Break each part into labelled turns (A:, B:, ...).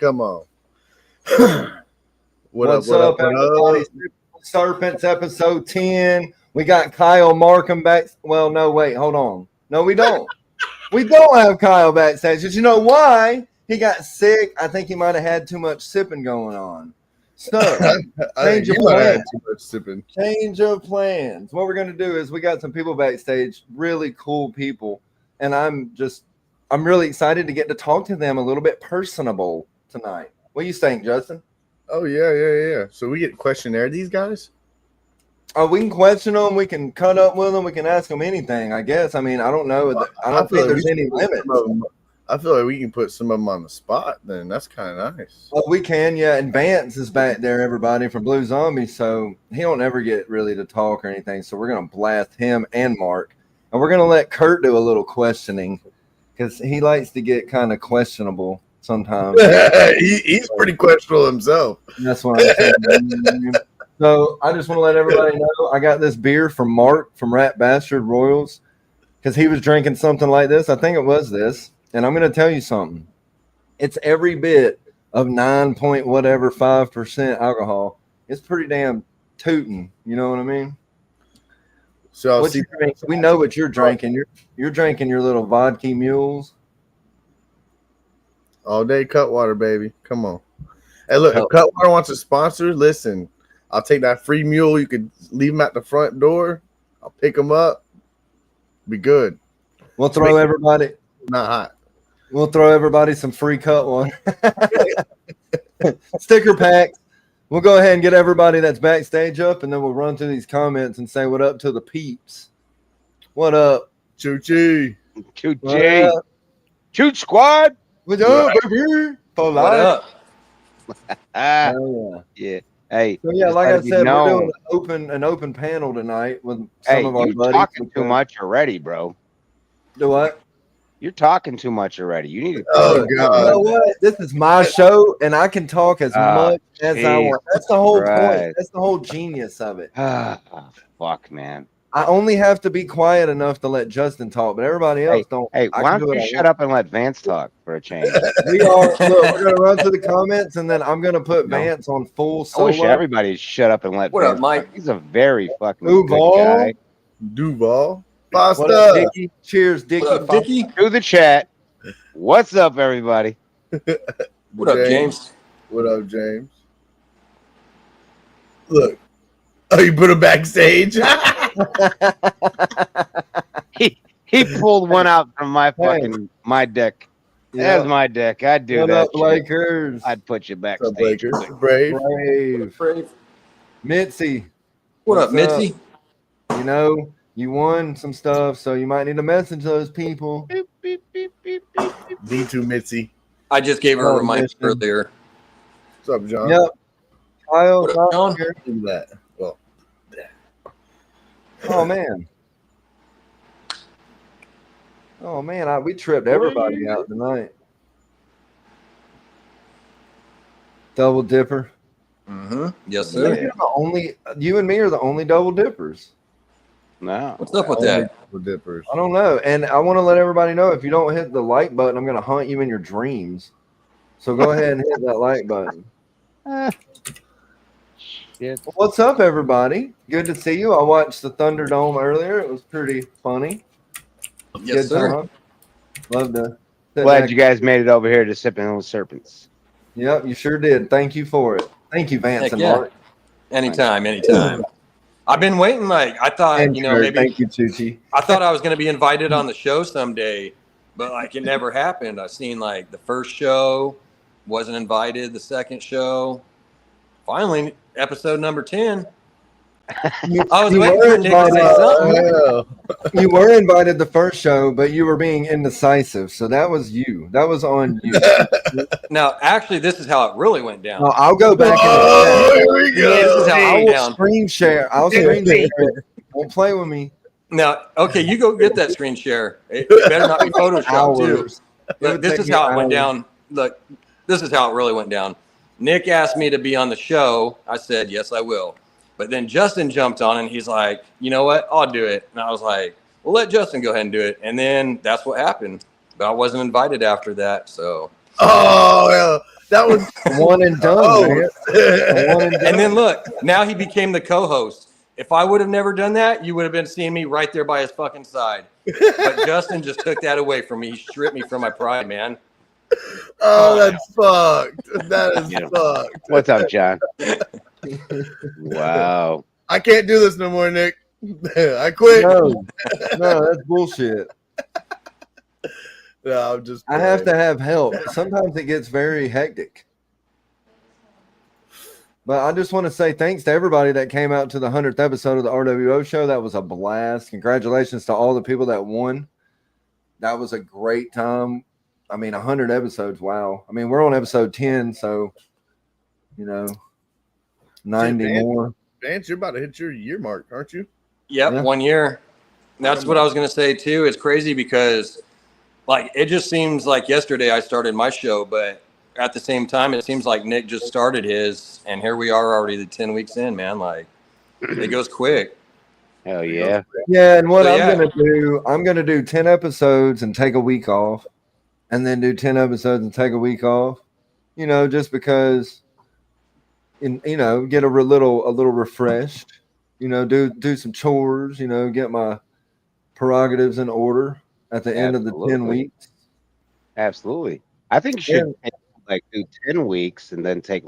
A: Come on.
B: What's up, everybody? Serpents, episode 10. We got Kyle Markham back. Well, no, wait, hold on. No, we don't. We don't have Kyle backstage. But you know why? He got sick. I think he might have had too much sipping going on. So, change of plans. Change of plans. What we're going to do is we got some people backstage, really cool people, and I'm really excited to get to talk to them a little bit personable tonight. What do you think, Justin?
A: Oh, yeah. So we get questionnaire these guys?
B: Oh, we can question them. We can cut up with them. We can ask them anything, I guess. I mean, I don't know. I don't think there's any limit.
A: I feel like we can put some of them on the spot then. That's kind of nice.
B: Well, we can, yeah. And Vance is back there, everybody, from Blue Zombie. So he don't ever get really to talk or anything. So we're going to blast him and Mark. And we're going to let Kurt do a little questioning because he likes to get kind of questionable sometimes.
A: He's pretty questionable himself.
B: That's what I'm saying. So I just want to let everybody know I got this beer from Mark from Rat Bastard Royals because he was drinking something like this. I think it was this. And I'm going to tell you something. It's every bit of 9.5% alcohol. It's pretty damn tootin'. You know what I mean?
A: So
B: we know what you're drinking. You're drinking your little vodka mules.
A: All day Cutwater, baby. Come on. Hey, look, if Cutwater wants a sponsor, listen, I'll take that free mule. You could leave them at the front door. I'll pick them up. Be good.
B: We'll throw everybody.
A: Not hot.
B: We'll throw everybody some free Cutwater. Sticker packs. We'll go ahead and get everybody that's backstage up, and then we'll run through these comments and say what up to the peeps. What up?
A: Choo-choo.
C: Choo-choo. Choot squad.
B: What up, baby?
D: What up?
C: Yeah. Hey.
B: So yeah, like I said, we're doing an open panel tonight with some of our buddies.
C: You're talking too much already, bro.
B: Do what?
C: You're talking too much already. You need to.
A: Oh God!
B: You know what? This is my show, and I can talk as much as I want. That's the whole point. That's the whole genius of it.
C: Fuck, man.
B: I only have to be quiet enough to let Justin talk, but everybody else don't.
C: Hey, why don't you shut up and let Vance talk for a change?
B: Look, we're gonna run through the comments, and then I'm gonna put Vance on full solo.
C: I wish everybody shut up and let.
D: What
C: Vance
D: up, Mike?
C: Talk. He's a very fucking
B: Duval.
C: good guy.
A: Duval.
B: What up, Dickie? Cheers, Dickie.
D: What up, Dickie?
C: To the chat. What's up, everybody?
D: What up, James?
A: What up, James? Look. Oh, you put him backstage?
C: he pulled one out from my deck. Yeah. That's my deck. I'd do that.
B: Up, Lakers?
C: I'd put you backstage.
A: Lakers? Brave.
B: Mitzi.
D: What up, Mitzi?
B: You know, you won some stuff, so you might need to message those people.
C: Beep, beep, beep, beep, beep, beep.
A: D2 Mitzi.
D: I just gave her a reminder earlier.
A: What's up, John?
B: Yep. Kyle,
D: what up, John?
A: Do that. Well.
B: Oh man, we tripped everybody out tonight. Double dipper.
D: Mm-hmm. Yes, sir.
B: You and me are the only double dippers.
C: No.
D: What's up with that?
A: Double dippers.
B: I don't know. And I want to let everybody know if you don't hit the like button, I'm going to haunt you in your dreams. So go ahead and hit that like button.
C: Shit.
B: What's up, everybody? Good to see you. I watched the Thunderdome earlier. It was pretty funny.
D: Yes, sir.
B: Love to.
C: Glad you guys made it over here to Sippin with Serpents.
B: Yep, you sure did. Thank you for it. Thank you, Vance and Mark.
D: Anytime. I've been waiting. I thought, maybe.
B: Thank you, Tucci.
D: I thought I was going to be invited on the show someday, but it never happened. I've seen the first show, wasn't invited. The second show, finally, episode number 10. I was waiting for Nick to say something.
B: You were invited the first show, but you were being indecisive. So that was you. That was on you.
D: Now, actually, this is how it really went down.
B: Well, I'll go back.
A: Here we go.
D: This is how it went down.
B: Screen share. I'll screen share. Don't play with me.
D: Now, okay, you go get that screen share. It better not be Photoshop, too. Look, this is how it went down. Look, this is how it really went down. Nick asked me to be on the show. I said, yes, I will. But then Justin jumped on and he's like, you know what? I'll do it. And I was like, well, let Justin go ahead and do it. And then that's what happened. But I wasn't invited after that. So.
A: Oh, That was
B: one and done, man. One and done.
D: And then look, now he became the co-host. If I would have never done that, you would have been seeing me right there by his fucking side. But Justin just took that away from me. He stripped me from my pride, man.
A: Oh, that's fucked. That is fucked.
C: What's up, John? Wow.
A: I can't do this no more, Nick. I quit.
B: No, that's bullshit.
A: No, I'm just.
B: I have to have help. Sometimes it gets very hectic. But I just want to say thanks to everybody that came out to the 100th episode of the RWO show. That was a blast. Congratulations to all the people that won. That was a great time. I mean, 100 episodes. Wow. I mean, we're on episode 10, so, 90 more.
A: Vance, you're about to hit your year mark, aren't you?
D: Yep,
B: Yeah.
D: 1 year. That's what I was going to say, too. It's crazy because, it just seems like yesterday I started my show, but at the same time, it seems like Nick just started his, and here we are already 10 weeks in, man. It goes quick.
C: Hell yeah.
B: Yeah, and what I'm gonna do 10 episodes and take a week off, and then do 10 episodes and take a week off. Just because, get a little refreshed. Do some chores. Get my prerogatives in order at the end of the 10 weeks.
C: Absolutely. I think you should do 10 weeks and then take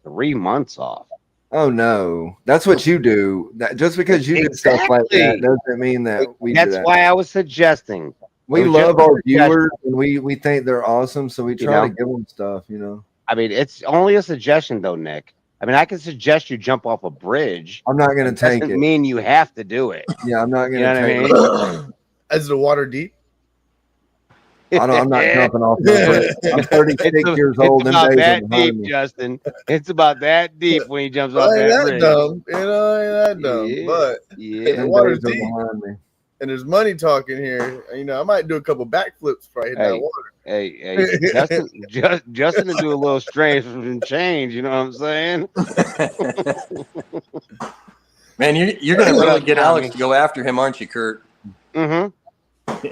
C: 3 months off.
B: Oh no, that's what you do. Just because you do stuff like that doesn't mean that we.
C: That's
B: do that.
C: why I was suggesting.
B: We love our viewers and we think they're awesome, so we try to give them stuff.
C: I mean, it's only a suggestion, though, Nick. I mean, I can suggest you jump off a bridge.
B: I'm not going to take it.
C: Doesn't mean you have to do it.
B: Yeah, I'm not going to take it.
A: Is the water deep?
B: I'm not jumping off the bridge. I'm 36 years old.
C: It's about that deep, Justin. It's about that deep when he jumps off that bridge.
A: Dumb. Ain't that dumb.
C: Yeah.
A: But
C: Yeah.
A: the water's deep. And there's money talking here. I might do a couple backflips before I hit that water.
C: Hey, Justin to do a little strange and change. You know what I'm saying?
D: Man, you're going to really get Alex to go after him, aren't you, Kurt?
C: Mm-hmm.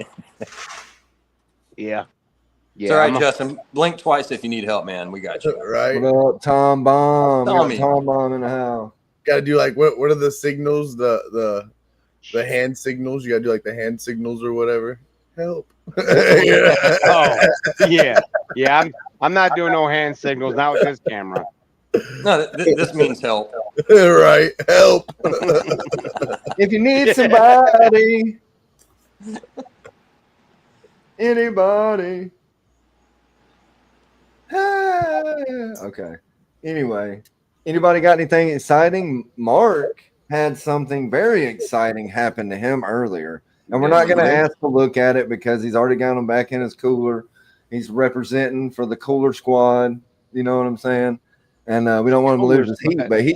C: Yeah.
D: It's all right, Justin. Blink twice if you need help, man. We got you.
A: Right.
B: What up, Tom Bomb?
D: Tommy.
B: Tom Bomb in the house.
A: Got to do what are the signals? The hand signals. You got to do the hand signals or whatever. Help.
C: Oh, yeah. Yeah, I'm not doing no hand signals, not with this camera.
D: No, this means help.
A: Right. Help.
B: If you need somebody, anybody. Okay. Anyway, anybody got anything exciting? Mark had something very exciting happen to him earlier. And we're not going to ask to look at it because he's already got him back in his cooler. He's representing for the cooler squad. You know what I'm saying? And we don't want him to lose his heat. But he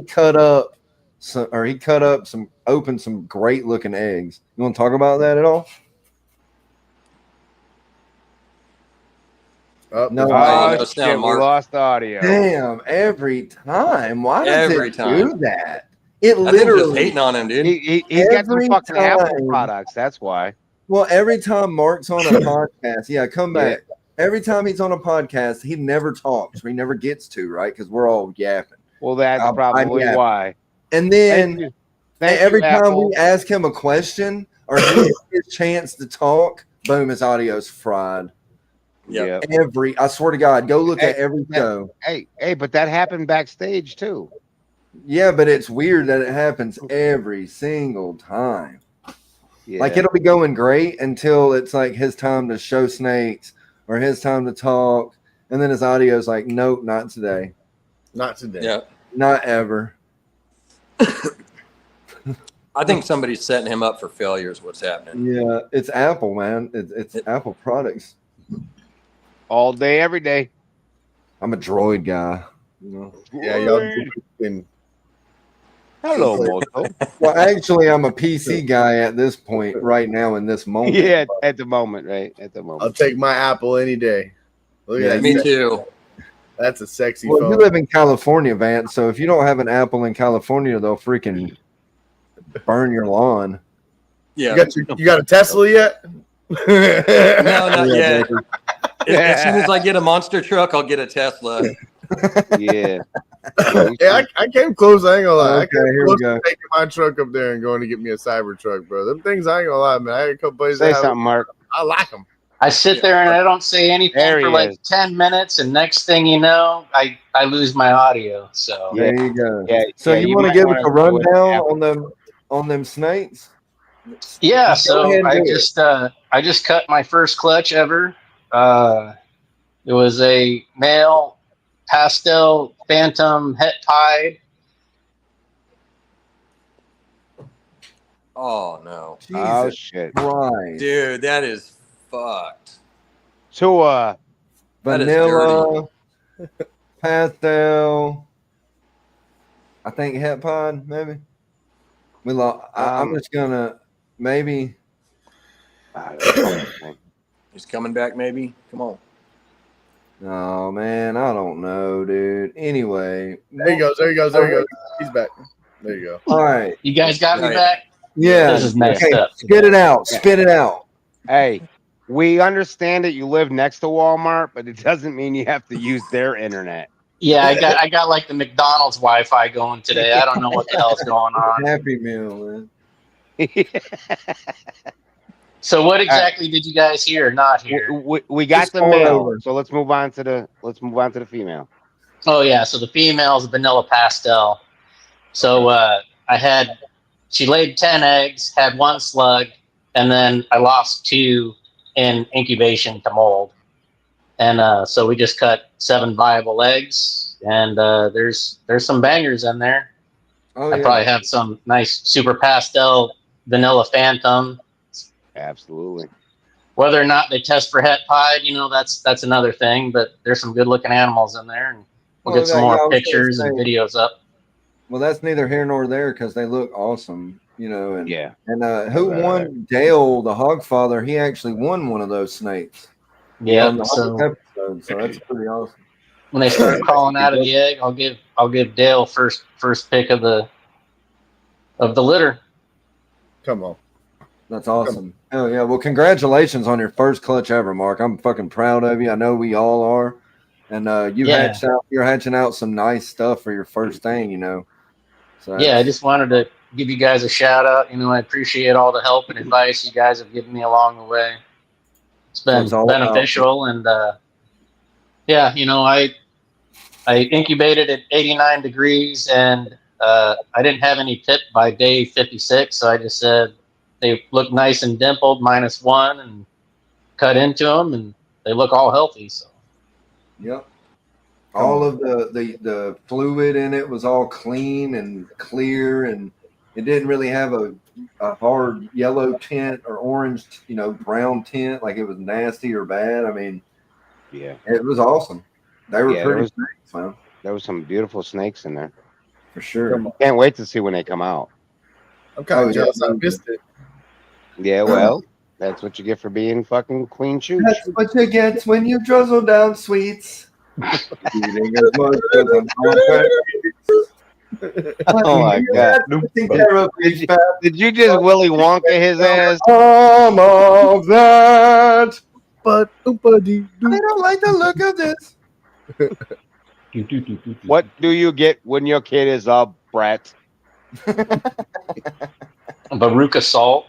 B: opened some great looking eggs. You want to talk about that at all?
A: No.
C: Shit, we lost audio.
B: Damn! Every time. Why does it do that? It literally
D: just hating on him, dude.
C: He's got some fucking Apple products. That's why.
B: Well, every time Mark's on a podcast, come back. Yeah. Every time he's on a podcast, he never talks. Or he never gets to, right? Because we're all yapping.
C: Well, that's probably why.
B: And then every time
C: Apple.
B: we ask him a question or he gets his chance to talk, boom, his audio's fried.
D: Yeah.
B: I swear to God, go look at every show.
C: Hey, but that happened backstage too.
B: Yeah, but it's weird that it happens every single time. Yeah. It'll be going great until it's his time to show snakes or his time to talk, and then his audio's nope, not today.
A: Not today.
D: Yeah.
B: Not ever.
D: I think somebody's setting him up for failure is what's happening.
B: Yeah, it's Apple, man. It's Apple products.
C: All day, every day.
B: I'm a Droid guy.
A: Yeah, y'all been.
C: Hello, Moto.
B: Well, actually, I'm a PC guy at this point, right now, in this moment.
C: Yeah, at the moment, right? At the moment.
A: I'll take my Apple any day. Look at that.
D: Me too.
A: That's a sexy
B: phone.
A: You
B: live in California, Vance, so if you don't have an Apple in California, they'll freaking burn your lawn.
D: Yeah.
A: You got a Tesla yet?
D: No, not yet. As soon as I get a monster truck, I'll get a Tesla.
C: Yeah.
A: Yeah, I came close. I ain't gonna lie.
B: Okay,
A: I came
B: here we
A: close
B: go.
A: to taking my truck up there and going to get me a cyber truck, bro. Them things I ain't gonna lie, man. I had a couple places
C: Say
A: that have
C: something, Mark.
A: I like them.
E: I sit there and I don't say anything
C: There
E: for
C: he
E: like
C: is.
E: 10 minutes, and next thing you know, I lose my audio. So
C: Yeah.
B: There you go.
C: Yeah.
B: So
C: yeah,
B: you
C: you
B: want to
C: might
B: give us
C: wanna
B: a
C: do it
B: rundown on them snakes?
E: yeah,
B: Just go
E: so
B: ahead and
E: I
B: do it.
E: just cut my first clutch ever. It was a male pastel phantom het pied.
D: Oh no,
C: Oh
B: Jesus
C: shit.
B: Christ.
D: dude, that is fucked.
C: So
D: That is
B: Vanilla, pastel. I think het pod, maybe. I'm just gonna maybe.
D: He's coming back. Maybe. Come on.
B: Oh man, I don't know, dude. Anyway,
A: There he goes. There he goes. There he goes. He's back. There you go.
B: all right.
E: You guys got me
D: Right.
E: back?
B: Yeah.
E: This is messed
B: Okay.
E: up.
B: Spit it out. Spit it out.
C: Hey, we understand that you live next to Walmart, but it doesn't mean you have to use their internet.
E: Yeah, I got like the McDonald's Wi-Fi going today. I don't know what the hell's going on.
B: Happy Meal, man.
E: So what exactly did you guys hear or not hear?
C: we got
B: Just
C: the
B: go
C: male,
B: over.
C: so let's move on to the female.
E: Oh yeah, so the female's vanilla pastel. So she laid 10 eggs, had one slug, and then I lost 2 in incubation to mold. And so we just cut 7 viable eggs, and there's some bangers in there.
B: Oh
E: I
B: yeah.
E: probably have some nice super pastel vanilla phantom.
C: Absolutely.
E: Whether or not they test for het pied, that's another thing. But there's some good looking animals in there, and we'll get some more pictures and videos up.
B: Well, that's neither here nor there because they look awesome, And
C: Yeah.
B: And who won? Dale, the Hogfather. He actually won one of those snakes.
E: Yeah.
B: On the
E: So
B: episode, so that's pretty awesome.
E: when they start crawling out of the egg, I'll give Dale first pick of the litter.
A: Come on.
B: That's awesome. Oh yeah. Well, congratulations on your first clutch ever, Mark. I'm fucking proud of you. I know we all are. And you're hatching out some nice stuff for your first thing, So
E: yeah, I just wanted to give you guys a shout out. I appreciate all the help and advice you guys have given me along the way. It's been beneficial, and I incubated at 89 degrees, and I didn't have any pip by day 56, so I just said they look nice and dimpled, -1, and cut into them, and they look all healthy. So.
B: Yep. All of the fluid in it was all clean and clear, and it didn't really have a hard yellow tint or orange, brown tint like it was nasty or bad. I mean,
C: yeah,
B: it was awesome. They were pretty snakes, man.
C: There was some beautiful snakes in there.
B: For sure.
C: Can't wait to see when they come out.
A: I'm kind of jealous. I missed it.
C: Yeah, well, that's what you get for being fucking Queen Chooch.
B: That's what you get when you drizzle down sweets. Eating as much as
C: Oh my god! Did you just Willy Wonka his ass?
B: All of that, but I don't like the look of this.
C: What do you get when your kid is a brat?
E: Baruka salt.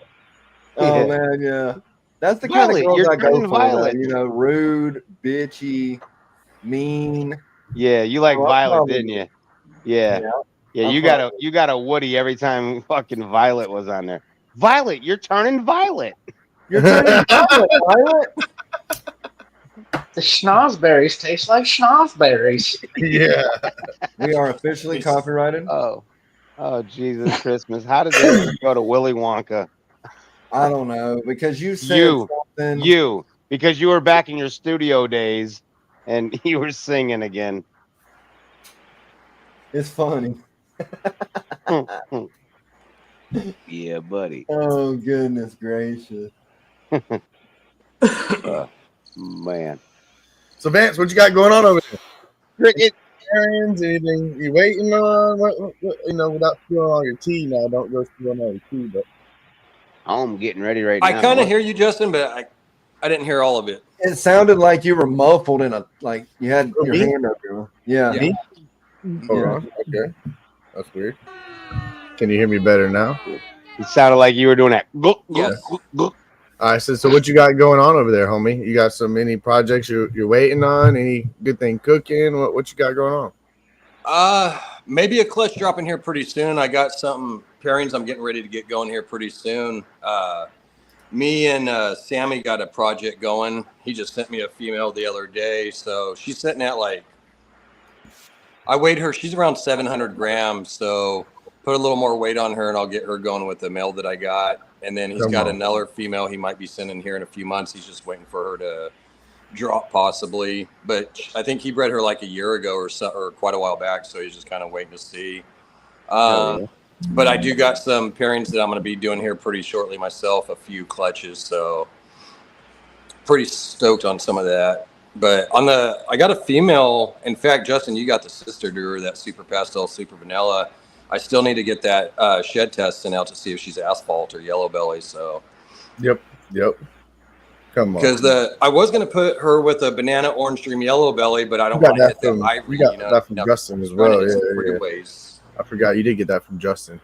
B: Oh man, yeah. That's the kind of girls I go for.
C: Violet.
B: Rude, bitchy, mean.
C: Yeah, you like Violet, didn't you? Yeah. You got a Woody every time fucking Violet was on there. Violet, you're turning violet.
B: You're turning violet.
E: The schnozberries taste like schnozberries.
A: Yeah.
B: We are officially copyrighted.
C: Oh, Jesus Christmas. How did that go to Willy Wonka?
B: I don't know, because you said something.
C: Because you were back in your studio days and you were singing again.
B: It's funny.
C: Yeah, buddy.
B: Oh, goodness gracious.
C: Man.
A: So, Vance, what you got going on over there?
C: Cricket.
A: Errands, anything you waiting on? What, without spilling all your tea now, don't go spilling all your tea. But
C: I'm getting ready right now.
D: I kind of hear you, Justin, but I didn't hear all of it.
B: It sounded like you were muffled in like you had your hand up your. Yeah.
D: Yeah.
A: Hold on. Okay. That's weird. Can you hear me better now?
C: It sounded like you were doing that.
D: Yes.
A: All right. So what you got going on over there, homie? You got any projects you're waiting on? Any good thing cooking? What you got going on?
D: Maybe a clutch dropping here pretty soon. I got some pairings I'm getting ready to get going here pretty soon. Me and Sammy got a project going. He just sent me a female the other day. So she's sitting at I weighed her. She's around 700 grams. So put a little more weight on her and I'll get her going with the male that I got. And then he's got another female he might be sending here in a few months. He's just waiting for her to drop possibly. But I think he bred her like a year ago or quite a while back. So he's just kind of waiting to see. But I do got some pairings that I'm going to be doing here pretty shortly myself, a few clutches. So pretty stoked on some of that. But I got a female. In fact, Justin, you got the sister to her, that super pastel, super vanilla. I still need to get that shed test sent out to see if she's asphalt or yellow belly. So,
A: yep. Come on.
D: Because I was going to put her with a banana orange dream yellow belly, but I don't want to hit that ivory.
A: You got that from Justin as well. Yeah. I forgot you did get that from Justin.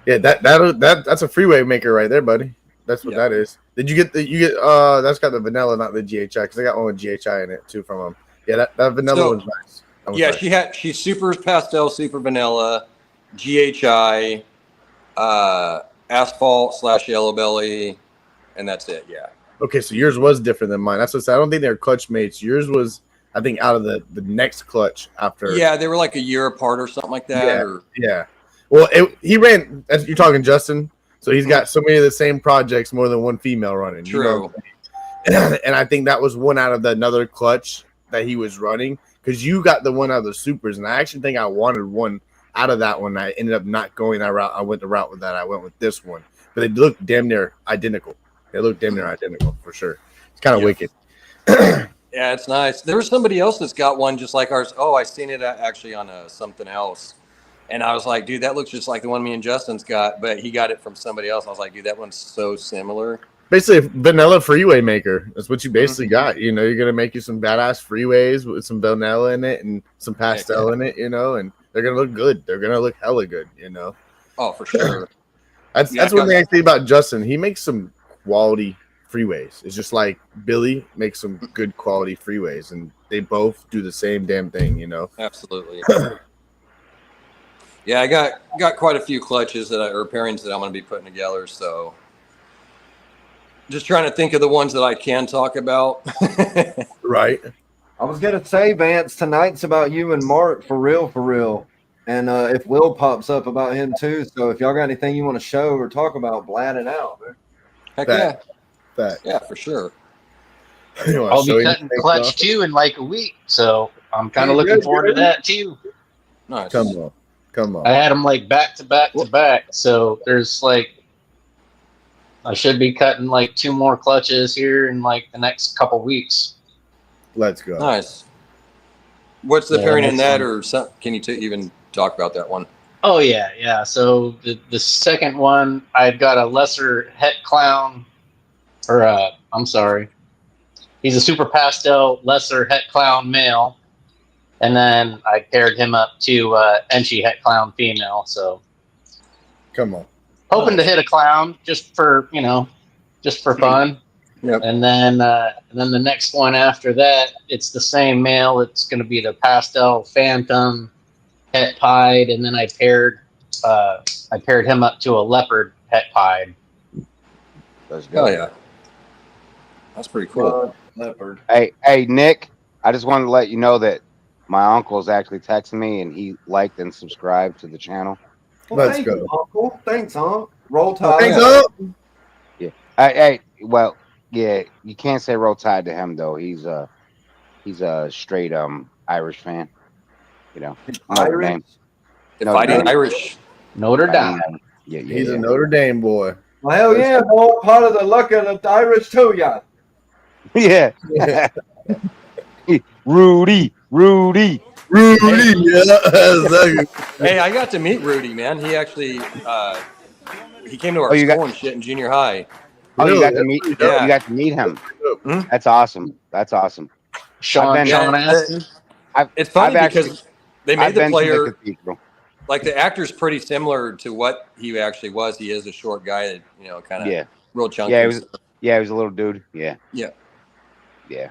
A: Yeah, that's a freeway maker right there, buddy. That's what that is. Did you get that's got the vanilla, not the GHI, because I got one with GHI in it too from him. Yeah, that vanilla was nice. She's super pastel, super vanilla, GHI, asphalt / yellow belly, and that's it. Yeah. Okay, so yours was different than mine. That's what I said. I don't think they're clutch mates. Yours was, I think, out of the next clutch after. Yeah, they were like a year apart or something like that. Yeah. Well, he ran. You're talking Justin, so he's got so many of the same projects, more than one female running. True. And I think that was one out of another clutch that he was running, because you got the one out of the supers, and I actually think I wanted one out of that one. I ended up not going that route. I went the route with that. I went with this one, but they looked damn near identical. They look damn near identical for sure. It's kind of wicked. Yeah, it's nice. There was somebody else that's got one just like ours. Oh, I seen it actually on something else. And I was like, dude, that looks just like the one me and Justin's got, but he got it from somebody else. I was like, dude, that one's so similar. Basically, a vanilla freeway maker. That's what you basically got. You know, you're going to make you some badass freeways with some vanilla in it and some pastel in it, you know, and they're going to look good. They're going to look hella good, you know. Oh, for sure. That's one thing I think about Justin. He makes some quality freeways. It's just like Billy makes some good quality freeways, and they both do the same damn thing, you know. Absolutely. Yeah, I got quite a few clutches or pairings that I'm going to be putting together. So just trying to think of the ones that I can talk about. Right.
B: I was going to say, Vance, tonight's about you and Mark for real. And if Will pops up, about him too. So if y'all got anything you want to show or talk about, blat it out. Man.
D: Heck yeah. Yeah, for sure.
E: I'll be cutting clutch too in like a week. So I'm kind of looking forward to that too.
A: Nice. Come on.
E: I had them like back to back. So there's like, I should be cutting like 2 more clutches here in like the next couple weeks.
A: Let's go.
D: Nice. What's the pairing in that, or can you even talk about that one?
E: Oh yeah. So the second one, I've got a lesser het clown, I'm sorry, he's a super pastel lesser het clown male. And then I paired him up to Enchi het clown female. So,
A: come on,
E: hoping to hit a clown just for fun.
A: Yep.
E: And then the next one after that, it's the same male. It's going to be the pastel phantom het pied, and then I paired him up to a leopard het pied.
C: Let's go.
D: Oh yeah, that's pretty cool.
B: Leopard.
C: Hey, Nick, I just wanted to let you know that my uncle's actually texting me, and he liked and subscribed to the channel.
B: Well, Let's go, Uncle. Thanks, Uncle. Roll Tide.
A: Thanks, Uncle.
C: Yeah. Hey. Well, yeah. You can't say Roll Tide to him though. He's a straight Irish fan. You know,
B: Irish.
D: Fighting Irish.
E: Notre Dame.
C: Yeah.
A: He's a Notre Dame boy.
B: Well, hell yeah, boy. Part of the luck of the Irish too, yeah.
C: Yeah. Rudy.
A: Yeah.
D: Hey, I got to meet Rudy, man. He actually he came to our school and shit in junior high.
C: Oh,
A: Really?
C: you got to meet.
D: Yeah.
C: You got to meet him.
D: Hmm?
C: That's awesome. That's awesome.
E: Sean Astin.
D: It's funny
C: I've
D: because they made
C: I've
D: the
C: been to the
D: player
C: cathedral.
D: like the actor's pretty similar to what he actually was. He is a short guy that kind of real chunky.
C: Yeah, he was a little dude. Yeah.
D: Yeah.
C: Yeah.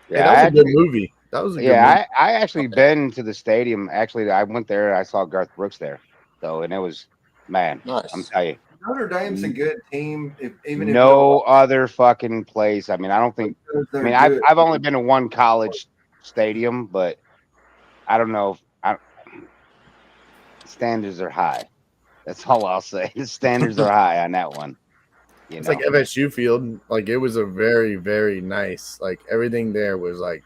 A: Hey, that was a good movie. That was a good movie.
C: I actually been to the stadium. Actually, I went there. I saw Garth Brooks there. So, and it was, man,
D: Nice.
C: I'm telling you.
B: Notre Dame's a good team.
C: No other fucking place. I mean, I don't think. I mean, I've only been to one college stadium, but I don't know if standards are high. That's all I'll say. The standards are high on that one.
A: It's like FSU field. Like it was a very, very nice. Like everything there was like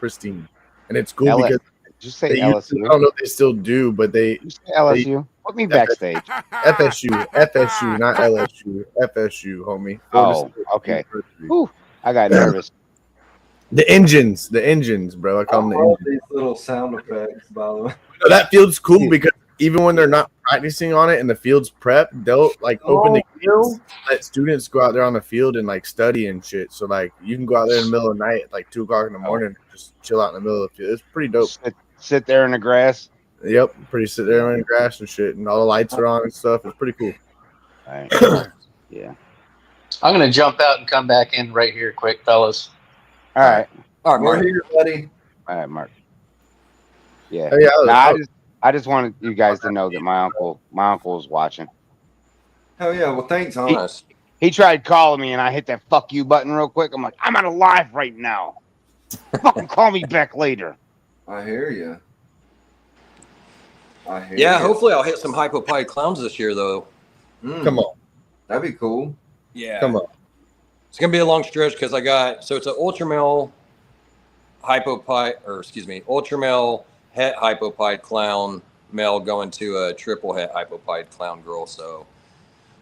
A: pristine, and it's cool because
C: just say LSU.
A: I don't know if they still do, but they
C: just say LSU. Put me backstage.
A: FSU, not LSU. FSU, homie.
C: Oh, okay. Whew, I got nervous.
A: The engines, bro. I call them the engines.
B: These little sound effects, by the way.
A: That field's cool because even when they're not practicing on it and the field's prep, they'll like open the gates, let students go out there on the field and like study and shit. So like you can go out there in the middle of the night at like 2 o'clock in the morning and just chill out in the middle of the field. It's pretty dope.
C: Sit there in the grass.
A: Yep, sit there in the grass and shit, and all the lights are on and stuff. It's pretty cool.
C: All right. Yeah.
E: I'm gonna jump out and come back in right here, quick, fellas.
C: All right,
B: Mark. We're here, buddy.
C: All right, Mark. Yeah.
A: Oh, yeah.
C: I just wanted you guys to know that my uncle was watching.
B: Hell yeah! Well, thanks, Hans.
C: He tried calling me, and I hit that "fuck you" button real quick. I'm like, I'm on a live right now. Fucking call me back later.
B: I hear you.
D: Yeah, hopefully I'll hit some hypopie clowns this year, though.
A: Come on,
B: that'd be cool.
D: Yeah,
A: come on.
D: It's gonna be a long stretch because it's an ultramale ultramale het hypopied clown male going to a triple het hypopied clown girl. So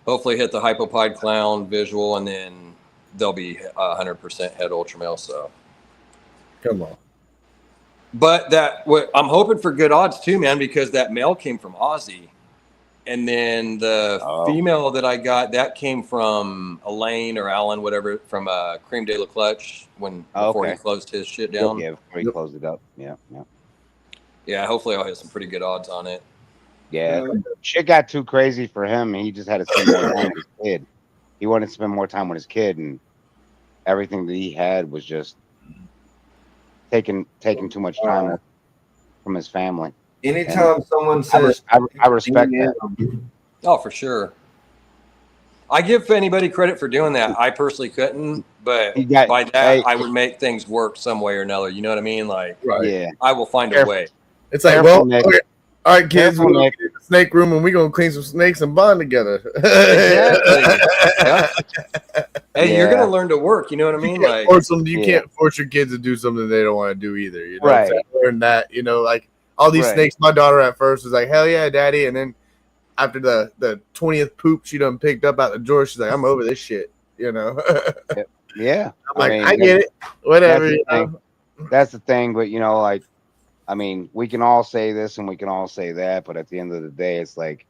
D: hopefully hit the hypopied clown visual, and then they'll be 100% het ultramale. So
A: come on.
D: But I'm hoping for good odds too, man, because that male came from Aussie, and then the female that I got that came from Elaine or Alan, whatever, from Cream de la Clutch before he closed his shit down.
C: Yeah, before he closed it up.
D: Yeah. Hopefully, I'll hit some pretty good odds on it.
C: Yeah, shit got too crazy for him. He just had to spend more time with his kid. He wanted to spend more time with his kid, and everything that he had was just taking too much time from his family.
B: Anytime someone says,
C: I respect that.
D: Oh, for sure. I give anybody credit for doing that. I personally couldn't, but by that, I would make things work some way or another. You know what I mean? Like,
C: yeah,
D: I will find a way.
A: It's like, all right, kids, we're going to get in the snake room and we're going to clean some snakes and bond together.
D: Exactly. Yeah. Hey, you're going to learn to work. You know what I mean?
A: You can't force your kids to do something they don't want to do either. You know,
C: right.
A: Learn that, like all these snakes. My daughter at first was like, hell yeah, daddy. And then after the 20th poop she done picked up out the drawer, she's like, I'm over this shit,
C: Yeah.
A: I'm like, I get it. Whatever.
C: That's the thing. But, we can all say this and we can all say that, but at the end of the day, it's like,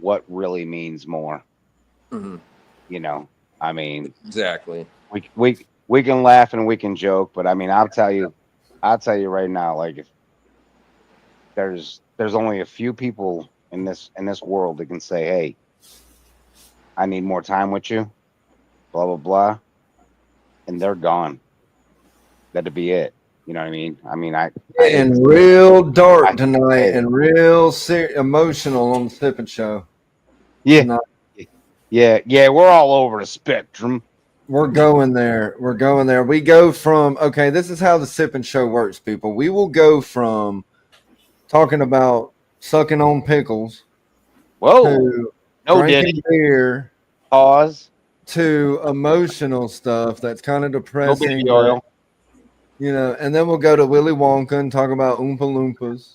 C: what really means more?
D: Mm-hmm.
C: Exactly. We can laugh and we can joke, but I'll tell you right now, like, if there's only a few people in this world that can say, hey, I need more time with you, blah blah blah, and they're gone. That'd be it. You know what I mean?
B: And real dark tonight, and real emotional on the Sippin show.
C: Yeah,
B: tonight.
C: yeah. We're all over the spectrum.
B: We're going there. We go from this is how the Sippin show works, people. We will go from talking about sucking on pickles, to drinking beer,
C: pause,
B: to emotional stuff that's kind of depressing.
C: No oil.
B: And then we'll go to Willy Wonka and talk about Oompa Loompas,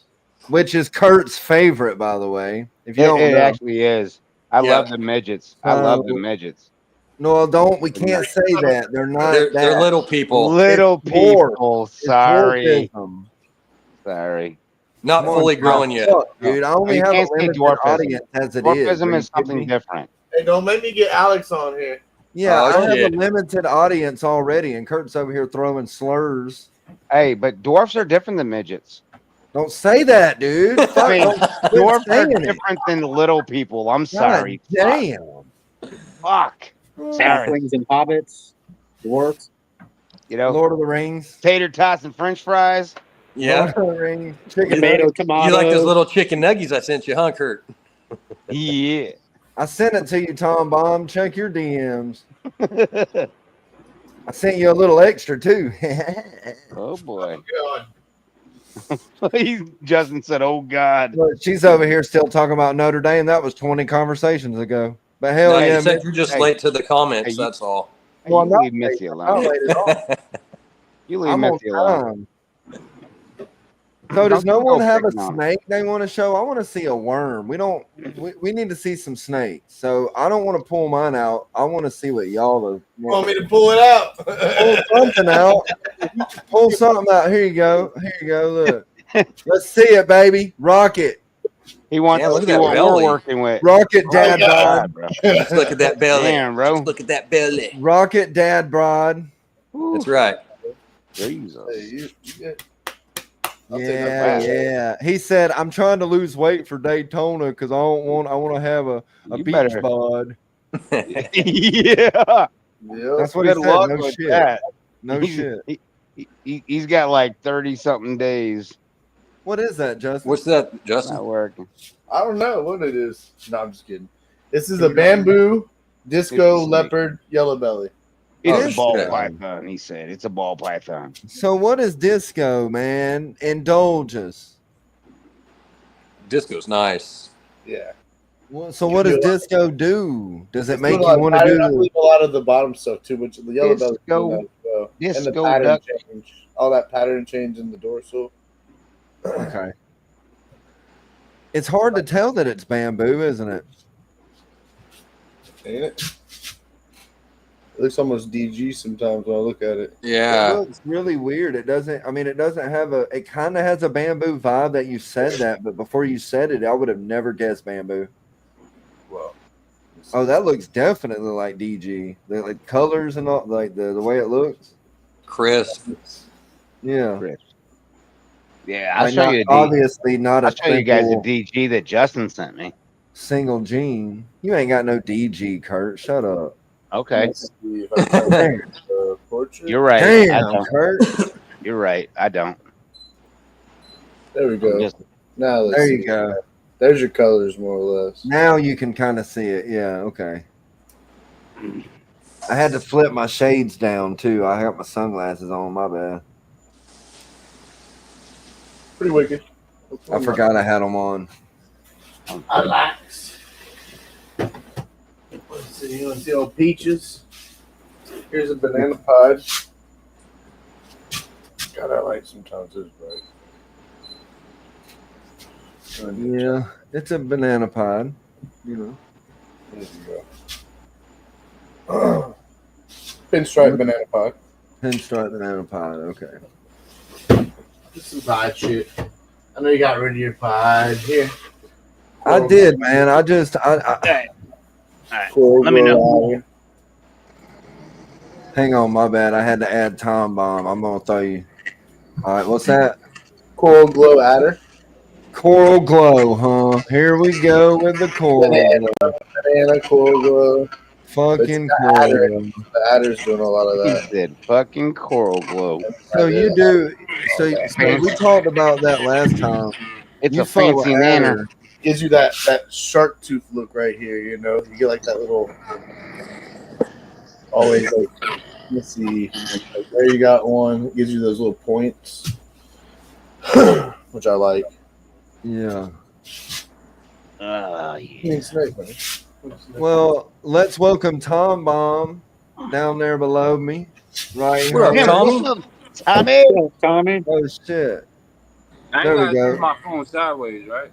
B: which is Kurt's favorite, by the way. If you don't know.
C: It actually is. I love the midgets. I love the midgets.
B: No, don't. We can't say that. They're not.
D: They're little people.
C: Little people. Sorry. Not
D: fully grown yet.
B: Dude, I only have a limited audience as it is.
C: Dwarfism is something different.
A: Hey, don't make me get Alex on here.
B: Yeah, I have a limited audience already, and Kurt's over here throwing slurs.
C: Hey, but dwarfs are different than midgets.
B: Don't say that, dude.
C: I mean, dwarfs are different than little people. I'm sorry.
B: Damn.
C: Fuck.
F: Halflings and hobbits, dwarfs.
C: You know,
B: Lord of the Rings,
C: tater tots and French fries.
D: Yeah.
B: Lord of the Rings, chicken
F: Tomato.
D: You like those little chicken nuggies I sent you, huh, Kurt?
C: Yeah.
B: I sent it to you, Tom Bomb. Check your DMs. I sent you a little extra too.
C: Oh boy.
A: Oh,
C: Justin said, "Oh God."
B: Look, she's over here still talking about Notre Dame. That was 20 conversations ago. But hell
D: No,
B: yeah,
D: you said you're just late to the comments. That's all.
B: Well,
C: you leave Missy alone. You leave Missy alone.
B: So does no one have a snake they want to show? I want to see a worm. We need to see some snakes. So I don't want to pull mine out. I want to see what y'all are.
A: Want me to pull it out?
B: Pull something out. Pull something out. Here you go. Here you go. Look. Let's see it, baby. Rocket.
C: He wants to see what we're working with.
B: Rocket Dad Bod.
D: Let's look at that belly.
C: Damn, bro.
D: Let's look at that belly.
B: Rocket Dad Bod.
D: That's right.
C: Jesus.
B: Yeah. He said, "I'm trying to lose weight for Daytona because I want to have a beach bod."
C: Yeah.
B: That's what he said. No shit.
C: That.
B: No shit.
C: He's got like 30 something days.
B: What is that, Justin?
D: What's that, Justin?
C: Not working.
A: I don't know what it is. No, I'm just kidding. This is a bamboo disco leopard yellow belly.
C: It's a ball python, he said. It's a ball python.
B: So what is disco, man? Indulges.
D: Disco's nice.
A: Yeah.
B: Well, so what does disco do? Does it make you want to do
A: I believe a lot of the bottom stuff too, which the yellow belly
C: and
A: the pattern change. All that pattern change in the dorsal.
B: Okay. It's hard to tell that it's bamboo, isn't it?
A: Ain't it? It looks almost DG sometimes when I look at it.
D: Yeah.
B: It looks really weird. It doesn't have it kind of has a bamboo vibe that you said that, but before you said it, I would have never guessed bamboo.
A: Well,
B: oh, that looks definitely like DG. The like colors and all, like the way it looks.
D: Crisp.
B: Yeah.
C: Crisp. Yeah, I'll show you.
B: Obviously not.
C: I'll show you guys a DG that Justin sent me.
B: Single gene. You ain't got no DG, Kurt. Shut up.
C: Okay.
A: You're
C: right.
B: Damn, Kurt.
C: You're right. I don't.
A: There we go. Now let's
B: there
A: see.
B: You go.
A: There's your colors, more or less.
B: Now you can kind of see it. Yeah. Okay. I had to flip my shades down too. I got my sunglasses on. My bad.
A: Pretty wicked.
B: I forgot I had them on.
A: Relax. Let's see. You want to see old peaches? Here's a banana pod. God, I like sometimes this bright.
B: Yeah, it's a banana pod. You know.
A: There you go. Pinstripe banana pod.
B: Pinstripe banana pod. Okay.
A: This is pie shit. I know you got rid of your pod. Here.
B: I did, man. I just
C: All right.
A: Cool,
C: Let me know.
B: Hang on, my bad. I had to add Tom Bomb. I'm gonna throw you. All right, what's that?
A: Coral glow adder.
B: Coral glow, huh? Here we go with the coral glow.
A: Banana coral glow.
B: Fucking
A: coral.
B: The
A: adder's doing a lot of that.
C: He said fucking coral glow.
B: So you do. So we talked about that last time.
C: It's a fancy manner.
A: Gives you that shark tooth look right here. You know, you get like that little. Always like. Let's see. Like there you got one. It gives you those little points, which I like.
B: Yeah.
C: Yeah.
B: Well, let's welcome Tom Bomb down there below me. Right
D: What
B: here.
D: up,
C: Tommy?
F: Tommy.
B: Oh shit.
G: I
B: There we
G: ain't
B: go.
G: got my phone sideways, right?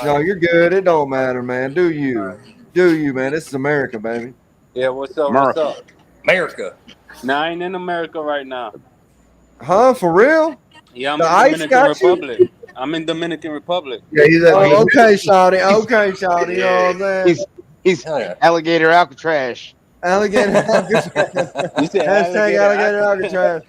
B: No, you're good. It don't matter, man. Do you, man? This is America, baby.
G: Yeah, what's up?
C: America.
G: What's up?
D: America.
G: Nah, I ain't in America right now.
B: Huh? For real?
G: Yeah, I'm
B: The
G: in
B: ice
G: Dominican
B: got you?
G: Republic. I'm in Dominican Republic.
A: Yeah, he's at
B: Oh, okay, Shawty. Okay, Shawty. You know what I'm saying?
C: He's
D: Hell yeah.
C: alligator Alcatraz.
B: Alligator Alcatraz.
G: You said
B: Hashtag alligator Alcatraz.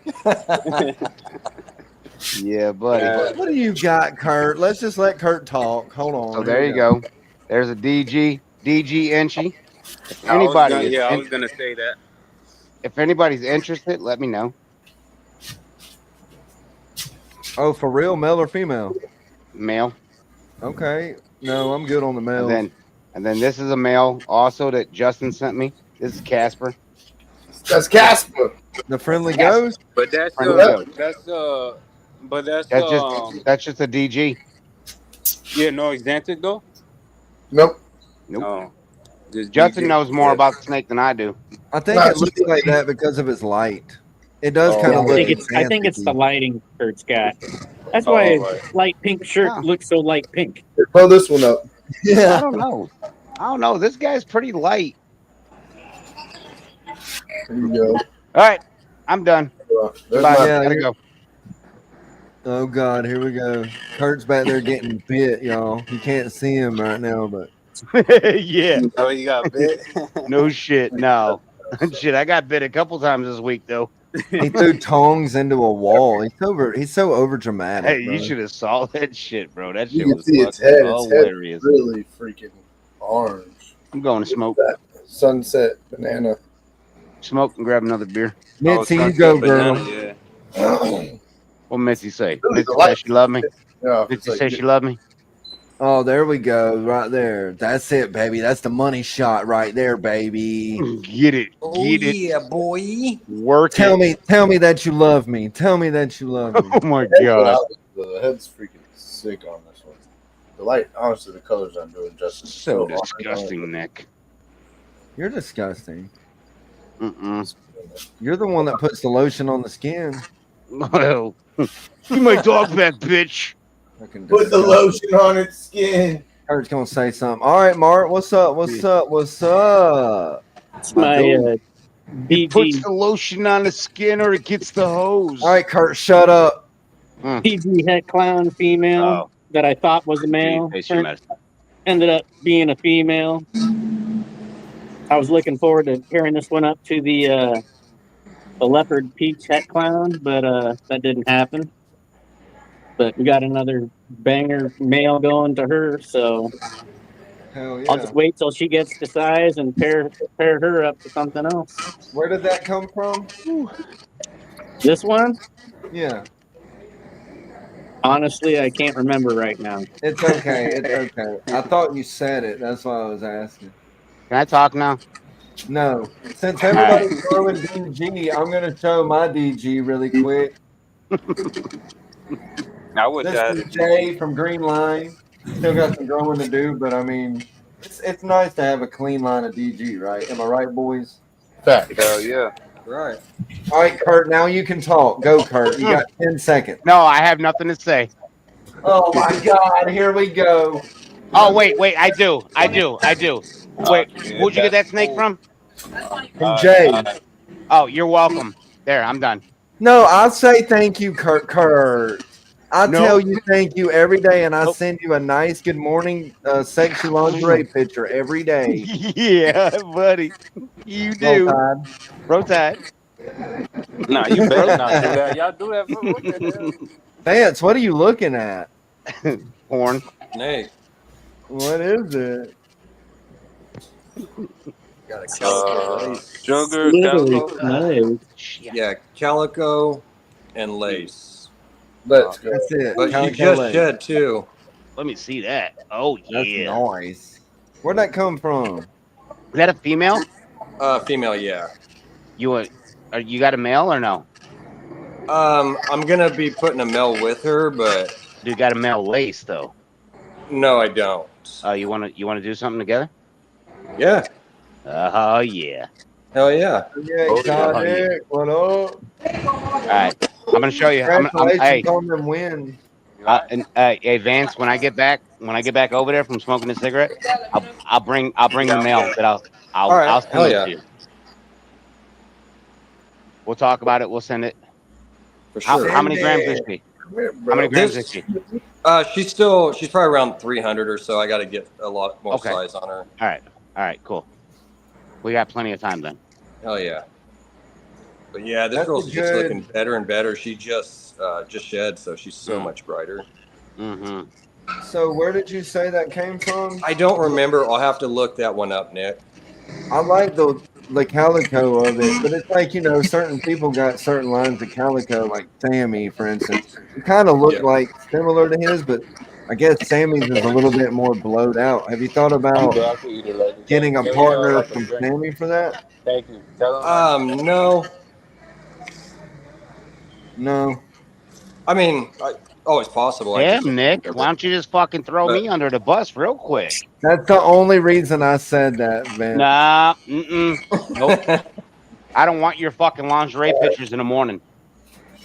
C: Yeah, buddy.
B: What do you got, Kurt? Let's just let Kurt talk. Hold on.
C: So there you go. There's a DG Enchi. If anybody is
G: I was gonna say that.
C: if anybody's interested, let me know.
B: Oh, for real, male or female?
C: Male.
B: Okay. No, I'm good on the male.
C: And then this is a male also that Justin sent me. This is Casper.
A: That's Casper.
B: The friendly ghost?
G: But that's just
C: a DG.
G: Yeah, no Xantic though.
A: Nope.
G: No.
C: Justin knows more about the snake than I do.
B: I think it looks like that because of its light. It does kind of look.
F: I think it's the lighting Kurt's got. That's why his light pink shirt looks so light pink.
A: Pull this one up.
B: Yeah.
C: I don't know. This guy's pretty light.
A: There you go.
C: All right, I'm done. Bye. Gotta go.
B: Oh God, here we go. Kurt's back there getting bit, y'all. You can't see him right now, but
C: yeah.
G: Oh, you got bit?
C: No shit. No. Shit, I got bit a couple times this week though.
B: he threw tongs into a wall. He's so over dramatic.
C: Hey,
B: bro.
C: you should have saw that shit, bro. That shit
A: You
C: was
A: can see its
C: fucking
A: head.
C: hilarious.
A: Its head really freaking orange.
C: I'm going to smoke.
A: That sunset banana.
C: Smoke and grab another beer.
B: Mitzi, you go, girl.
G: Banana, yeah.
C: What Mitzi say?
A: Really
C: Mitzi say she love me.
A: Yeah,
C: Mitzi say she love me.
B: Oh, there we go, right there. That's it, baby. That's the money shot right there, baby.
C: Get it. Get it.
D: Yeah, boy.
C: Work
B: Tell
C: it.
B: me that you love me. Tell me that you love me.
C: Oh my god.
A: The head's freaking sick on this one. The light, honestly, the colors aren't doing justice.
C: So disgusting, Nick.
B: You're disgusting.
C: Mm-mm.
B: You're the one that puts the lotion on the skin.
C: Well, give my dog back, bitch.
A: Put the lotion on its skin.
B: Kurt's gonna say something. All right, Mark. What's up? What's up? What's up?
F: It's my
C: He puts the lotion on the skin or it gets the hose.
B: All right, Kurt, shut up.
F: PG het clown female that I thought was a male ended up being a female. I was looking forward to pairing this one up to the leopard peach het clown, but that didn't happen. But we got another banger male going to her, so
B: Hell yeah.
F: I'll just wait till she gets to size and pair her up to something else.
B: Where did that come from?
F: This one?
B: Yeah.
F: Honestly, I can't remember right now.
B: It's okay. It's okay. I thought you said it. That's why I was asking.
C: Can I talk now?
B: No. Since everybody's throwing DG, I'm going to show my DG really quick.
G: I would
B: This is Jay from Green Line. Still got some growing to do, but I mean, it's nice to have a clean line of DG, right? Am I right, boys?
A: Fact.
G: Hell yeah.
D: Right.
B: All right, Kurt, now you can talk. Go, Kurt. You got 10 seconds.
C: No, I have nothing to say.
B: Oh, my God. Here we go.
C: Oh, wait. I do. Wait, where'd you get that snake from?
B: From Jay.
C: Oh, you're welcome. There, I'm done.
B: No, I'll say thank you, Kurt. I tell you thank you every day, and I send you a nice good morning sexy lingerie picture every day.
C: Yeah, buddy. You do. Roll Tide.
G: Nah, you better not do that. Y'all do that for what the hell?
B: Vance, what are you looking at?
C: Porn.
D: Nate.
B: What is it?
D: Got a calico lace.
G: Sugar, calico.
F: Nice.
D: Yeah, calico and lace.
A: Let's go.
B: That's it.
D: But you
B: Calico
D: just
B: lace.
D: shed too.
C: Let me see that. Oh,
B: That's
C: yeah.
B: nice. Where'd that come from?
C: Is that a female?
D: Female, yeah.
C: You got a male or no?
D: I'm gonna be putting a male with her, but
C: You got a male lace though.
D: no, I don't.
C: You wanna do something together?
D: Yeah.
C: Oh yeah.
D: Hell yeah.
B: Yeah, exotic. What up?
C: All right. I'm gonna show you.
B: Congratulations on them wins.
C: Hey Vance, when I get back over there from smoking a cigarette, I'll bring the mail that I'll send it to you. We'll talk about it. We'll send it.
D: For sure.
C: How many grams is she? How many grams is she?
D: She's probably around 300 or so. I got to get a lot more size on her.
C: All right, cool. We got plenty of time then.
D: Hell yeah. But yeah, this girl's just looking better and better. She just shed, so she's so much brighter.
C: Mm-hmm.
B: So where did you say that came from?
D: I don't remember. I'll have to look that one up, Nick.
B: I like the calico of it, but it's like, you know, certain people got certain lines of calico, like Sammy, for instance. It kind of looked like similar to his, but I guess Sammy's is a little bit more blowed out. Have you thought about getting a partner from Sammy for that?
G: Thank you.
D: No.
B: No.
D: I mean, always possible.
C: Damn, Nick, why don't you just fucking throw me under the bus real quick?
B: That's the only reason I said that, man.
C: Nah, nope. I don't want your fucking lingerie pictures in the morning.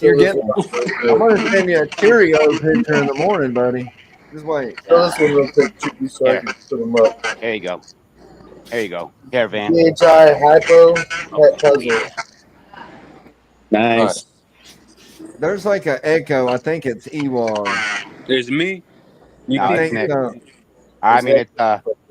B: I'm gonna send you a Cheerio picture in the morning, buddy. Just wait.
A: Throw this one real quick, Chicky, so I can put them up.
C: There you go. There you go. Here, Van.
A: PHI hypo pet puzzle.
F: Nice.
B: There's like an echo. I think it's yall.
G: There's me. You
C: no,
G: think
C: Nick.
B: so?
C: I mean, it's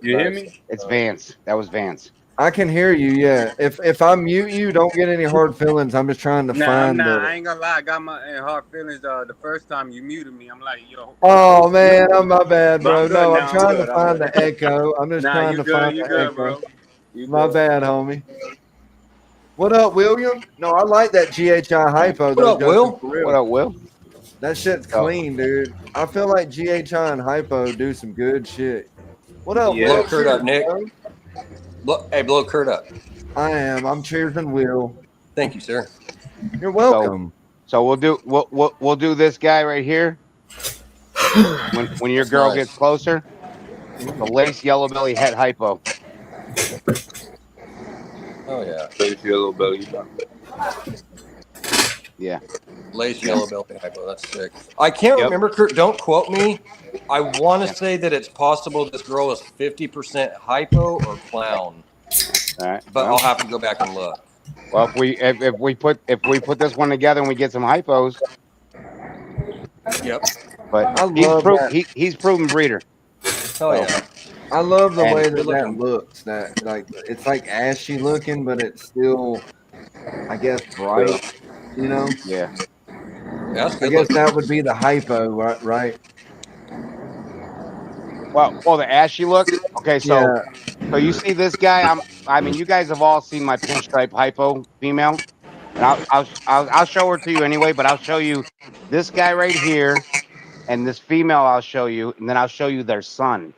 G: you hear me?
C: It's Vance. That was Vance.
B: I can hear you. Yeah. If I mute you, don't get any hard feelings. I'm just trying to find.
G: I ain't gonna lie. I got my hard feelings. The first time you muted me, I'm like, yo.
B: Oh man, I'm my bad, bro. No, I'm trying to
G: I'm
B: find the echo. I'm just trying to find the echo.
G: Bro.
B: My bad, homie. What up, William? No, I like that GHI hypo.
D: What up, Will?
C: What up, Will?
B: That shit's clean, dude. I feel like GHI and hypo do some good shit. What up,
D: Blow Kurt up, Nick. Hey, blow Kurt up.
B: I am. I'm cheersing Will.
D: Thank you, sir.
B: You're welcome.
C: So we'll do this guy right here. When your girl gets closer, the lace yellow belly head hypo.
D: Oh yeah.
G: Lace yellow belly.
C: Yeah.
D: Lace yellow belly hypo. That's sick. I can't remember, Kurt. Don't quote me. I want to say that it's possible this girl is 50% hypo or clown.
C: All right.
D: But I'll have to go back and look.
C: Well, if we put this one together and we get some hypos.
D: Yep.
C: But he's proven breeder.
D: Oh yeah.
B: I love the way that looks. That like it's like ashy looking, but it's still, I guess, bright. You know?
C: Yeah.
D: That's good.
B: I guess that would be the hypo, right?
C: Well, the ashy look. Okay, so you see this guy? I mean, you guys have all seen my pinstripe hypo female, and I'll show her to you anyway. But I'll show you this guy right here, and this female I'll show you, and then I'll show you their son.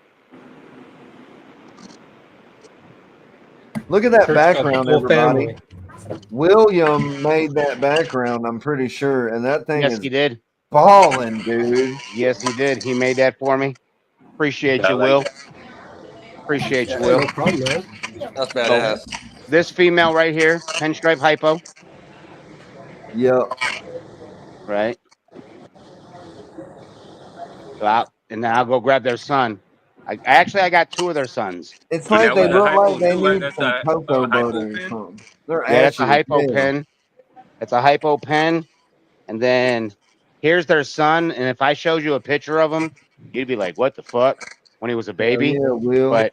B: Look at that background, everybody. William made that background, I'm pretty sure, and that thing
C: he did.
B: Balling, dude.
C: Yes, he did. He made that for me. Appreciate you, Will. Appreciate you, Will.
D: No problem, man. That's badass.
C: So, this female right here, pinstripe hypo.
B: Yep.
C: Right. So and then I'll go grab their son. I got two of their sons.
B: It's like they look like they need some cocoa butter or something.
C: That's a hypo pen. It's a hypo pen. And then here's their son. And if I showed you a picture of him, you'd be like, what the fuck? When he was a baby.
B: Yeah, Will.
C: But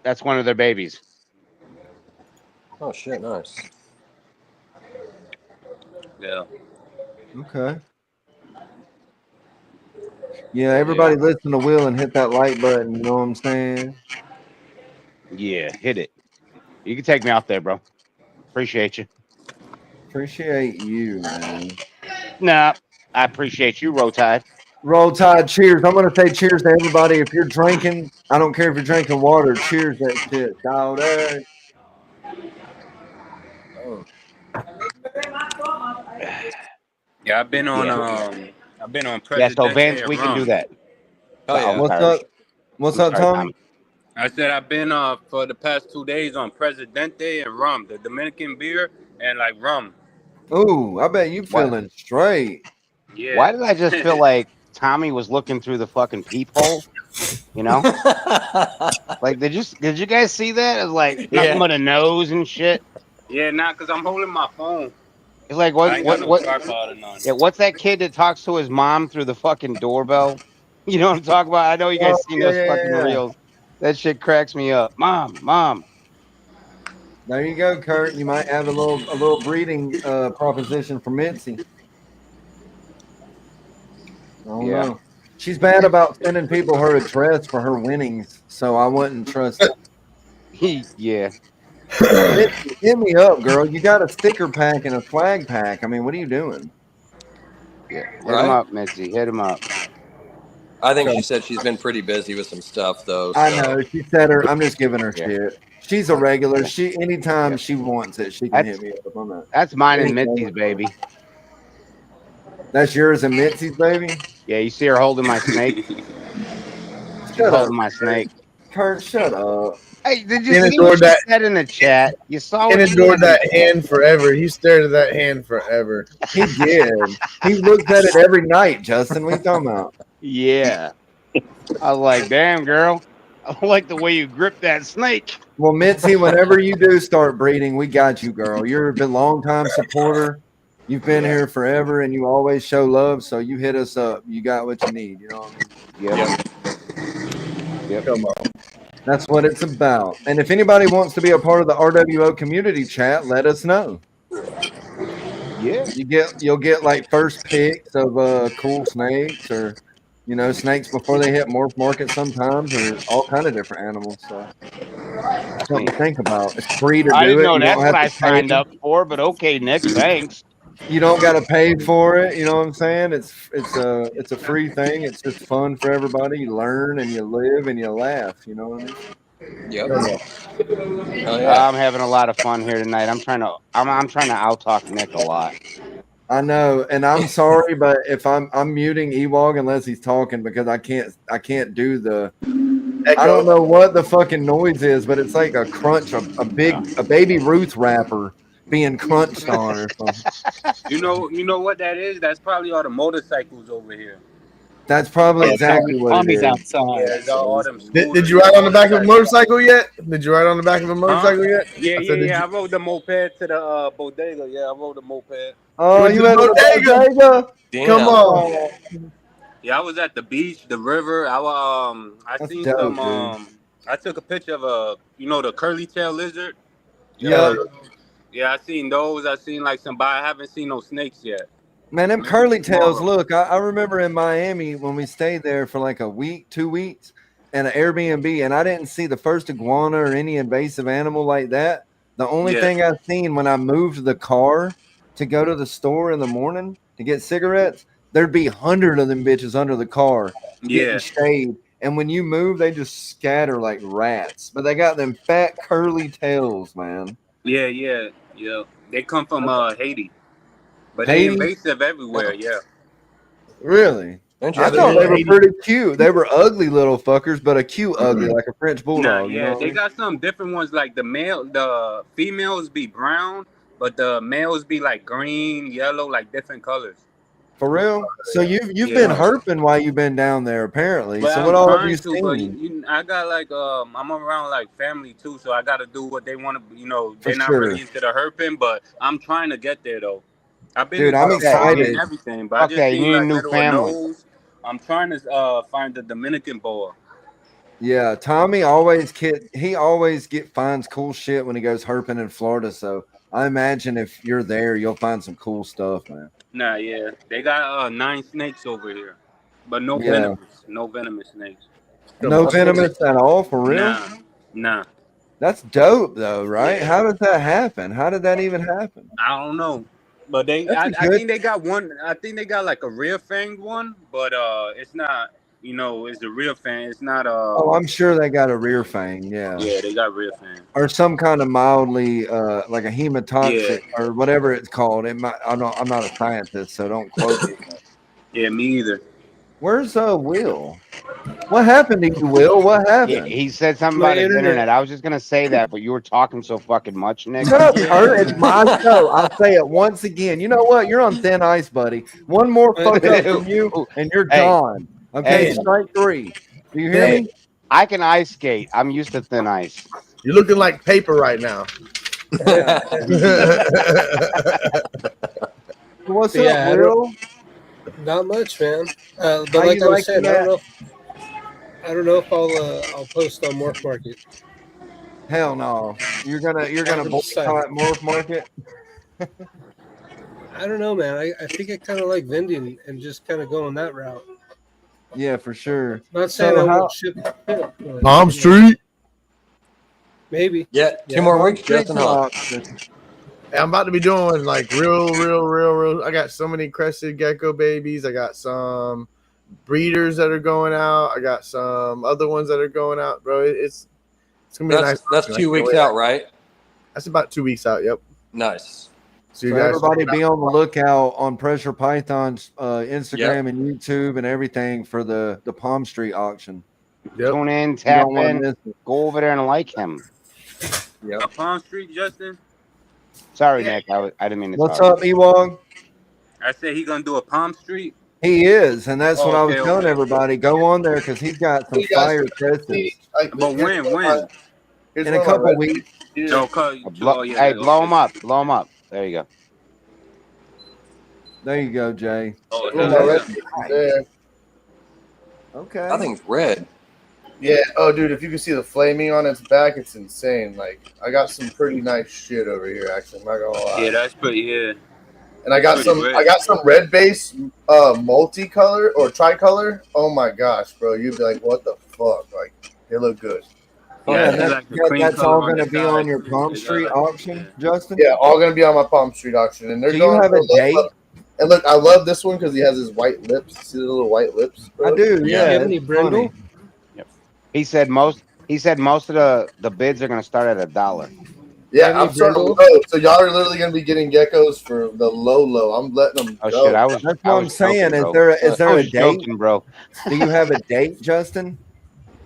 C: that's one of their babies.
D: Oh shit, nice.
G: Yeah.
B: Okay. Yeah, everybody listen to Will and hit that like button. You know what I'm saying?
C: Yeah, hit it. You can take me out there, bro. Appreciate you.
B: Appreciate you, man.
C: Nah, I appreciate you, Roll Tide.
B: Roll Tide, cheers. I'm going to say cheers to everybody. If you're drinking, I don't care if you're drinking water, cheers that shit. Dog,
G: Yeah, I've been on President.
C: Yeah, so Vance, we can do that.
D: Oh yeah.
B: What's up? What's up, Tom?
G: I said I've been for the past 2 days on Presidente and rum, the Dominican beer and like rum.
B: Ooh, I bet you feeling straight.
G: Yeah.
C: Why did I just feel like Tommy was looking through the fucking peephole? You know? Like, did you guys see that? It's like nothing but a nose and shit.
G: Yeah, because I'm holding my phone.
C: It's like what? Yeah, what's that kid that talks to his mom through the fucking doorbell? You know what I'm talking about? I know you guys seen those fucking reels. That shit cracks me up. Mom.
B: There you go, Kurt. You might have a little breeding proposition for Mitzi. I don't know. She's bad about sending people her address for her winnings, so I wouldn't trust it.
C: Yeah.
B: Mitzi, hit me up, girl. You got a sticker pack and a flag pack. I mean, what are you doing?
C: Yeah. Hit him up, Mitzi. Hit him up.
D: I think she said she's been pretty busy with some stuff, though. So.
B: I know. She said her. I'm just giving her shit. She's a regular. She anytime she wants it, she can hit me up on that.
C: That's mine and Mitzi's, baby.
B: That's yours and Mitzi's, baby?
C: Yeah, you see her holding my snake? She's holding my snake.
B: Kurt, shut up.
C: Hey, did you see what she said in the chat? You saw
A: it. He adored that hand forever. He stared at that hand forever.
B: He did. He looked at it every night, Justin. What are you talking about?
C: Yeah. I was like, damn, girl. I like the way you grip that snake.
B: Well, Mitzi, whenever you do start breeding, we got you, girl. You're a long-time supporter. You've been here forever, and you always show love, so you hit us up. You got what you need. You know what I mean?
C: Yep.
B: Come on. That's what it's about. And if anybody wants to be a part of the RWO community chat, let us know.
C: Yeah.
B: You'll get like first picks of cool snakes or snakes before they hit morph market sometimes, or all kind of different animals. So something to think about. It's free to do it.
C: I didn't know
B: you
C: that's what I signed up for, but okay, Nick, thanks.
B: You don't got to pay for it. You know what I'm saying? It's a free thing. It's just fun for everybody. You learn and you live and you laugh. You know what I mean?
D: Yep.
C: I'm having a lot of fun here tonight. I'm trying to out talk Nick a lot.
B: I know, and I'm sorry, but if I'm muting Ewog unless he's talking because I can't do the echo. I don't know what the fucking noise is, but it's like a crunch, a baby Ruth wrapper being crunched on or something.
G: You know what that is? That's probably all the motorcycles over here.
B: That's probably exactly what it is.
F: Outside.
G: Yeah, all them
A: did you ride on the back of a motorcycle yet? Did you ride on the back of a motorcycle yet?
G: Yeah. I rode the moped to the bodega. Yeah, I rode the moped.
B: Oh, you had the bodega?
A: Damn. Come on.
G: Yeah, I was at the beach, the river. I seen dope, some. I took a picture of the curly tail lizard.
B: Yeah.
G: Yeah, I seen those. I seen like some, but I haven't seen no snakes yet.
B: Man, them curly tails. Look, I remember in Miami when we stayed there for like a week, 2 weeks, and an Airbnb, and I didn't see the first iguana or any invasive animal like that. The only thing I seen when I moved the car to go to the store in the morning to get cigarettes, there'd be 100 of them bitches under the car getting shade. And when you move, they just scatter like rats. But they got them fat curly tails, man.
G: Yeah. They come from Haiti. But they invasive everywhere, yeah.
B: Really? I thought they were pretty cute. They were ugly little fuckers, but a cute ugly, like a French bulldog.
G: Yeah, they got some different ones. Like the females be brown, but the males be like green, yellow, like different colors.
B: For real? So you've been herping while you've been down there, apparently.
G: But
B: so what all have you seen?
G: I got like I'm around like family too, so I got to do what they want to. They're not really into the herping, but I'm trying to get there though. I've been
B: I'm excited
G: and everything, but I just need like new family. I'm trying to find the Dominican boa.
B: Yeah, Tommy always finds cool shit when he goes herping in Florida. So I imagine if you're there, you'll find some cool stuff, man.
G: Nah, yeah, they got 9 snakes over here, but no venomous snakes.
B: No venomous at all, for real?
G: Nah.
B: That's dope, though, right? Yeah. How did that happen? How did that even happen?
G: I don't know. But I think they got one. I think they got like a rear fanged one, but it's not. It's the rear fang. It's not.
B: Oh, I'm sure they got a rear fang. Yeah.
G: Yeah, they got rear fang.
B: Or some kind of mildly like a hemotoxic or whatever it's called. I'm not a scientist, so don't quote me.
G: Yeah, me either.
B: Where's Will? What happened to you, Will? What happened?
C: Yeah, he said something about his internet. I was just gonna say that, but you were talking so fucking much, Nick.
B: Shut up, Kurt. It's my show. I'll say it once again. You know what? You're on thin ice, buddy. One more fuck up from you, and you're gone. Okay, strike 3. Do you hear me?
C: I can ice skate. I'm used to thin ice.
A: You're looking like paper right now.
B: What's up, Will?
H: Not much, man. But like I was saying, I don't know. I don't know if I'll post on Morph Market.
B: Hell no. You're gonna boycott Morph Market?
H: I don't know, man. I think I kind of like vending and just kind of going that route.
B: Yeah, for sure.
H: Not saying I won't ship
A: Palm Street.
H: Maybe.
D: Yeah, 2 more weeks, Justin.
A: I'm about to be doing like real. I got so many crested gecko babies. I got some breeders that are going out. I got some other ones that are going out, bro. It's gonna be nice.
D: That's 2 weeks out, right?
A: That's about 2 weeks out. Yep.
D: Nice.
B: So you guys everybody be on the lookout on Pressure Python's Instagram and YouTube and everything for the Palm Street auction.
C: Yep. Tune in, tap in, go over there and like him.
G: Yeah. Palm Street, Justin.
C: Sorry, Nick. I didn't mean to.
B: What's up, Ewong?
G: I said he gonna do a Palm Street.
B: He is, and that's what I was telling everybody. Go on there because he's got some fire presses.
G: But when?
B: In a couple weeks.
G: So,
C: hey, blow him up. Blow him up. There you go.
B: There you go, Jay.
A: Okay.
D: I think it's red.
A: Yeah. Oh, dude, if you can see the flaming on its back, it's insane. Like, I got some pretty nice shit over here. Actually, I'm not gonna lie.
G: Yeah, that's pretty. Yeah.
A: And I got some red base, multicolor or tricolor. Oh my gosh, bro! You'd be like, what the fuck? Like, they look good.
B: Yeah, that's all going to be on your Palm Street auction, Justin?
A: Yeah, all going to be on my Palm Street auction. And they're
B: Do you have a date?
A: And look, I love this one because he has his white lips. See the little white lips? Bro?
B: I do, yeah.
H: Do you have any brindle?
C: Yep. He said most of the bids are going to start at $1.
A: Yeah, I'm starting low. So y'all are literally going to be getting geckos for the low. I'm letting them go.
C: Shit,
B: that's what I'm saying.
C: Joking,
B: is there a date?
C: Joking, bro.
B: Do you have a date, Justin?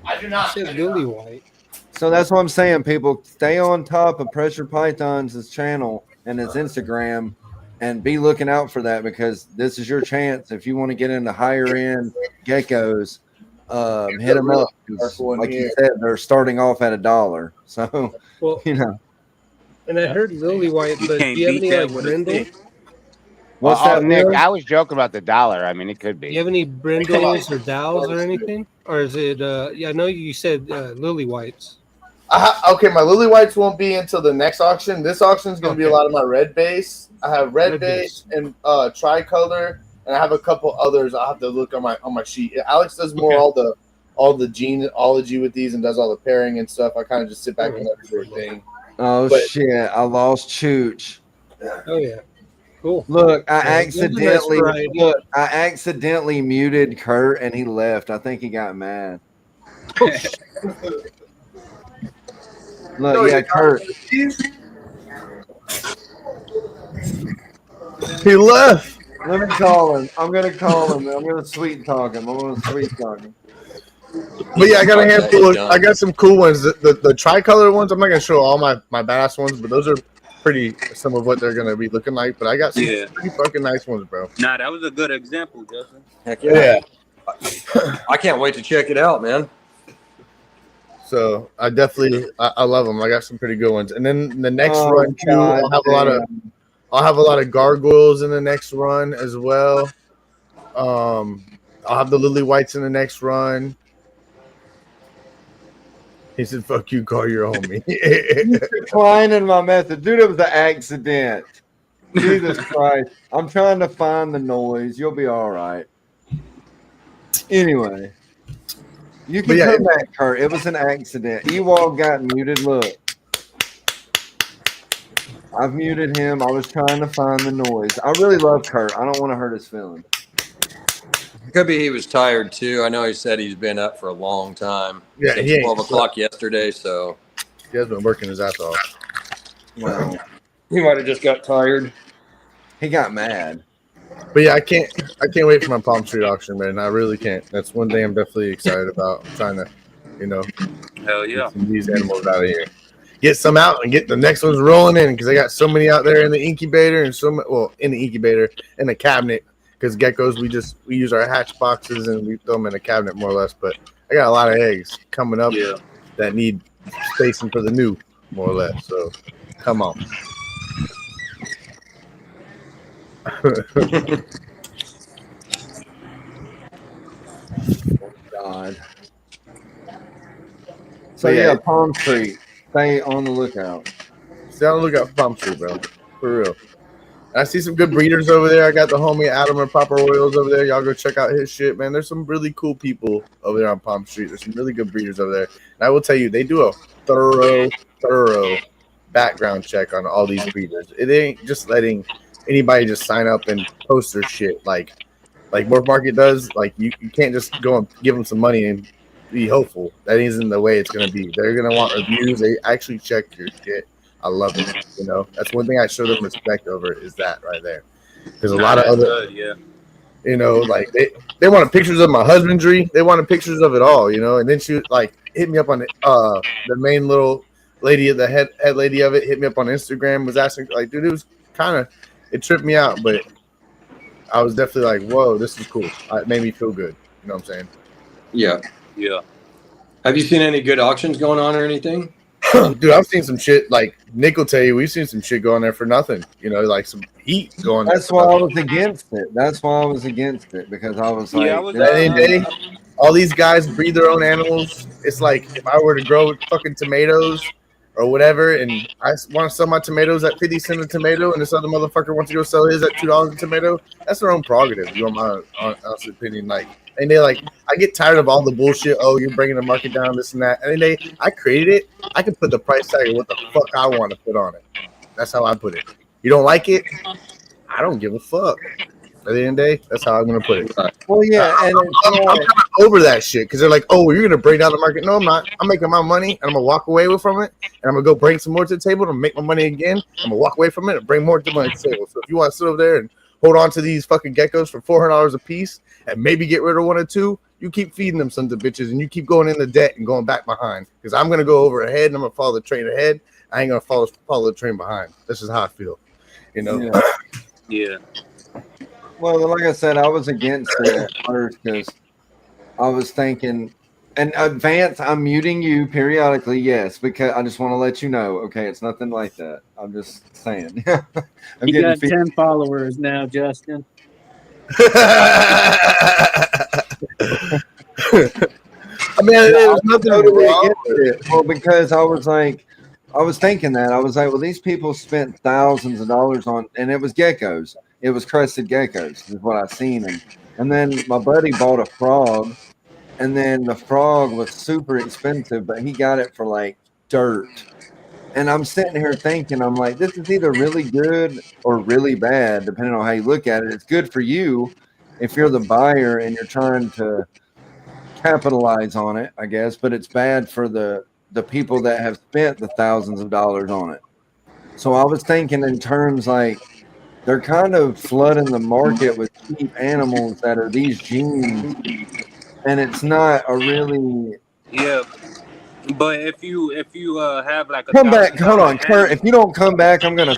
H: I do not. It's lily white.
B: So that's what I'm saying, people. Stay on top of Pressure Python's channel and his Instagram and be looking out for that because this is your chance. If you want to get into higher end geckos, hit them up. Like you said, they're starting off at $1. So, you know.
H: And I heard lily white, but do you have any like brindle?
C: What's that, Nick? I was joking about the $1. I mean, it could be.
H: Do you have any brindles or dowels or anything? Or is it, I know you said lily whites.
A: Okay, my lily whites won't be until the next auction. This auction is going to be a lot of my red base. I have red base and tricolor, and I have a couple others. I'll have to look on my sheet. Alex does more all the genealogy with these and does all the pairing and stuff. I kind of just sit back and let everything.
B: Oh shit! I lost Chooch.
H: Oh yeah, cool.
B: Look, I accidentally muted Kurt and he left. I think he got mad. Look, yeah, Kurt.
A: He left.
B: Let me call him. I'm gonna call him. I'm gonna sweet talk him.
A: But yeah, I got a handful. I got some cool ones. The tricolor ones. I'm not gonna show all my badass ones, but those are pretty. Some of what they're gonna be looking like. But I got some pretty fucking nice ones, bro.
G: Nah, that was a good example, Justin.
D: Heck yeah. I can't wait to check it out, man.
A: So I definitely I love them. I got some pretty good ones. And then the next run too, I'll have a lot of gargoyles in the next run as well. I'll have the lily whites in the next run. He said, "Fuck you, call your homie."
B: Declining my message, dude. It was an accident. Jesus Christ! I'm trying to find the noise. You'll be all right. Anyway, you can come back, Kurt. It was an accident. Ewald got muted. Look, I've muted him. I was trying to find the noise. I really love Kurt. I don't want to hurt his feelings.
D: It could be he was tired too. I know he said he's been up for a long time.
A: Yeah,
D: since 12 o'clock yesterday. So
A: he has been working his ass off.
B: Well,
D: he might have just got tired.
B: He got mad.
A: But yeah, I can't wait for my Palm Street auction, man. I really can't. That's one thing I'm definitely excited about. I'm trying to,
G: hell yeah,
A: get some of these animals out of here. Get some out and get the next ones rolling in because I got so many out there in the incubator and in the incubator in the cabinet. Because geckos, we use our hatch boxes and we throw them in a cabinet more or less. But I got a lot of eggs coming up that need spacing for the new, more or less. So come on.
B: God. So yeah, Palm Street. Stay on the lookout.
A: Stay on the lookout for Palm Street, bro. For real. I see some good breeders over there. I got the homie Adam or Papa Royals over there. Y'all go check out his shit, man. There's some really cool people over there on Palm Street. There's some really good breeders over there. And I will tell you, they do a thorough background check on all these breeders. It ain't just letting anybody just sign up and post their shit like Morph Market does. Like you can't just go and give them some money and be hopeful. That isn't the way it's gonna be. They're gonna want reviews. They actually check your shit. I love it. You know, that's one thing I show them respect over is that right there. There's a lot of other, you know, like they wanted pictures of my husbandry. They wanted pictures of it all, you know. And then she like hit me up on the main little lady, the head lady of it, hit me up on Instagram, was asking like, dude, it tripped me out, but I was definitely like, whoa, this is cool. It made me feel good. You know what I'm saying?
D: Yeah.
G: Yeah.
D: Have you seen any good auctions going on or anything?
A: Dude, I've seen some shit. Like Nick will tell you, we've seen some shit going there for nothing. You know, like some heat going.
B: That's why I was against it. That's why I was against it because I was like,
A: all these guys breed their own animals. It's like if I were to grow fucking tomatoes or whatever, and I want to sell my tomatoes at 50 cents a tomato, and this other motherfucker wants to go sell his at $2 a tomato. That's their own prerogative. You want my honest opinion? Like. And they like, I get tired of all the bullshit. Oh, you're bringing the market down, this and that. And I created it. I can put the price tag of what the fuck I want to put on it. That's how I put it. You don't like it? I don't give a fuck. At the end of the day, that's how I'm gonna put it.
B: Well, yeah,
A: I'm kind of over that shit because they're like, oh, you're gonna bring down the market. No, I'm not. I'm making my money and I'm gonna walk away from it, and I'm gonna go bring some more to the table and make my money again. I'm gonna walk away from it and bring more to my table. So if you want to sit over there and hold on to these fucking geckos for $400 a piece and maybe get rid of one or two, you keep feeding them sons of bitches and you keep going into debt and going back behind. Because I'm going to go over ahead and I'm going to follow the train ahead. I ain't going to follow the train behind. This is how I feel. You know?
G: Yeah.
B: Well, like I said, I was against it at first because I was thinking, and Vance, I'm muting you periodically, yes, because I just want to let you know, okay, it's nothing like that. I'm just saying.
F: You got 10 followers now, Justin.
A: I mean, there's nothing wrong with it.
B: Well, because I was thinking that. I was like, well, these people spent thousands of dollars on, and it was geckos. It was crested geckos, is what I seen. And then my buddy bought a frog. And then the frog was super expensive, but he got it for like dirt. And I'm sitting here thinking, I'm like, this is either really good or really bad, depending on how you look at it. It's good for you if you're the buyer and you're trying to capitalize on it, I guess, but it's bad for the people that have spent the thousands of dollars on it. So I was thinking in terms like they're kind of flooding the market with cheap animals that are these genes. And it's not a really
G: but if you have like a
B: come back, hold on, Kurt. If you don't come back, I'm gonna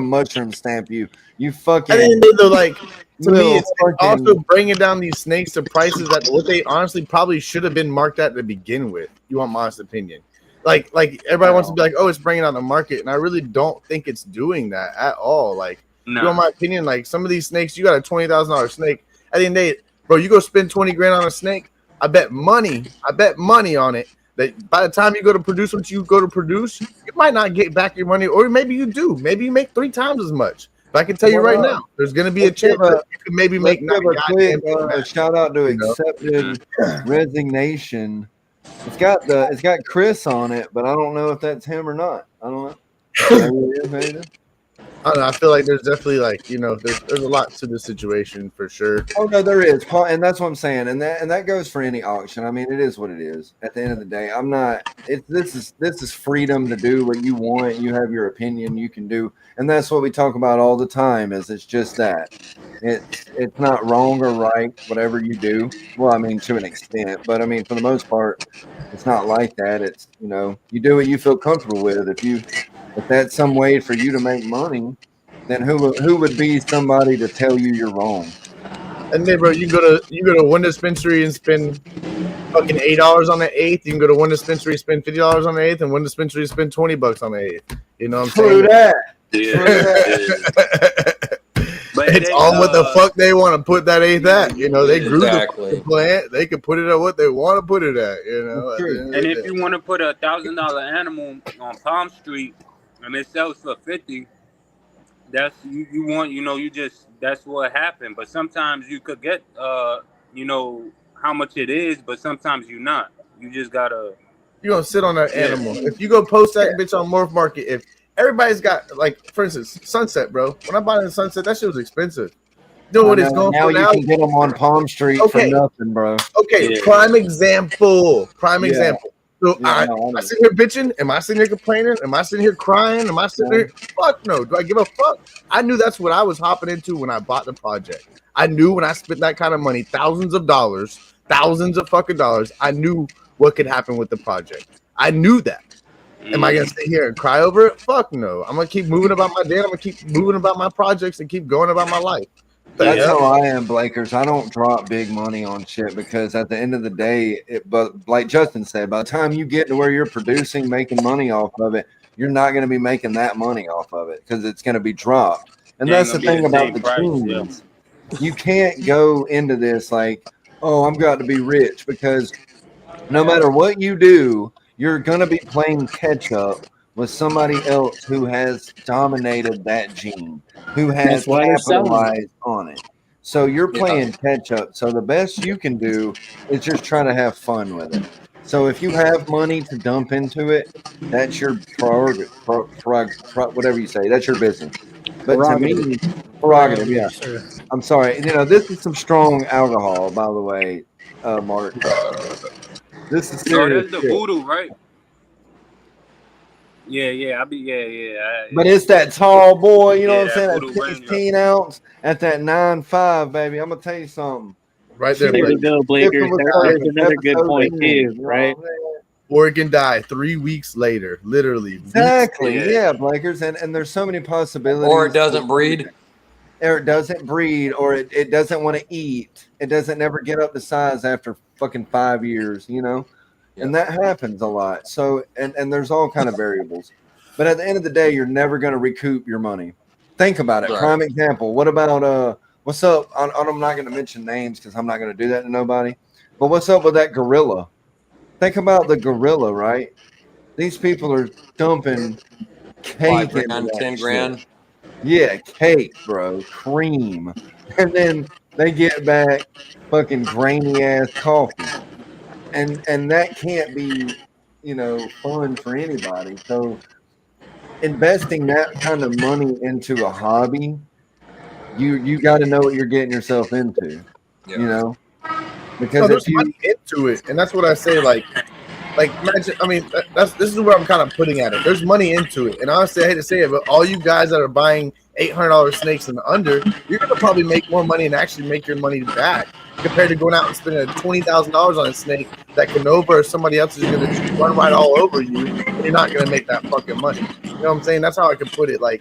B: mushroom stamp you. You fucking.
A: And then they're like, to me, it's also bringing down these snakes to prices that what they honestly probably should have been marked at to begin with. You want my honest opinion? Like everybody wants to be like, oh, it's bringing down the market, and I really don't think it's doing that at all. Like, you want my opinion? Like some of these snakes, you got a $20,000 snake. At the end of the day, bro, you go spend 20 grand on a snake. I bet money on it that by the time you go to produce what you go to produce, you might not get back your money, or maybe you do. Maybe you make 3 times as much. But I can tell you right now, there's going to be a chance that you can maybe make
B: a quick shout out to Accepted Resignation. It's got Chris on it, but I don't know if that's him or not. I don't know. Maybe.
A: I don't know. I feel like there's definitely there's a lot to the situation for sure.
B: Oh no, there is, and that's what I'm saying, and that goes for any auction. I mean, it is what it is. At the end of the day, I'm not. This is freedom to do what you want. You have your opinion. You can do, and that's what we talk about all the time. Is it's just that it's not wrong or right. Whatever you do, well, I mean to an extent, but I mean for the most part, it's not like that. It's you do what you feel comfortable with. If that's some way for you to make money, then who would be somebody to tell you you're wrong?
A: And then, bro, you go to one dispensary and spend fucking $8 on the eighth. You can go to one dispensary, spend $50 on the eighth, and one dispensary spend $20 on the eighth. You know what I'm saying?
B: True that.
G: Yeah.
A: it's on what the fuck they want to put that ain't that. You know, they grew the plant. They can put it at what they want to put it at. You know,
G: and if you want to put a $1,000 animal on Palm Street and it sells for 50, that's you want, you know, you just, that's what happened. But sometimes you could get you know how much it is, but sometimes you not. You just gotta.
A: You're gonna sit on that animal. If you go post that bitch on Morph Market, if everybody's got, like, for instance, Sunset, bro. When I bought the Sunset, that shit was expensive. You know what it's going for now?
B: You can get them on Palm Street for nothing, bro.
A: Okay, prime example. So I sit here bitching? Am I sitting here complaining? Am I sitting here crying? Am I sitting here? Fuck no. Do I give a fuck? I knew that's what I was hopping into when I bought the project. I knew when I spent that kind of money, thousands of fucking dollars, I knew what could happen with the project. I knew that. Am I gonna sit here and cry over it? Fuck no. I'm gonna keep moving about my day. I'm gonna keep moving about my projects and keep going about my life.
B: That's how I am, Blakers. I don't drop big money on shit because at the end of the day, but like Justin said, by the time you get to where you're producing, making money off of it, you're not going to be making that money off of it because it's going to be dropped. And that's the thing about the teams. You can't go into this like, oh, I'm got to be rich, because no matter what you do, you're going to be playing catch up with somebody else who has dominated that gene, who has capitalized on it. So you're playing catch up. So the best you can do is just try to have fun with it. So if you have money to dump into it, that's your prerogative, whatever you say, that's your business. But to me, prerogative, yeah. Sure. I'm sorry. You know, this is some strong alcohol, by the way, Mark. This is serious.
G: That's the voodoo, right? Yeah,
B: but it's that tall boy, you know what I'm saying? That 16 ounce at that 9.5, baby. I'm gonna tell you something.
A: Right there,
F: there we go, Blakers. There's another good point too, right?
A: Or it can die 3 weeks later, literally.
B: Exactly, yeah, Blakers, and there's so many possibilities.
D: Or it doesn't breed.
B: Or it doesn't breed, or it doesn't want to eat. It doesn't never get up to size after fucking 5 years, you know? And that happens a lot. So, and there's all kind of variables. But at the end of the day, you're never going to recoup your money. Think about it. Right. Prime example. What about, what's up? I'm not going to mention names because I'm not going to do that to nobody. But what's up with that gorilla? Think about the gorilla, right? These people are dumping cake.
D: 5 grand, 10 grand.
B: Yeah, cake, bro. Cream. And then they get back fucking grainy ass coffee. And that can't be, you know, fun for anybody. So investing that kind of money into a hobby, you got to know what you're getting yourself into. You know, because
A: there's money into it, and that's what I say. Like imagine. I mean, this is where I'm kind of putting at it. There's money into it, and honestly, I hate to say it, but all you guys that are buying $800 snakes and under, you're gonna probably make more money and actually make your money back compared to going out and spending $20,000 on a snake that Canova or somebody else is going to run right all over you, and you're not going to make that fucking money. You know what I'm saying? That's how I can put it. Like,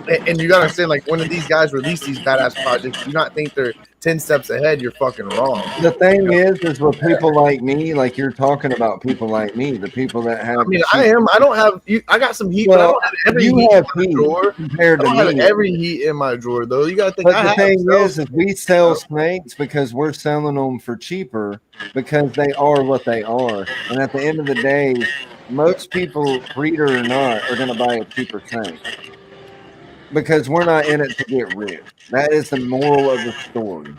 A: and you got to understand, like, when these guys release these badass projects, do not think they're 10 steps ahead. You're fucking wrong.
B: The thing is with people like me, like you're talking about people like me, the people that have.
A: I mean, I don't have. I got some heat.
B: Well,
A: but I don't have every heat in my drawer compared to me. I don't have every heat in my drawer, though. You got to think.
B: But the thing is we sell snakes because we're selling them for cheaper because they are what they are, and at the end of the day, most people, breeder or not, are going to buy a cheaper snake. Because we're not in it to get rich. That is the moral of the story,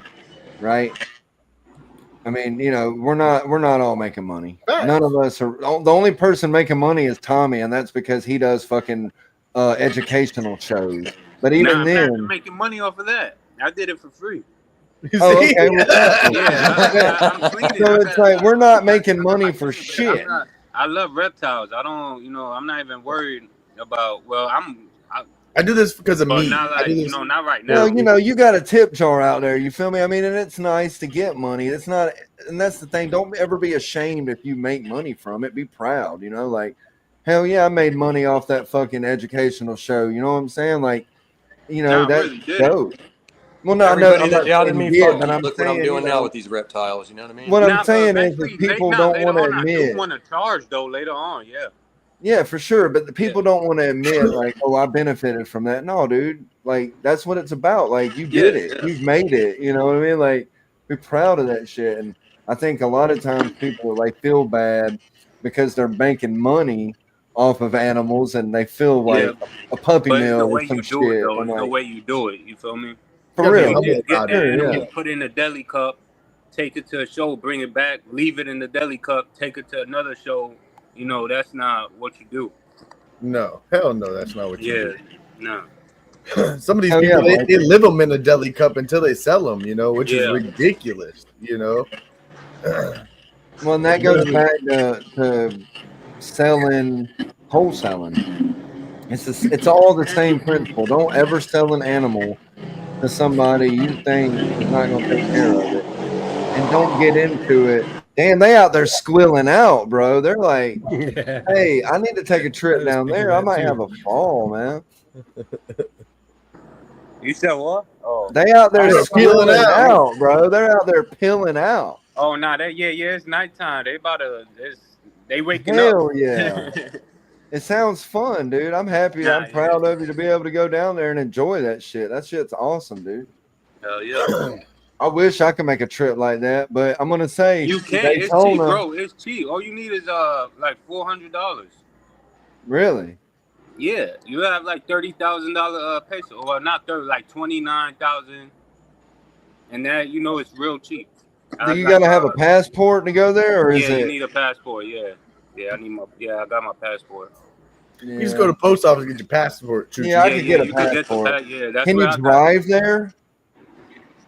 B: right? I mean, you know, we're not all making money. None of us are. The only person making money is Tommy, and that's because he does fucking educational shows. But even then,
G: I'm making money off of that. I did it for free.
B: Oh, okay. I'm cleaning. So it's like we're not making money for shit.
G: I love reptiles. I don't, you know, I'm not even worried about. Well,
A: I do this because of me.
G: Not like, you know, not right now.
B: Well, you know, you got a tip jar out there. You feel me? I mean, and it's nice to get money. It's not, and that's the thing. Don't ever be ashamed if you make money from it. Be proud. You know, like, hell yeah, I made money off that fucking educational show. You know what I'm saying? Like, you know, that's dope. Well, no,
D: everybody that doubted me, look what I'm doing now with these reptiles. You know what I mean?
B: What I'm saying is that people don't want to admit.
G: I do want to charge though later on. Yeah.
B: Yeah, for sure. But the people don't want to admit, like, oh, I benefited from that. No, dude. Like, that's what it's about. Like, you did it. You've made it. You know what I mean? Like, be proud of that shit. And I think a lot of times people like feel bad because they're banking money off of animals and they feel like a puppy
G: but it's
B: mill
G: the
B: or
G: way
B: some
G: you do it,
B: shit.
G: though.
B: And
G: It's the
B: like,
G: way you do it. You feel me?
B: for real.
G: You just get the animal,
B: Yeah.
G: put it in a deli cup, take it to a show, bring it back, leave it in the deli cup, take it to another show. You know, that's not what you do.
A: No, hell no, that's not what you do.
G: No.
A: Some of these people, they live them in a deli cup until they sell them, you know, which is ridiculous, you know.
B: Well, and that goes back to selling, wholesaling. It's all the same principle. Don't ever sell an animal to somebody you think is not going to take care of it, and don't get into it. Damn, they out there squealing out, bro. They're like, "Hey, I need to take a trip down there. I might have a fall, man."
G: You said what? Oh,
B: they out there squealing out, bro. They're out there peeling out.
G: Oh, no, it's nighttime. They waking up.
B: Hell yeah. It sounds fun, dude. I'm happy. I'm proud of you to be able to go down there and enjoy that shit. That shit's awesome, dude.
G: Hell yeah.
B: I wish I could make a trip like that, but I'm gonna say
G: you can.
B: Daytona,
G: it's cheap, bro. It's cheap. All you need is like $400.
B: Really?
G: Yeah, you have like $30,000 peso, or not 30, like 29,000, and that it's real cheap.
B: Do you gotta have a passport to go there, or is it?
G: You need a passport. Yeah, I got my passport.
A: Yeah. You just go to the post office and get your passport.
B: Yeah, I could get a passport. Can you drive there?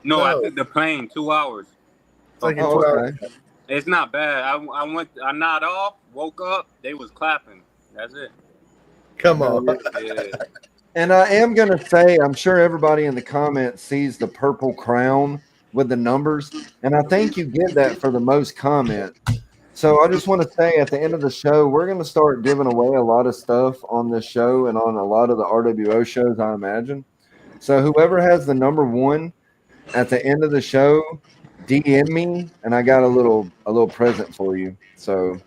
G: No, I took the plane 2 hours.
A: It's like 2 hours.
G: It's not bad. I nodded off, woke up, they was clapping. That's it.
A: Come on.
G: Yeah.
B: And I am going to say, I'm sure everybody in the comments sees the purple crown with the numbers. And I think you get that for the most comments. So I just want to say at the end of the show, we're going to start giving away a lot of stuff on this show and on a lot of the RWO shows, I imagine. So whoever has the number one at the end of the show, DM me, and I got a little present for you. So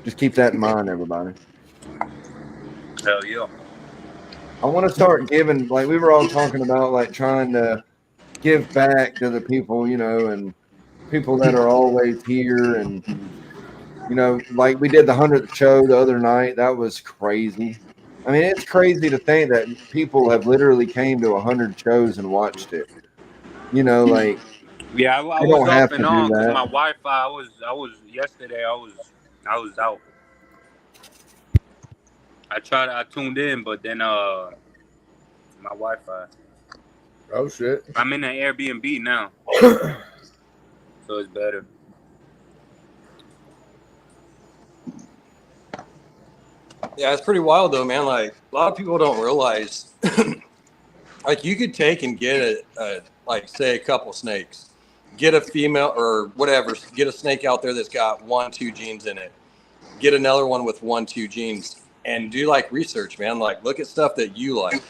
B: just keep that in mind, everybody.
G: Hell yeah.
B: I want to start giving, like we were all talking about, like trying to give back to the people, and people that are always here. And, like we did the 100th show the other night. That was crazy. I mean, it's crazy to think that people have literally came to 100 shows and watched it. Like.
G: Yeah, I was off and on because my Wi-Fi. I was yesterday. I was out. I tuned in, but then my Wi-Fi.
A: Oh shit!
G: I'm in an Airbnb now, so it's better.
D: Yeah, it's pretty wild though, man. Like a lot of people don't realize, like you could take and get like say a couple snakes, get a female or whatever, get a snake out there that's got 1-2 genes in it, get another one with 1-2 genes. And do like research, man. Like look at stuff that you like.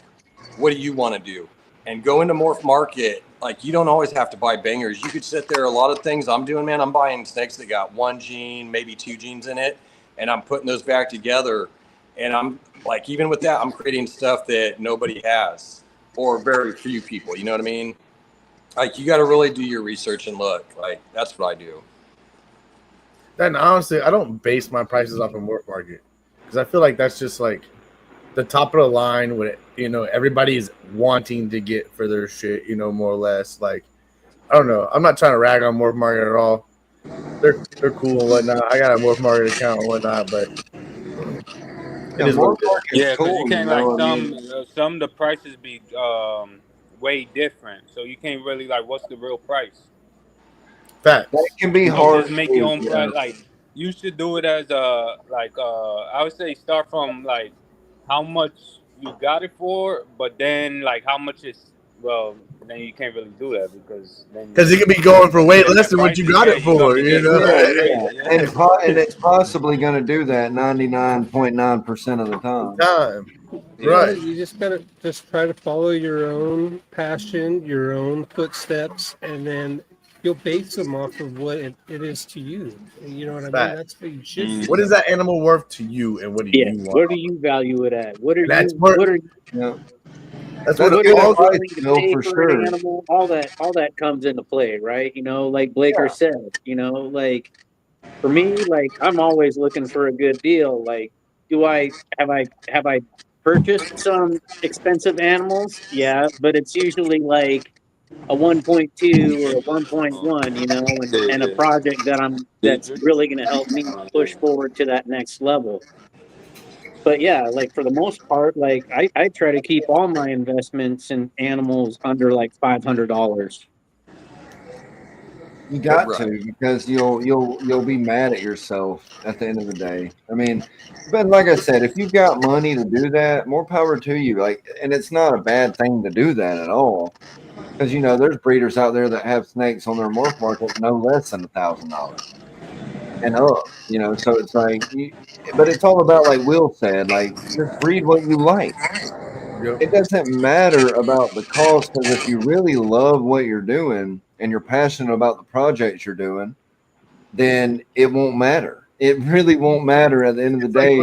D: What do you want to do? And go into Morph Market. Like you don't always have to buy bangers. You could sit there. A lot of things I'm doing, man. I'm buying snakes that got 1 gene, maybe 2 genes in it, and I'm putting those back together. And I'm like, even with that, I'm creating stuff that nobody has or very few people. You know what I mean? Like you got to really do your research and look. Like that's what I do.
A: Then honestly, I don't base my prices off of Morph Market. I feel like that's just like the top of the line with everybody's wanting to get for their shit, more or less. Like I don't know. I'm not trying to rag on Morph Market at all. They're cool and whatnot. I got a Morph Market account and whatnot, but it is what it is.
G: Yeah, because you can't some of the prices be way different, so you can't really like what's the real price.
A: Facts.
B: That can be hard.
G: Just make your own price. Like you should do it as I would say start from like how much you got it for, but then like how much is then you can't really do that because
A: it could be going for way less than what you got it for,
B: And it's possibly going to do that 99.9% of the time.
A: Right.
H: You just gotta try to follow your own passion, your own footsteps, and then you'll base them off of what it is to you. You know what I mean? That's what you should do.
A: What is that animal worth to you, and what do you want?
F: Where do you value it at? What are
A: That's
F: you?
A: where-
F: What are
A: That's
F: what
A: what
F: are you
A: all
F: willing to
B: Bill,
F: pay
B: for
F: for
B: sure.
F: an animal? All that comes into play, right? You know, like Blaker said, you know, like for me, like I'm always looking for a good deal. Like, have I purchased some expensive animals? Yeah, but it's usually like a 1.2 or a 1.1, you know, and a project that's really going to help me push forward to that next level. But yeah, like for the most part, like I try to keep all my investments in animals under like $500.
B: You got to, because you'll be mad at yourself at the end of the day. I mean, but like I said, if you've got money to do that, more power to you. Like, and it's not a bad thing to do that at all, because you know there's breeders out there that have snakes on their morph market no less than $1,000 and up. You know, so it's like, but it's all about, like Will said, like just breed what you like. It doesn't matter about the cost, because if you really love what you're doing and you're passionate about the projects you're doing, then it won't matter. It really won't matter at the end of the day.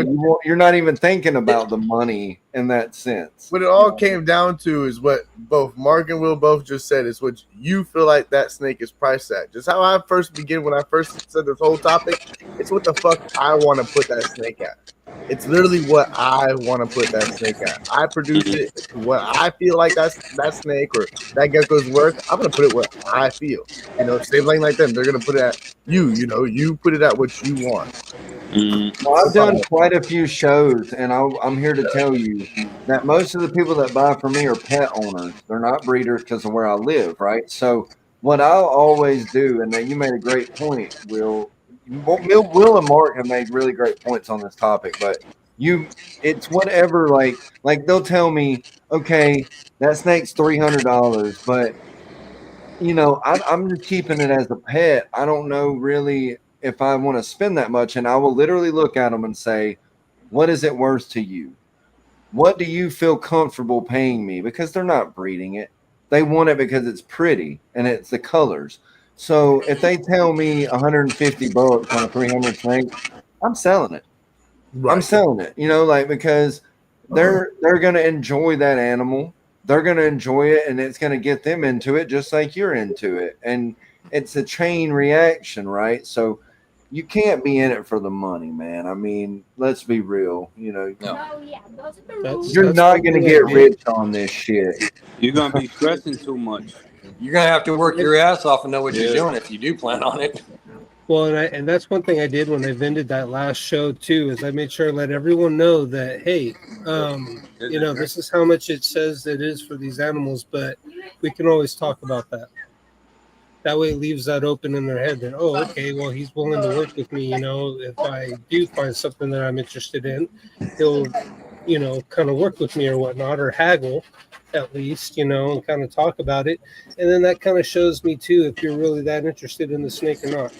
B: You're not even thinking about the money in that sense.
A: What it all came down to is what both Mark and Will both just said, is what you feel like that snake is priced at. Just how I first began when I first said this whole topic, it's what the fuck I want to put that snake at. It's literally what I want to put that snake at. I produce it. What I feel like that snake or that gecko's worth, I'm going to put it where I feel. You know, same thing like them. They're going to put it at you. You know, you put it at what you want.
B: Well, I've done quite a few shows, and I'm here to tell you that most of the people that buy from me are pet owners. They're not breeders because of where I live, right? So what I'll always do, and you made a great point, Will and Mark have made really great points on this topic, but it's whatever, like they'll tell me, okay, that snake's $300, but you know, I'm just keeping it as a pet. I don't know really if I want to spend that much. And I will literally look at them and say, what is it worth to you? What do you feel comfortable paying me? Because they're not breeding it. They want it because it's pretty and it's the colors. So if they tell me $150 on a 300 snake, I'm selling it. Right. I'm selling it, you know, like, because they're going to enjoy that animal. They're going to enjoy it, and it's going to get them into it just like you're into it. And it's a chain reaction, right? So you can't be in it for the money, man. I mean, let's be real. You know, you're not going to get rich on this shit.
G: You're going to be stressing too much.
D: You're going to have to work your ass off and know what you're doing if you do plan on it.
H: Well, and that's one thing I did when I vended that last show too, is I made sure to let everyone know that, hey, you know, this is how much it says it is for these animals, but we can always talk about that. That way it leaves that open in their head that, oh, okay, well, he's willing to work with me. You know, if I do find something that I'm interested in, he'll, you know, kind of work with me or whatnot, or haggle at least, you know, and kind of talk about it. And then that kind of shows me too if you're really that interested in the snake or not.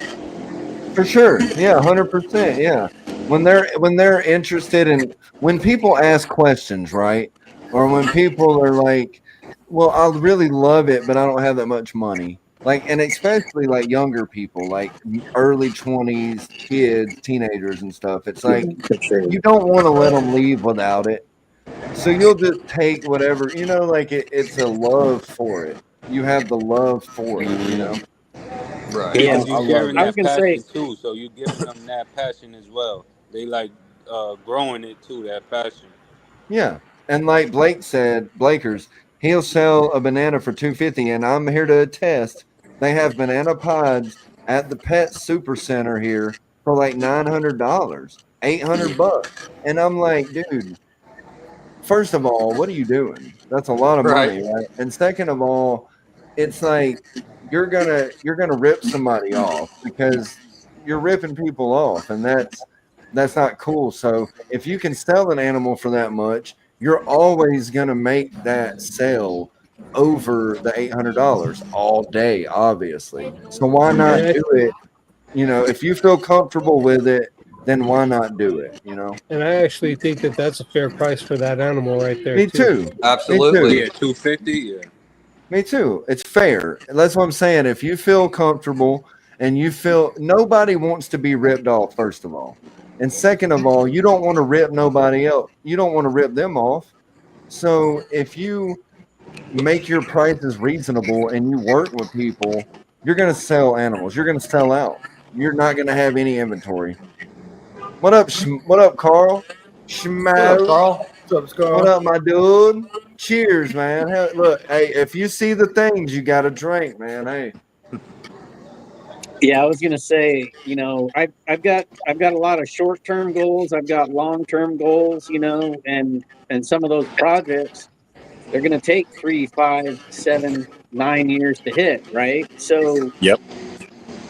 B: For sure. Yeah, 100%. Yeah. When they're interested in, when people ask questions, right? Or when people are like, well, I really love it, but I don't have that much money. Like, and especially like younger people, like early 20s, kids, teenagers and stuff. It's like, you don't want to let them leave without it. So you'll just take whatever, you know, like it's a love for it. You have the love for it, you know?
G: Right. Yeah, you're sharing that passion too, so you're giving them that passion as well. They like growing it too, that passion.
B: Yeah, and like Blake said, Blakers, he'll sell a banana for $250, and I'm here to attest. They have banana pods at the Pet Super Center here for like $900, $800, and I'm like, dude. First of all, what are you doing? That's a lot of money, right? And second of all, it's like you're gonna rip somebody off, because you're ripping people off, and that's not cool. So if you can sell an animal for that much, you're always gonna make that sell over the $800 all day, obviously. So why not do it? You know, if you feel comfortable with it, then why not do it? You know.
H: And I actually think that that's a fair price for that animal right there.
B: Me too.
D: Absolutely.
G: Yeah, $250. Yeah.
B: Me too. It's fair. That's what I'm saying. If you feel comfortable and you feel nobody wants to be ripped off, first of all. And second of all, you don't want to rip nobody else. You don't want to rip them off. So if you make your prices reasonable and you work with people, you're going to sell animals. You're going to sell out. You're not going to have any inventory. What up, Carl? Schmo.
D: What up, Carl?
A: What's up, Carl?
B: What up, my dude? Cheers, man. Hey, look, hey, if you see the things, you got to drink, man. Hey.
F: Yeah, I was gonna say, you know, I've got a lot of short-term goals. I've got long-term goals, you know, and some of those projects, they're gonna take 3, 5, 7, 9 years to hit, right? So
D: Yep.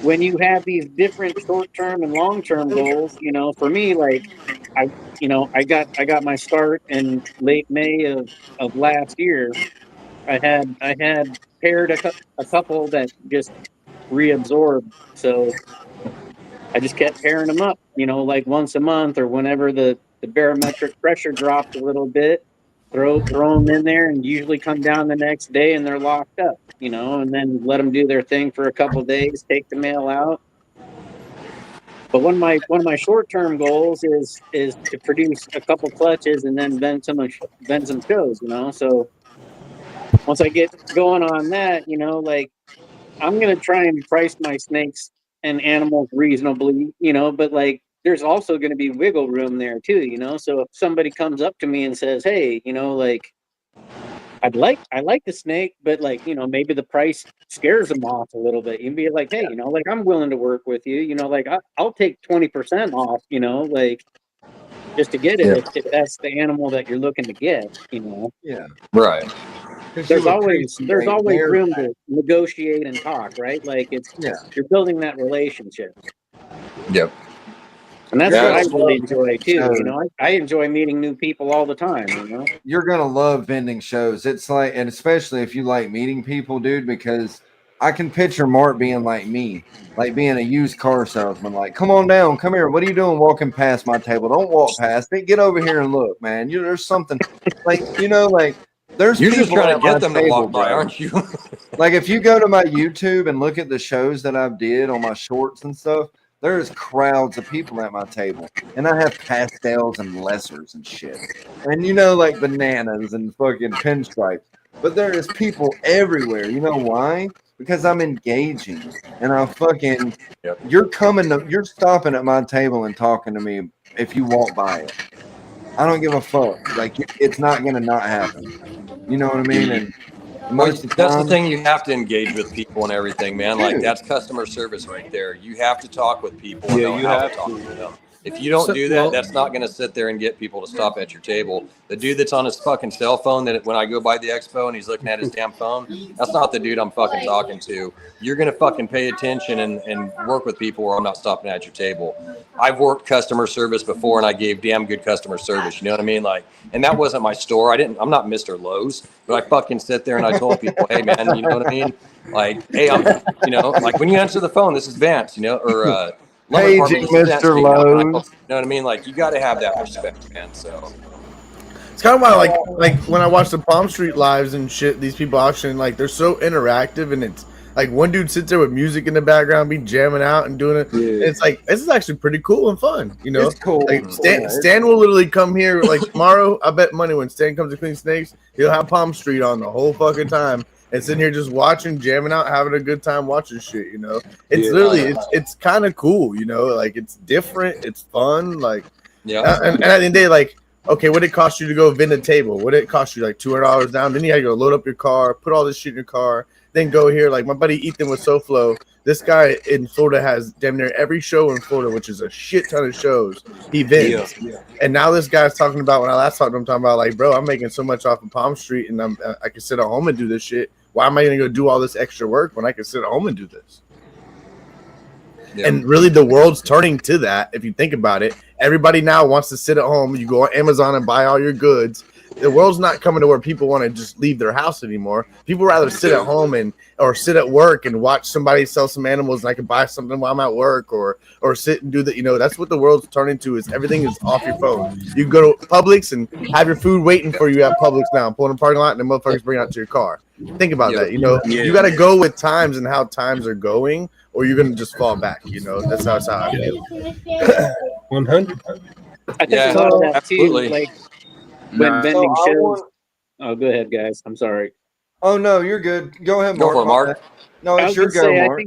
F: when you have these different short-term and long-term goals, you know, for me, like I got my start in late May of last year. I had paired a couple that just reabsorbed. So I just kept pairing them up, you know, like once a month or whenever the barometric pressure dropped a little bit, throw them in there and usually come down the next day and they're locked up, you know, and then let them do their thing for a couple days, take the male out. But one of my short-term goals is to produce a couple clutches and then vend some shows, you know. So once I get going on that, you know, like I'm gonna try and price my snakes and animals reasonably, you know, but like there's also gonna be wiggle room there too, you know. So if somebody comes up to me and says, "Hey, you know, like I like the snake, but like, you know, maybe the price scares them off a little bit." You'd be like, "Hey, you know, like I'm willing to work with you, you know, like I'll take 20% off, you know, like just to get it if that's the animal that you're looking to get, you know."
B: Yeah.
D: Right.
F: There's always room to negotiate and talk, right? Like you're building that relationship.
D: Yep.
F: And that's what I really enjoy too. You know, I enjoy meeting new people all the time, you know.
B: You're gonna love vending shows. It's like, and especially if you like meeting people, dude, because I can picture Mark being like me, like being a used car salesman, like, come on down, come here. What are you doing walking past my table? Don't walk past it. Get over here and look, man. There's something like, you know, like there's
D: You're
B: people
D: just trying to get them
B: table,
D: to walk by,
B: bro.
D: aren't you?
B: Like if you go to my YouTube and look at the shows that I've did on my shorts and stuff, there's crowds of people at my table, and I have pastels and lessers and shit, and you know, like bananas and fucking pinstripes. But there is people everywhere. You know why? Because I'm engaging, and I fucking you're stopping at my table and talking to me if you walk by it. I don't give a fuck. Like it's not gonna not happen. You know what I mean? And most of the
D: that's
B: time,
D: the thing. You have to engage with people and everything, man. Like that's customer service right there. You have to talk with people and know how to talk to them. If you don't do that, that's not going to sit there and get people to stop at your table. The dude that's on his fucking cell phone, that when I go by the expo and he's looking at his damn phone, that's not the dude I'm fucking talking to. You're going to fucking pay attention and work with people where I'm not stopping at your table. I've worked customer service before and I gave damn good customer service. You know what I mean? Like, and that wasn't my store. I'm not Mr. Lowe's, but I fucking sit there and I told people, hey man, you know what I mean? Like, hey, you know, like when you answer the phone, this is Vance, you know, or,
B: paging Mr. Lowe's.
D: You know what I mean? Like you got to have that respect, man. So
A: it's kind of why, like when I watch the Palm Street lives and shit, these people auction, like they're so interactive, and it's like one dude sits there with music in the background, be jamming out and doing it. Yeah. It's like this is actually pretty cool and fun, you know.
B: It's cool.
A: Like Stan will literally come here like tomorrow. I bet money when Stan comes to clean snakes, he'll have Palm Street on the whole fucking time. And sitting here just watching, jamming out, having a good time watching shit, you know. It's literally it's kind of cool, you know, like it's different, it's fun, like and at the end of the day, like, okay, what did it cost you to go vend a table? What did it cost you, like $200 down? Then you had to go load up your car, put all this shit in your car, then go here. Like my buddy Ethan with SoFlo, this guy in Florida has damn near every show in Florida, which is a shit ton of shows. He vends. And now this guy's talking about, when I last talked to him, talking about like, bro, I'm making so much off of Palm Street and I can sit at home and do this shit. Why am I going to go do all this extra work when I can sit at home and do this? Yeah. And really the world's turning to that. If you think about it, everybody now wants to sit at home. You go on Amazon and buy all your goods. the world's not coming to where people want to just leave their house anymore. People rather sit at home or sit at work and watch somebody sell some animals, and I can buy something while I'm at work, or sit and do that. That's what the world's turning to, is everything is off your phone. You can go to Publix and have your food waiting for you at Publix now, pull in a parking lot, and the motherfuckers bring it out to your car. Think about that. You got to go with times and how times are going, or you're going to just fall back. That's how I feel.
H: 100.
F: I think a lot of that too, like when vending shows. Oh, go ahead, guys. I'm sorry.
B: Oh no, you're good. Go ahead, Mark.
D: Go for it, Mark.
B: No, it's your go, Mark.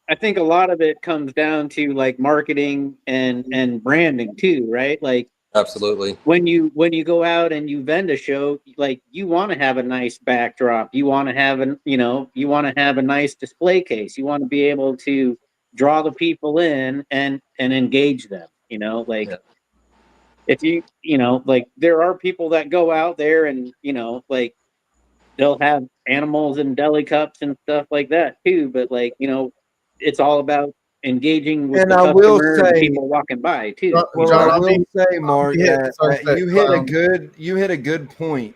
F: I think a lot of it comes down to like marketing and branding too, right? Like
D: absolutely.
F: When you go out and you vend a show, like you want to have a nice backdrop, you want to have a nice display case, you want to be able to draw the people in and engage them. If like there are people that go out there and like they'll have animals in deli cups and stuff like that too, but like it's all about engaging with the customer and people walking by too.
B: Well, I will say, Mark, that you hit a good point,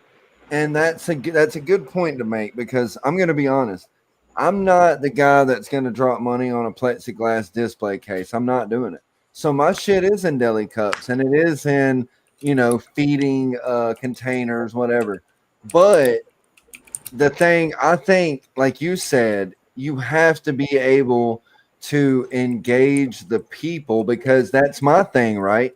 B: and that's a good point to make, because I'm going to be honest. I'm not the guy that's going to drop money on a plexiglass display case. I'm not doing it. So my shit is in deli cups, and it is in feeding containers, whatever. But the thing, I think, like you said, you have to be able to engage the people, because that's my thing, right?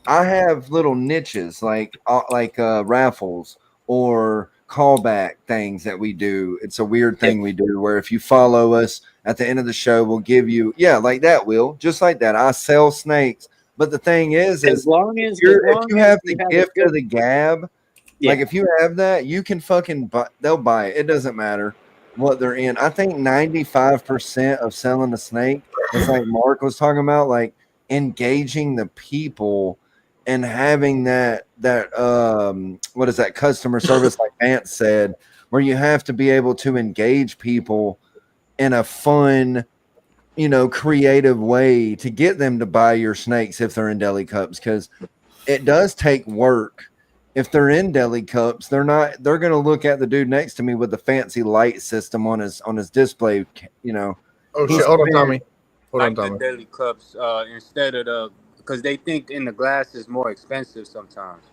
B: I have little niches like raffles or callback things that we do. It's a weird thing we do where if you follow us at the end of the show, we'll give you like that, Will, just like that. I sell snakes, but the thing is
F: as long as you
B: have the gift of the gab, like if you have that, you can fucking buy, they'll buy it. It doesn't matter what they're in. I think 95% of selling a snake is like Mark was talking about, like engaging the people and having that what is that, customer service, like Vance said, where you have to be able to engage people in a fun, creative way to get them to buy your snakes if they're in deli cups, because it does take work. If they're in deli cups, they're going to look at the dude next to me with the fancy light system on his display,
A: Oh shit, hold on, Tommy.
G: The deli cups instead of because they think in the glass is more expensive sometimes.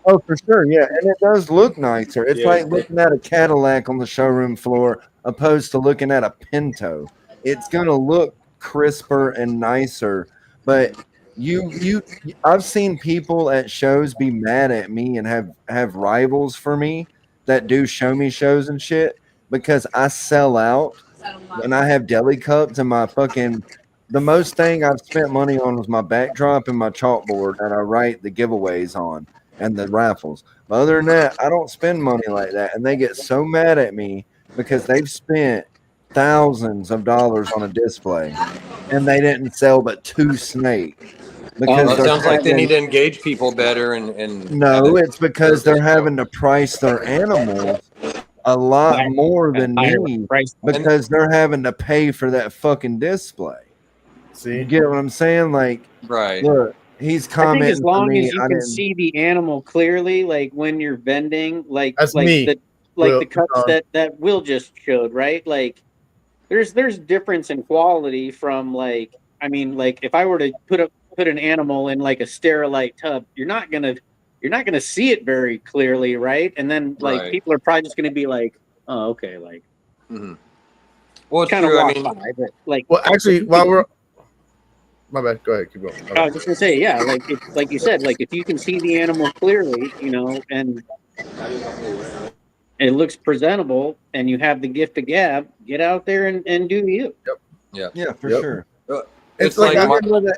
B: Oh, for sure, yeah, and it does look nicer. It's like looking at a Cadillac on the showroom floor opposed to looking at a Pinto. It's going to look crisper and nicer, but I've seen people at shows be mad at me and have rivals for me that do show me shows and shit, because I sell out when I have deli cups and my fucking. The most thing I've spent money on was my backdrop and my chalkboard that I write the giveaways on and the raffles. But other than that, I don't spend money like that. And they get so mad at me because they've spent thousands of dollars on a display and they didn't sell but 2 snakes.
D: Because it sounds like they need to engage people better. And
B: no, it's because they're having to price their animals a lot more than me, because they're having to pay for that fucking display. See, you get what I'm saying? Like,
F: right?
B: Look, he's commenting.
F: I think as long as you can see the animal clearly, like when you're vending, like the cuts that Will just showed, right? Like, there's difference in quality from like, I mean, like if I were to put an animal in like a sterilite tub, you're not gonna see it very clearly, right? And then like people are probably just gonna be like, oh, okay, like.
D: Mm-hmm. Well, it's
F: kind
D: true.
F: of
D: I mean,
F: by, but like.
A: Well, actually, while we're. My bad. Go ahead. Keep going.
F: I was just gonna say, yeah, like you said, like if you can see the animal clearly, and it looks presentable, and you have the gift of gab, get out there and do you.
D: Yep.
B: Yeah, for sure. It's like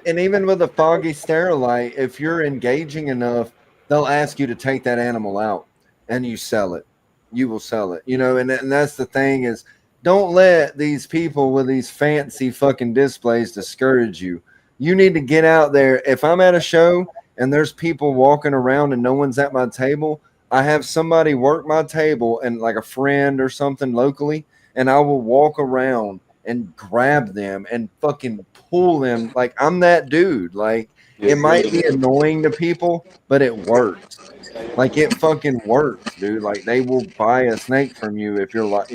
B: even with a foggy sterilite, if you're engaging enough, they'll ask you to take that animal out, and you sell it. You will sell it. And that's the thing is, don't let these people with these fancy fucking displays discourage you. You need to get out there. If I'm at a show and there's people walking around and no one's at my table, I have somebody work my table, and like a friend or something locally, and I will walk around and grab them and fucking pull them. Like I'm that dude. Like It might be annoying to people, but it works. Like it fucking works, dude. Like they will buy a snake from you if you're like,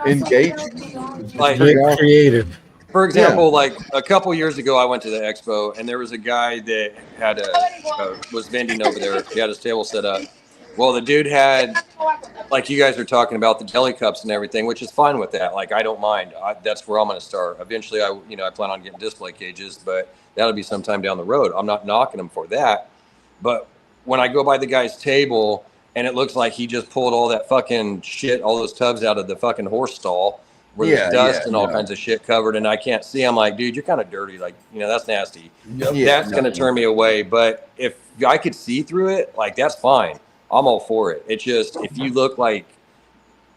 B: engaging.
D: Like
H: creative.
D: For example, like a couple years ago, I went to the expo and there was a guy that had was vending over there. He had his table set up. Well, the dude had, like you guys are talking about, the jelly cups and everything, which is fine with that. Like I don't mind. That's where I'm going to start. Eventually, I plan on getting display cages, but that'll be sometime down the road. I'm not knocking him for that. But when I go by the guy's table and it looks like he just pulled all that fucking shit, all those tubs out of the fucking horse stall, where there's dust and all kinds of shit covered, and I can't see. I'm like, dude, you're kind of dirty. Like, that's nasty. That's going to turn me away. But if I could see through it, like, that's fine. I'm all for it. It's just, if you look like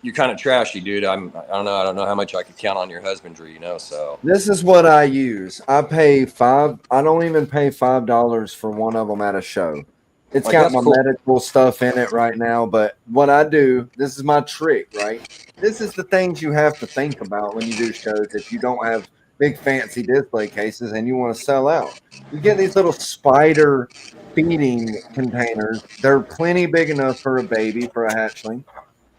D: you're kind of trashy, dude, I don't know how much I could count on your husbandry, so.
B: This is what I use. I don't even pay $5 for one of them at a show. It's got my medical stuff in it right now, but what I do, this is my trick, right? This is the things you have to think about when you do shows if you don't have big fancy display cases and you want to sell out. You get these little spider feeding containers. They're plenty big enough for a baby, for a hatchling.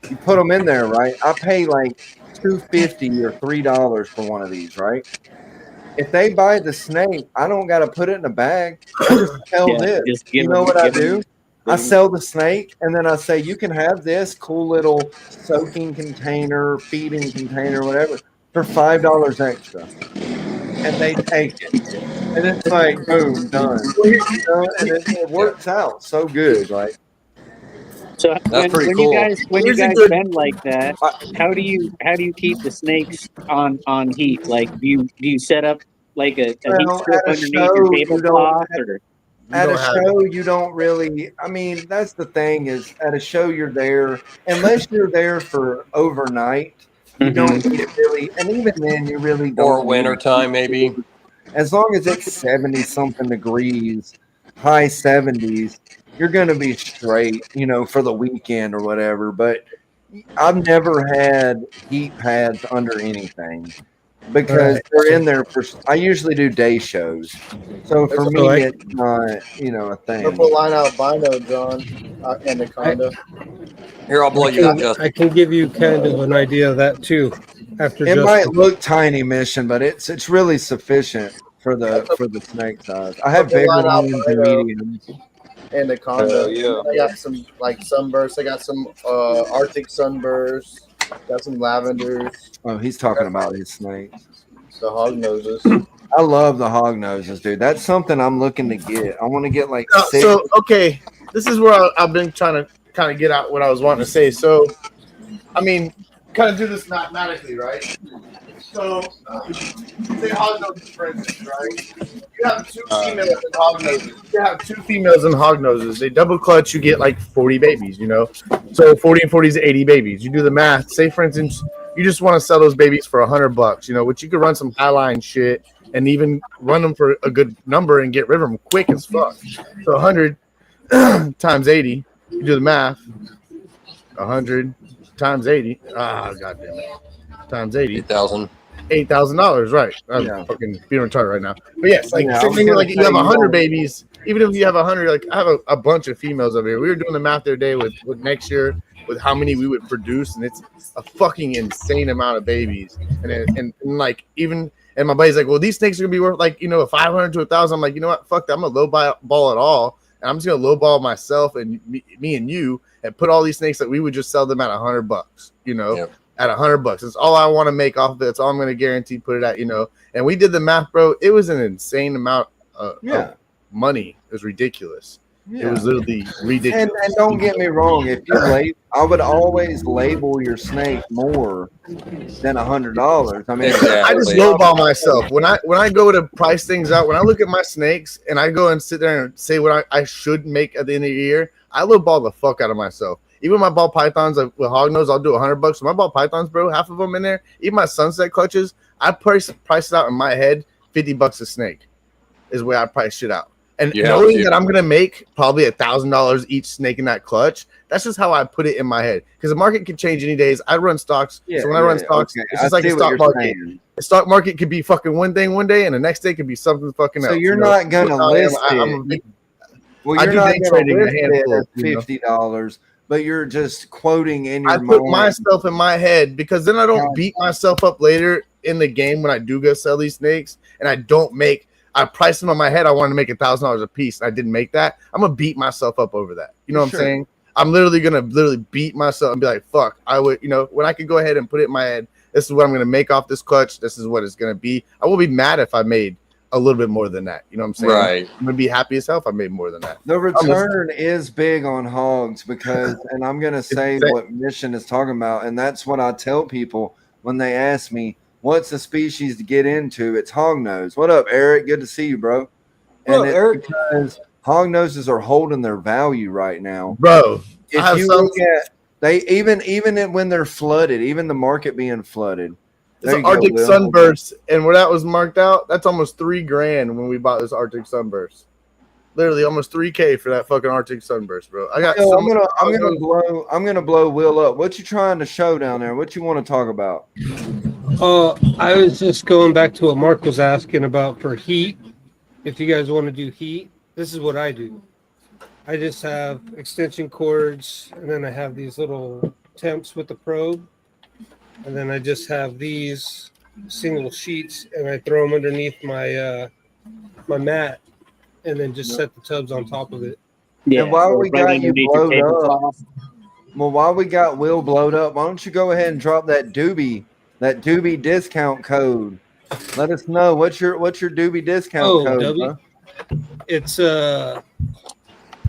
B: You put them in there, right? I pay like $2.50 or $3 for one of these, right? If they buy the snake, I don't got to put it in a bag. I just sell this. You know what I do? I sell the snake, and then I say, you can have this cool little soaking container, feeding container, whatever, for $5 extra. And they take it. And it's like, boom, done. And it works out so good. Like,
F: so
D: that's pretty cool.
F: When you guys bend like that, how do you keep the snakes on heat? Like, do you set up like a heat strip underneath your tablecloth?
B: At a show, you don't really. I mean, that's the thing is, at a show, you're there unless you're there for overnight. You don't need it really, and even then, you really don't.
D: Or winter time, maybe.
B: As long as it's 70-something degrees, high 70s, you're going to be straight, for the weekend or whatever. But I've never had heat pads under anything because they're in there for. I usually do day shows, so for me, it's not, a thing.
A: Purple line albino, John, anaconda.
D: Here, I'll blow you out, Justin.
H: I can give you kind of an idea of that too.
B: It might look tiny, Mission, but it's really sufficient for the snake size. I have bigger ones and mediums.
A: Anaconda. I got some like sunbursts. I got some Arctic sunbursts. Got some lavenders.
B: Oh, he's talking about his snakes.
A: The hog noses.
B: I love the hog noses, dude. That's something I'm looking to get. I want to get like 6.
A: So, okay, this is where I've been trying to kind of get out what I was wanting to say. So, I mean, kind of do this mathematically, right? So, say hog noses, for instance, right? You have 2 females in hog noses. You have 2 females in hog noses. They double clutch, you get like 40 babies, So 40 and 40 is 80 babies. You do the math. Say, for instance, you just want to sell those babies for $100, which you could run some high line shit and even run them for a good number and get rid of them quick as fuck. So 100 times 80, you do the math. 100 times 80. God damn it. Times 80. $8,000, right? I'm fucking being retarded right now. But yes, like, same thing, like you have 100 babies. Even if you have 100, like I have a bunch of females over here. We were doing the math the other day with next year with how many we would produce, and it's a fucking insane amount of babies. And like even and my buddy's like, well, these snakes are gonna be worth like a 500 to 1,000. I'm like, you know what? Fuck that. I'm gonna low ball it all, and I'm just gonna low ball myself and me and you, and put all these snakes that we would just sell them at $100. Yep. At $100. That's all I want to make off of it. That's all I'm going to guarantee put it at, And we did the math, bro. It was an insane amount of money. It was ridiculous. Yeah. It was literally ridiculous.
B: And don't get me wrong. If you I would always label your snake more than $100. I mean,
A: I just lowball myself when I go to price things out. When I look at my snakes and I go and sit there and say what I should make at the end of the year, I lowball the fuck out of myself. Even my ball pythons with hognose, I'll do $100. My ball pythons, bro, half of them in there. Even my sunset clutches, I price it out in my head $50 a snake is where I price shit out. And knowing that I'm gonna make probably $1,000 each snake in that clutch, that's just how I put it in my head. Because the market can change any days. I run stocks, so when I run stocks, it's just like a stock market. The stock market could be fucking one thing one day, and the next day could be something fucking else.
B: So you're not gonna list it. Well, you're not gonna list it at $50, but you're just quoting in your mind.
A: I put myself in my head because then I don't beat myself up later in the game when I do go sell these snakes, and I don't make. I priced them on my head. I wanted to make $1,000 a piece. I didn't make that. I'm gonna beat myself up over that. You know what I'm saying? I'm literally gonna beat myself and be like, "Fuck!" I would, when I could go ahead and put it in my head. This is what I'm gonna make off this clutch. This is what it's gonna be. I will be mad if I made a little bit more than that. You know what I'm saying?
D: Right.
A: I'm gonna be happy as hell if I made more than that.
B: The return is big on hogs because, and I'm gonna say what Mission is talking about, and that's what I tell people when they ask me, what's the species to get into? It's hognose. What up, Eric? Good to see you, bro. And it's
D: Eric.
B: because hognoses are holding their value right now,
A: bro.
B: If you look at they even when they're flooded, even the market being flooded.
A: It's an Arctic sunburst, and where that was marked out, that's almost $3,000 when we bought this Arctic sunburst. Literally almost $3,000 for that fucking Arctic sunburst, bro. I got.
B: I'm gonna blow Will up. What you trying to show down there? What you want to talk about?
H: I was just going back to what Mark was asking about for heat. If you guys want to do heat, this is what I do. I just have extension cords, and then I have these little temps with the probe, and then I just have these single sheets, and I throw them underneath my my mat, and then just set the tubs on top of it.
B: Yeah. And while we got you blowed up, while we got Will blowed up, why don't you go ahead and drop that doobie discount code? Let us know what's your doobie discount code. Huh?
H: It's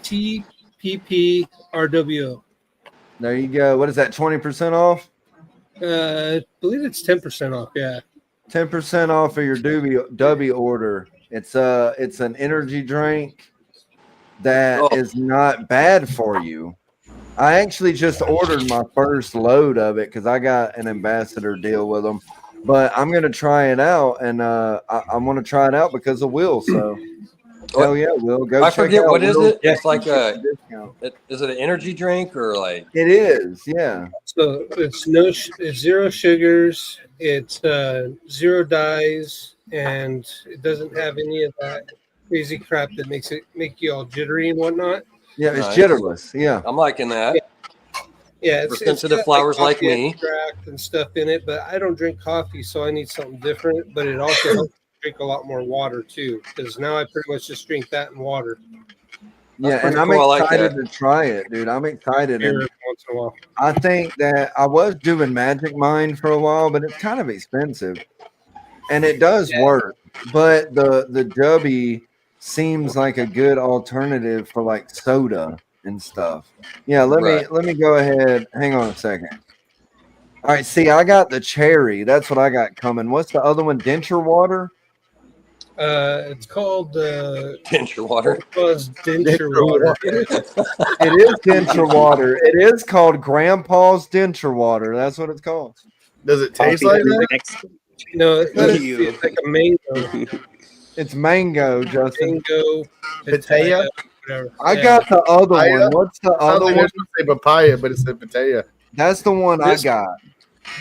H: TPPRWO.
B: There you go. What is that? 20% off?
H: I believe it's 10% off. Yeah,
B: 10% off of your doobie order. It's an energy drink that is not bad for you. I actually just ordered my first load of it because I got an ambassador deal with them. But I'm gonna try it out, and I want to try it out because of Will. So, hell yeah, Will, go.
D: I forget what is it.
B: Yeah,
D: it's like is it an energy drink or like?
B: It is, yeah.
H: So it's zero sugars, it's zero dyes, and it doesn't have any of that crazy crap that make you all jittery and whatnot.
B: Yeah, it's jitterless. Yeah,
D: I'm liking that.
H: Yeah,
D: it's sensitive flowers like me
H: and stuff in it, but I don't drink coffee, so I need something different. But it also helps drink a lot more water too, because now I pretty much just drink that and water.
B: Yeah, and I'm excited to try it, dude. I'm excited. And
H: once in a while.
B: I think that I was doing Magic Mind for a while, but it's kind of expensive, and it does work. But the Dubby seems like a good alternative for like soda and stuff. Yeah, let me go ahead. Hang on a second. All right, see, I got the cherry. That's what I got coming. What's the other one? Denture water?
H: It's called
D: denture water.
H: Denture water.
B: It is denture water. It is called Grandpa's denture water. That's what it's called.
A: Does it taste like that?
H: No, it's like a mango.
B: It's mango, Justin.
H: Mango,
A: pitaya.
B: I got the other one. What's the other one?
A: Say papaya, but it's a pitaya.
B: That's the one I got.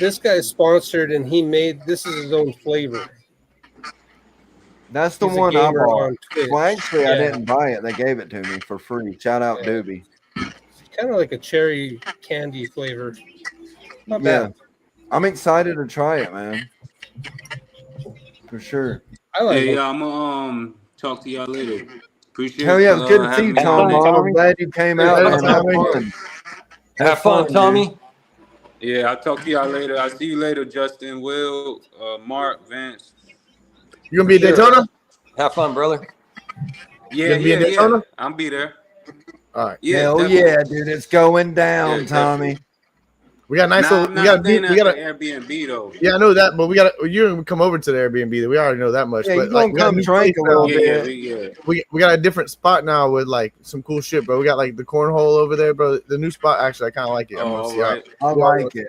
H: This guy's sponsored, and he made this is his own flavor.
B: That's the one I bought. Well, actually, I didn't buy it. They gave it to me for free. Shout out, Doobie.
H: Kind of like a cherry candy flavor. Not bad.
B: I'm excited to try it, man. For sure.
G: I like it. I'm gonna talk to y'all later. Appreciate it.
B: Hell yeah, good to see you, Tom. I'm glad you came out.
D: Have fun, Tommy.
G: Yeah, I'll talk to y'all later. I'll see you later, Justin, Will, Mark, Vince.
A: You gonna be at Daytona?
D: Have fun, brother.
G: Yeah. I'll be there.
A: All right.
B: Yeah, hell yeah, dude. It's going down, Tommy.
G: Definitely.
A: We got nice little. We got an
G: Airbnb though.
A: Yeah, I know that, but you're gonna come over to the Airbnb. We already know that much.
B: Yeah,
A: but
B: you gonna come drink a little
A: bit. We got a different spot now with like some cool shit, bro. We got like the cornhole over there, bro. The new spot, actually, I kind of like it.
B: I like it.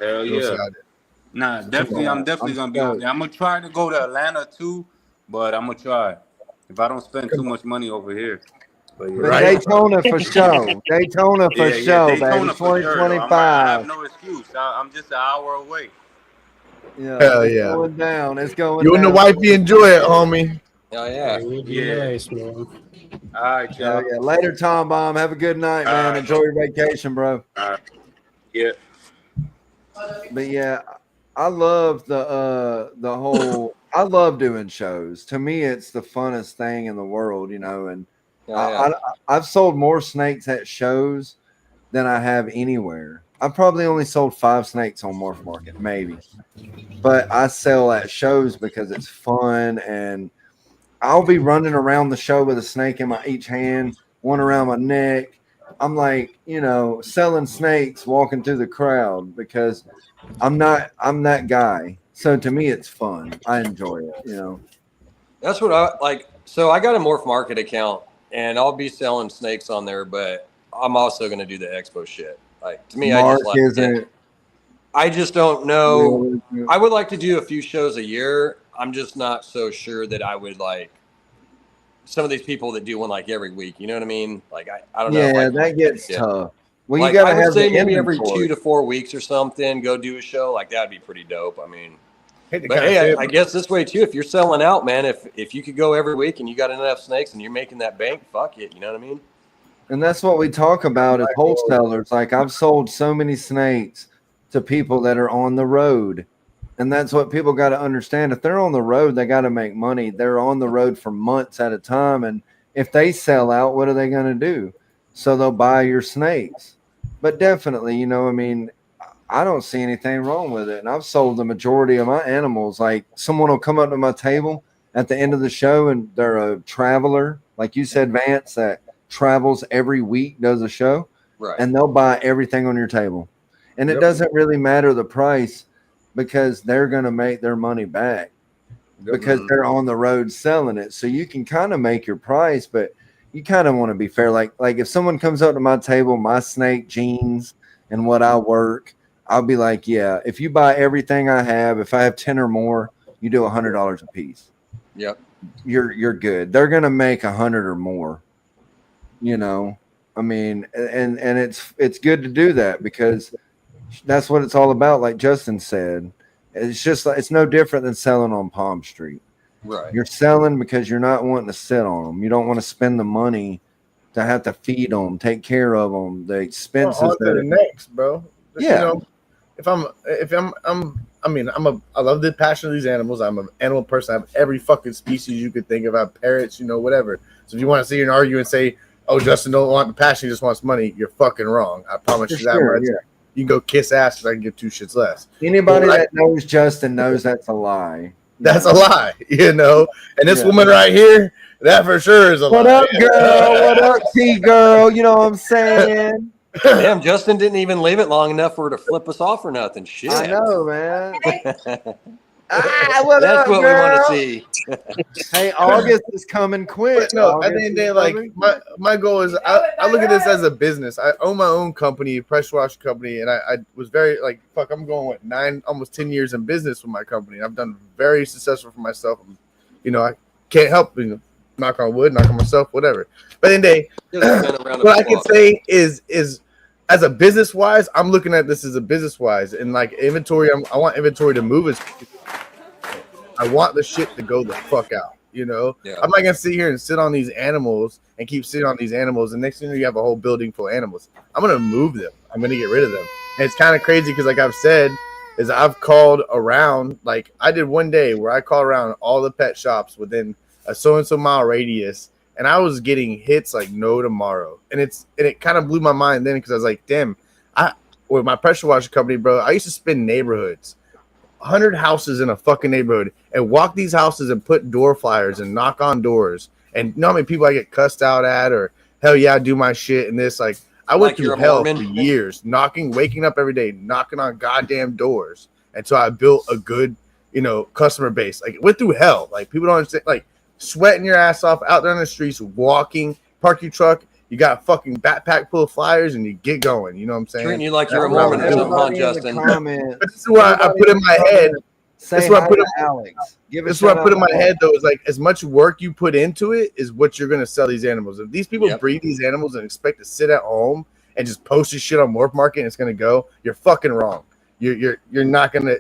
G: Hell yeah. Nah, definitely. I'm definitely gonna be over there. I'm gonna try to go to Atlanta too, but I'm gonna try. if I don't spend too much money over here.
B: But Daytona for show. Daytona for show,
G: Daytona
B: baby.
G: For sure,
B: 2025.
G: I have no excuse. I'm just an hour away.
B: Yeah,
A: hell
B: it's
A: yeah.
B: going down. It's going
A: You
B: down.
A: and the wifey enjoy it, homie.
D: Oh yeah.
H: Nice, man.
G: All right, y'all.
B: Yeah. Later, Tom Bomb. Have a good night, man. Enjoy your vacation, bro.
G: All right. Yeah.
B: But yeah, I love the whole. I love doing shows. To me, it's the funnest thing in the world, you know. And I've sold more snakes at shows than I have anywhere. I've probably only sold 5 snakes on Morph Market, maybe. But I sell at shows because it's fun, and I'll be running around the show with a snake in each hand, one around my neck. I'm like, you know, selling snakes, walking through the crowd because I'm that guy. So to me, it's fun. I enjoy it, you know.
D: That's what I like. So I got a Morph Market account, and I'll be selling snakes on there, but I'm also going to do the expo shit. Like, to me, I just don't know. I would like to do a few shows a year. I'm just not so sure that I would like some of these people that do one like every week. You know what I mean? Like, I don't know.
B: Yeah, that gets tough. Well,
D: like,
B: you got to have
D: say maybe every 2 to 4 weeks or something, go do a show. Like, that'd be pretty dope. I mean, but hey, I guess this way too, if you're selling out, man, if you could go every week and you got enough snakes and you're making that bank, fuck it. You know what I mean?
B: And that's what we talk about as wholesalers. Like, I've sold so many snakes to people that are on the road. And that's what people got to understand. If they're on the road, they got to make money. They're on the road for months at a time. And if they sell out, what are they going to do? So they'll buy your snakes. But definitely, you know, I mean, I don't see anything wrong with it. And I've sold the majority of my animals. Like, someone will come up to my table at the end of the show and they're a traveler, like you said, Vance, that travels every week, does a show,
D: right? And
B: they'll buy everything on your table. And it doesn't really matter the price because they're going to make their money back because they're on the road selling it. So you can kind of make your price, but you kind of want to be fair. Like if someone comes up to my table, my snake genes and what I work, I'll be like, yeah, if you buy everything I have, if I have 10 or more, you do $100 a piece.
D: Yep.
B: You're good. They're going to make 100 or more, you know? I mean, and it's good to do that because that's what it's all about. Like Justin said, it's just like, it's no different than selling on Palm Street.
D: Right.
B: You're selling because you're not wanting to sit on them. You don't want to spend the money to have to feed them, take care of them, the expenses.
A: On to the next, bro.
B: Yeah.
A: You know, I love the passion of these animals. I'm an animal person. I have every fucking species you could think of. I have parrots, you know, whatever. So if you want to sit here and argue and say, oh, Justin don't want the passion, he just wants money, you're fucking wrong. I promise you that much. Yeah. You can go kiss ass because I can give 2 shits less.
B: Anybody that knows Justin knows that's a lie.
A: That's a lie, you know. And this woman right here, that for sure is a lie.
B: What up, girl? What up, T-girl? You know what I'm saying?
D: Damn, Justin didn't even leave it long enough for her to flip us off or nothing. Shit.
B: I know, man.
D: That's
B: up,
D: what
B: girl?
D: we want to see.
B: Hey, August is coming quick.
A: But no, at the end of the day, like my goal is I look at this as a business. I own my own company, pressure wash company, and I was very like, fuck, I'm going with 9, almost 10 years in business with my company. I've done very successful for myself. You know, I can't help, you know, knock on wood, knock on myself, whatever. But at the end of the day, what I can say is as a business wise, I'm looking at this as a business wise, and like inventory, I want inventory to move as I want the shit to go the fuck out, you know? Yeah. I'm not going to sit here and sit on these animals and keep sitting on these animals. And next thing you have a whole building full of animals. I'm going to move them. I'm going to get rid of them. And it's kind of crazy because like I've said, is I've called around, like I did one day where I called around all the pet shops within a so-and-so mile radius. And I was getting hits like no tomorrow. And it kind of blew my mind then because I was like, damn, with my pressure washer company, bro, I used to spin neighborhoods. 100 houses in a fucking neighborhood and walk these houses and put door flyers and knock on doors. And you know how many people I get cussed out at or hell yeah, I do my shit and this. Like I went through hell for years, waking up every day, knocking on goddamn doors until I built a good, you know, customer base. Like went through hell. Like people don't understand, like sweating your ass off out there on the streets, walking, park your truck. You got a fucking backpack full of flyers and you get going. You know what I'm saying?
D: Treating you like you're a Mormon or something, huh, Justin?
A: But this is what I put in my head.
B: Say hi to Alex.
A: That's what I put in my head though. Is like as much work you put into it is what you're gonna sell these animals. If these people breed these animals and expect to sit at home and just post this shit on Morph Market and it's gonna go, you're fucking wrong. You're not gonna,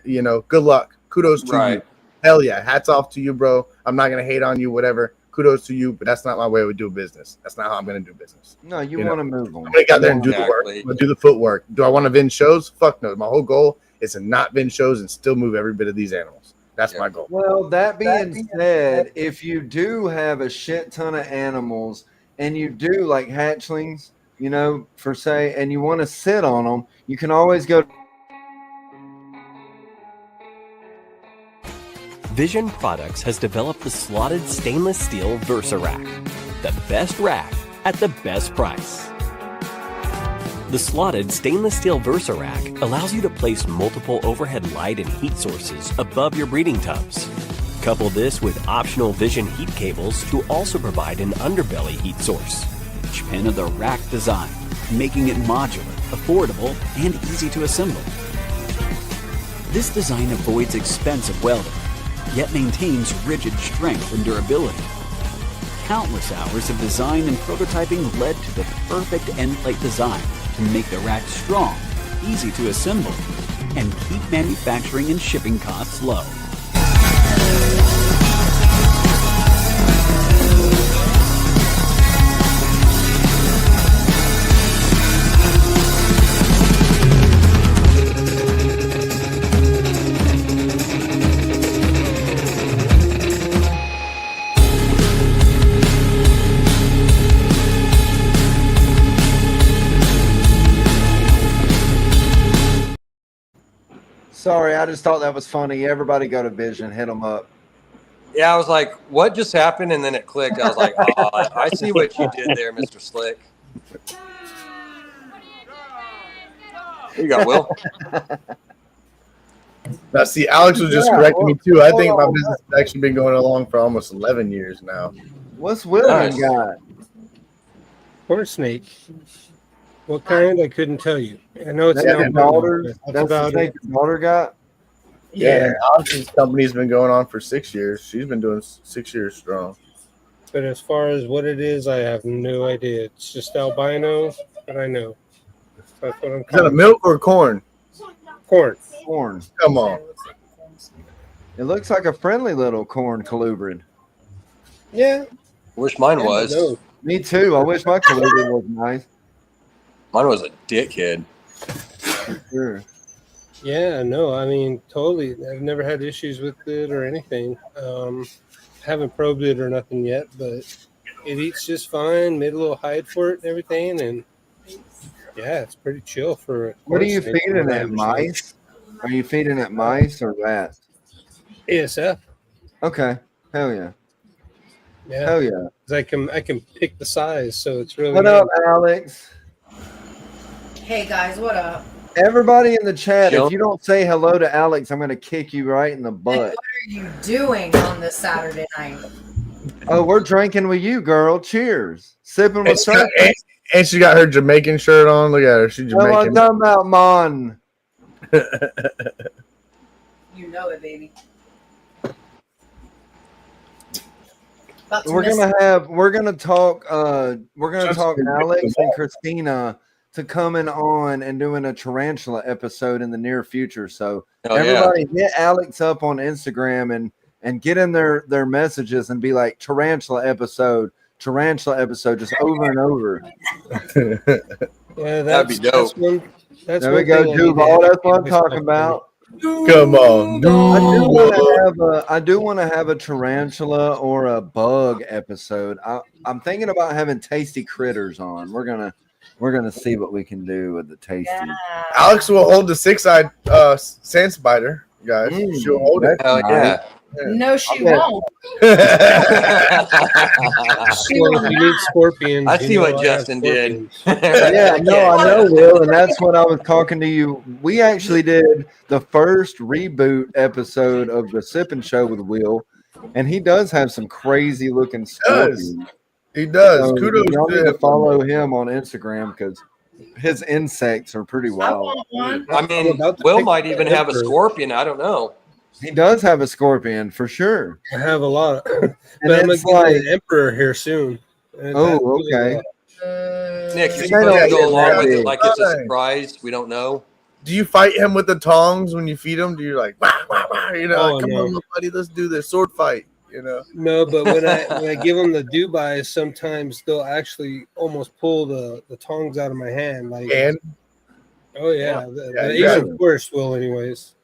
A: good luck. Kudos to you. Hell yeah. Hats off to you, bro. I'm not gonna hate on you, whatever. Kudos to you, but that's not my way we do business. That's not how I'm gonna do business.
B: No, you want to move on.
A: I'm gonna go out there and do the work. I'm gonna do the footwork. Do I want to vend shows? Fuck no. My whole goal is to not vend shows and still move every bit of these animals. That's my goal.
B: Well, that being said, if you do have a shit ton of animals and you do like hatchlings, for say, and you want to sit on them, you can always go.
I: Vision Products has developed the slotted stainless steel Versa Rack, the best rack at the best price. The slotted stainless steel Versa Rack allows you to place multiple overhead light and heat sources above your breeding tubs. Couple this with optional Vision heat cables to also provide an underbelly heat source. Each pin of the rack design, making it modular, affordable, and easy to assemble. This design avoids expensive welding, yet maintains rigid strength and durability. Countless hours of design and prototyping led to the perfect end plate design to make the rack strong, easy to assemble, and keep manufacturing and shipping costs low.
B: Sorry, I just thought that was funny. Everybody go to Vision, hit them up.
D: Yeah, I was like, what just happened? And then it clicked. I was like, oh, I see what you did there, Mr. Slick. Here you go, Will.
A: Now, see, Alex was just correcting me, too. I think my business has actually been going along for almost 11 years now.
B: What's William got?
H: Horse snake. What kind? I couldn't tell you. I know it's
B: daughter. That's the snake your daughter got?
A: Yeah, Alex's company's been going on for 6 years. She's been doing 6 years strong.
H: But as far as what it is, I have no idea. It's just albino, but I know. That's what I'm
A: Is that a milk or corn?
H: Corn.
B: Corn.
A: Come on.
B: It looks like a friendly little corn colubrid.
H: Yeah.
D: Wish mine was.
B: Me too. I wish my colubrid was nice.
D: Mine was a dickhead.
B: Sure.
H: Yeah, no, I mean, totally. I've never had issues with it or anything. Haven't probed it or nothing yet, but it eats just fine. Made a little hide for it and everything, and yeah, it's pretty chill for.
B: What are you feeding at, mice? Are you feeding at mice or rats?
H: ASF.
B: Okay. Hell yeah.
H: Yeah.
B: Hell yeah.
H: I can pick the size, so it's really.
B: What up, Alex?
J: Hey guys, what up?
B: Everybody in the chat, if you don't say hello to Alex, I'm going to kick you right in the butt.
J: And what are you doing on this Saturday night?
B: Oh, we're drinking with you, girl. Cheers. Sipping with Serpents.
A: And she got her Jamaican shirt on. Look at her. She's Jamaican.
B: Oh, I'm talking about Mon.
J: You know it, baby.
B: We're gonna talk Alex and Christina to coming on and doing a tarantula episode in the near future. So everybody hit Alex up on Instagram and get in their messages and be like tarantula episode, just over and over.
H: Yeah,
D: that'd be dope.
B: There we go, Duval. That's what I'm talking about.
A: Come on,
B: I do want to have a tarantula or a bug episode. I'm thinking about having tasty critters on. We're gonna see what we can do with the tasty.
J: Yeah.
A: Alex will hold the 6-eyed sand spider, guys. She'll hold it.
D: Hell yeah.
J: No, she won't.
H: Well, if you need scorpions,
D: I see what Justin did.
B: Yeah, no, I know, Will, and that's what I was talking to you. We actually did the first reboot episode of the Sippin Show with Will, and he does have some crazy looking scorpions.
A: He does.
B: So
A: Kudos
B: y'all
A: to
B: need to
A: him.
B: follow him on Instagram because his insects are pretty
J: I
B: wild.
J: want one.
D: I mean, Will might even have a scorpion. I don't know.
B: He does have a scorpion for sure.
H: I have a lot, but I'm gonna get an emperor here soon.
B: Oh, okay.
D: Nick, you're supposed to go along with it like it's a surprise. We don't know.
A: Do you fight him with the tongs when you feed him? Do you like, wah, wah, wah, you know, come on, buddy, let's do this sword fight, you know?
H: No, but when I give them the Dubais, sometimes they'll actually almost pull the tongs out of my hand. Like, oh yeah, the Asian forest will, anyways.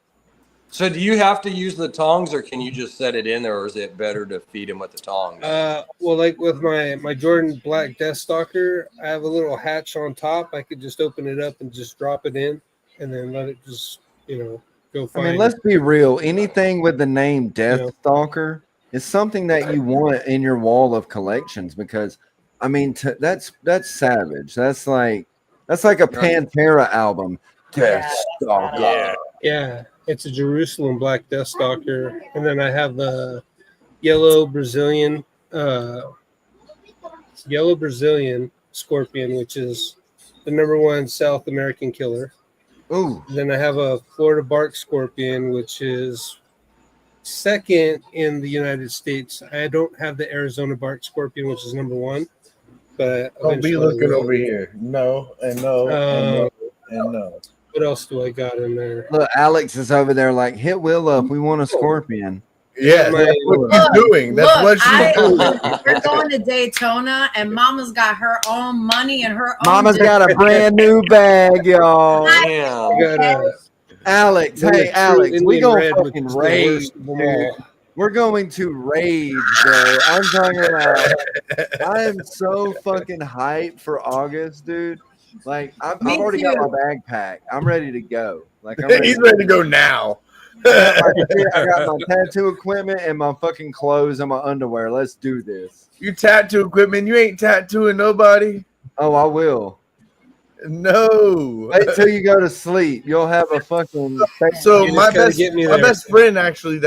D: So do you have to use the tongs, or can you just set it in there, or is it better to feed him with the tongs?
H: Well, like with my Jordan Black Deathstalker, I have a little hatch on top. I could just open it up and just drop it in, and then let it just, go find.
B: I mean, let's be real. Anything with the name Deathstalker is something that you want in your wall of collections, because, I mean, that's savage. That's like a Pantera album. Deathstalker.
H: Yeah. It's a Jerusalem Black Deathstalker, and then I have the yellow Brazilian scorpion, which is the #1 South American killer.
B: Ooh.
H: Then I have a Florida bark scorpion, which is second in the United States. I don't have the Arizona bark scorpion, which is #1. But
A: don't be looking over here. No, and no, and no.
H: What else do I got in there?
B: Look, Alex is over there like, hit Will up. We want a scorpion.
A: Yeah, that's what she's doing. That's what she's doing.
J: We're going to Daytona, and Mama's got her own money and her own.
B: Mama's got a brand new bag, y'all.
D: Damn.
B: Alex, hey, Alex, we gonna fucking rage, dude. We're going to rage, bro. I'm talking about. I am so fucking hyped for August, dude. Like, I've already got my bag packed. I'm ready to go. Like,
A: he's ready to go now.
B: I got my tattoo equipment and my fucking clothes and my underwear. Let's do this.
A: You tattoo equipment. You ain't tattooing nobody.
B: Oh, I will.
A: No.
B: Wait till you go to sleep. You'll have a fucking.
A: So my best friend actually,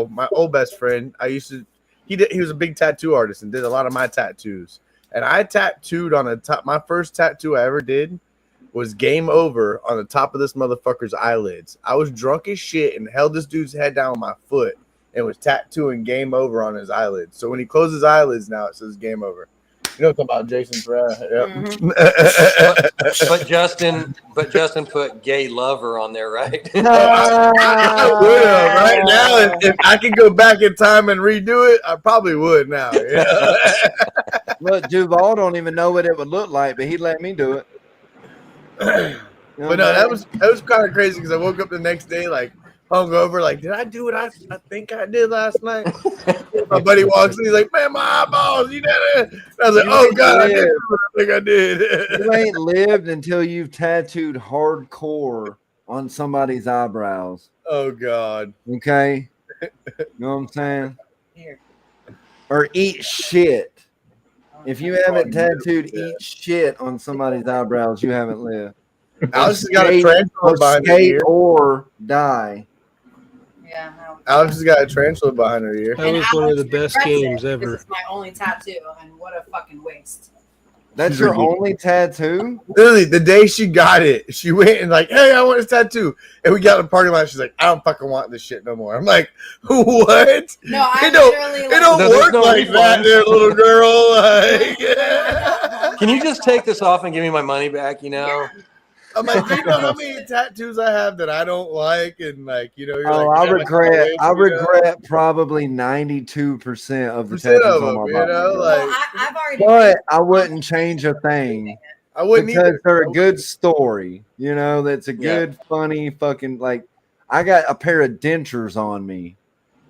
A: my old best friend, he was a big tattoo artist and did a lot of my tattoos. And I tattooed on the top. My first tattoo I ever did was Game Over on the top of this motherfucker's eyelids. I was drunk as shit and held this dude's head down with my foot and was tattooing Game Over on his eyelids. So when he closes his eyelids now, it says Game Over. You know what I'm talking about, Jason Ferreira? Yep.
D: Mm-hmm. but Justin put gay lover on there, right?
A: I would have right now. If I could go back in time and redo it, I probably would now.
B: Look, Duval don't even know what it would look like, but he let me do it.
A: But no, that was kind of crazy because I woke up the next day like hungover, like, did I do what I think I did last night? My buddy walks in, he's like, man, my eyeballs, you did it. And I was like, oh God, I did what I think I did.
B: You ain't lived until you've tattooed hardcore on somebody's eyebrows.
A: Oh God.
B: Okay. You know what I'm saying? Or eat shit. If you haven't tattooed eat shit on somebody's eyebrows, you haven't lived.
A: Alex has got a tarantula behind her ear.
B: Or die.
J: Yeah.
A: Alex has got a tarantula behind her ear.
H: That was one of the best games ever.
J: It's my only tattoo, and what a fucking waste.
B: That's your only tattoo?
A: Literally, the day she got it, she went and like, hey, I want this tattoo. And we got in the parking lot. She's like, I don't fucking want this shit no more. I'm like, what?
J: No,
A: it don't work like that, there, little girl. Like, yeah.
D: Can you just take this off and give me my money back,
A: I'm like, do you know how many tattoos I have that I don't like? And like, you're
B: I regret probably 92% of the tattoos on my body. But I wouldn't change a thing.
A: I wouldn't
B: because they're a good story. That's a good, funny fucking like. I got a pair of dentures on me.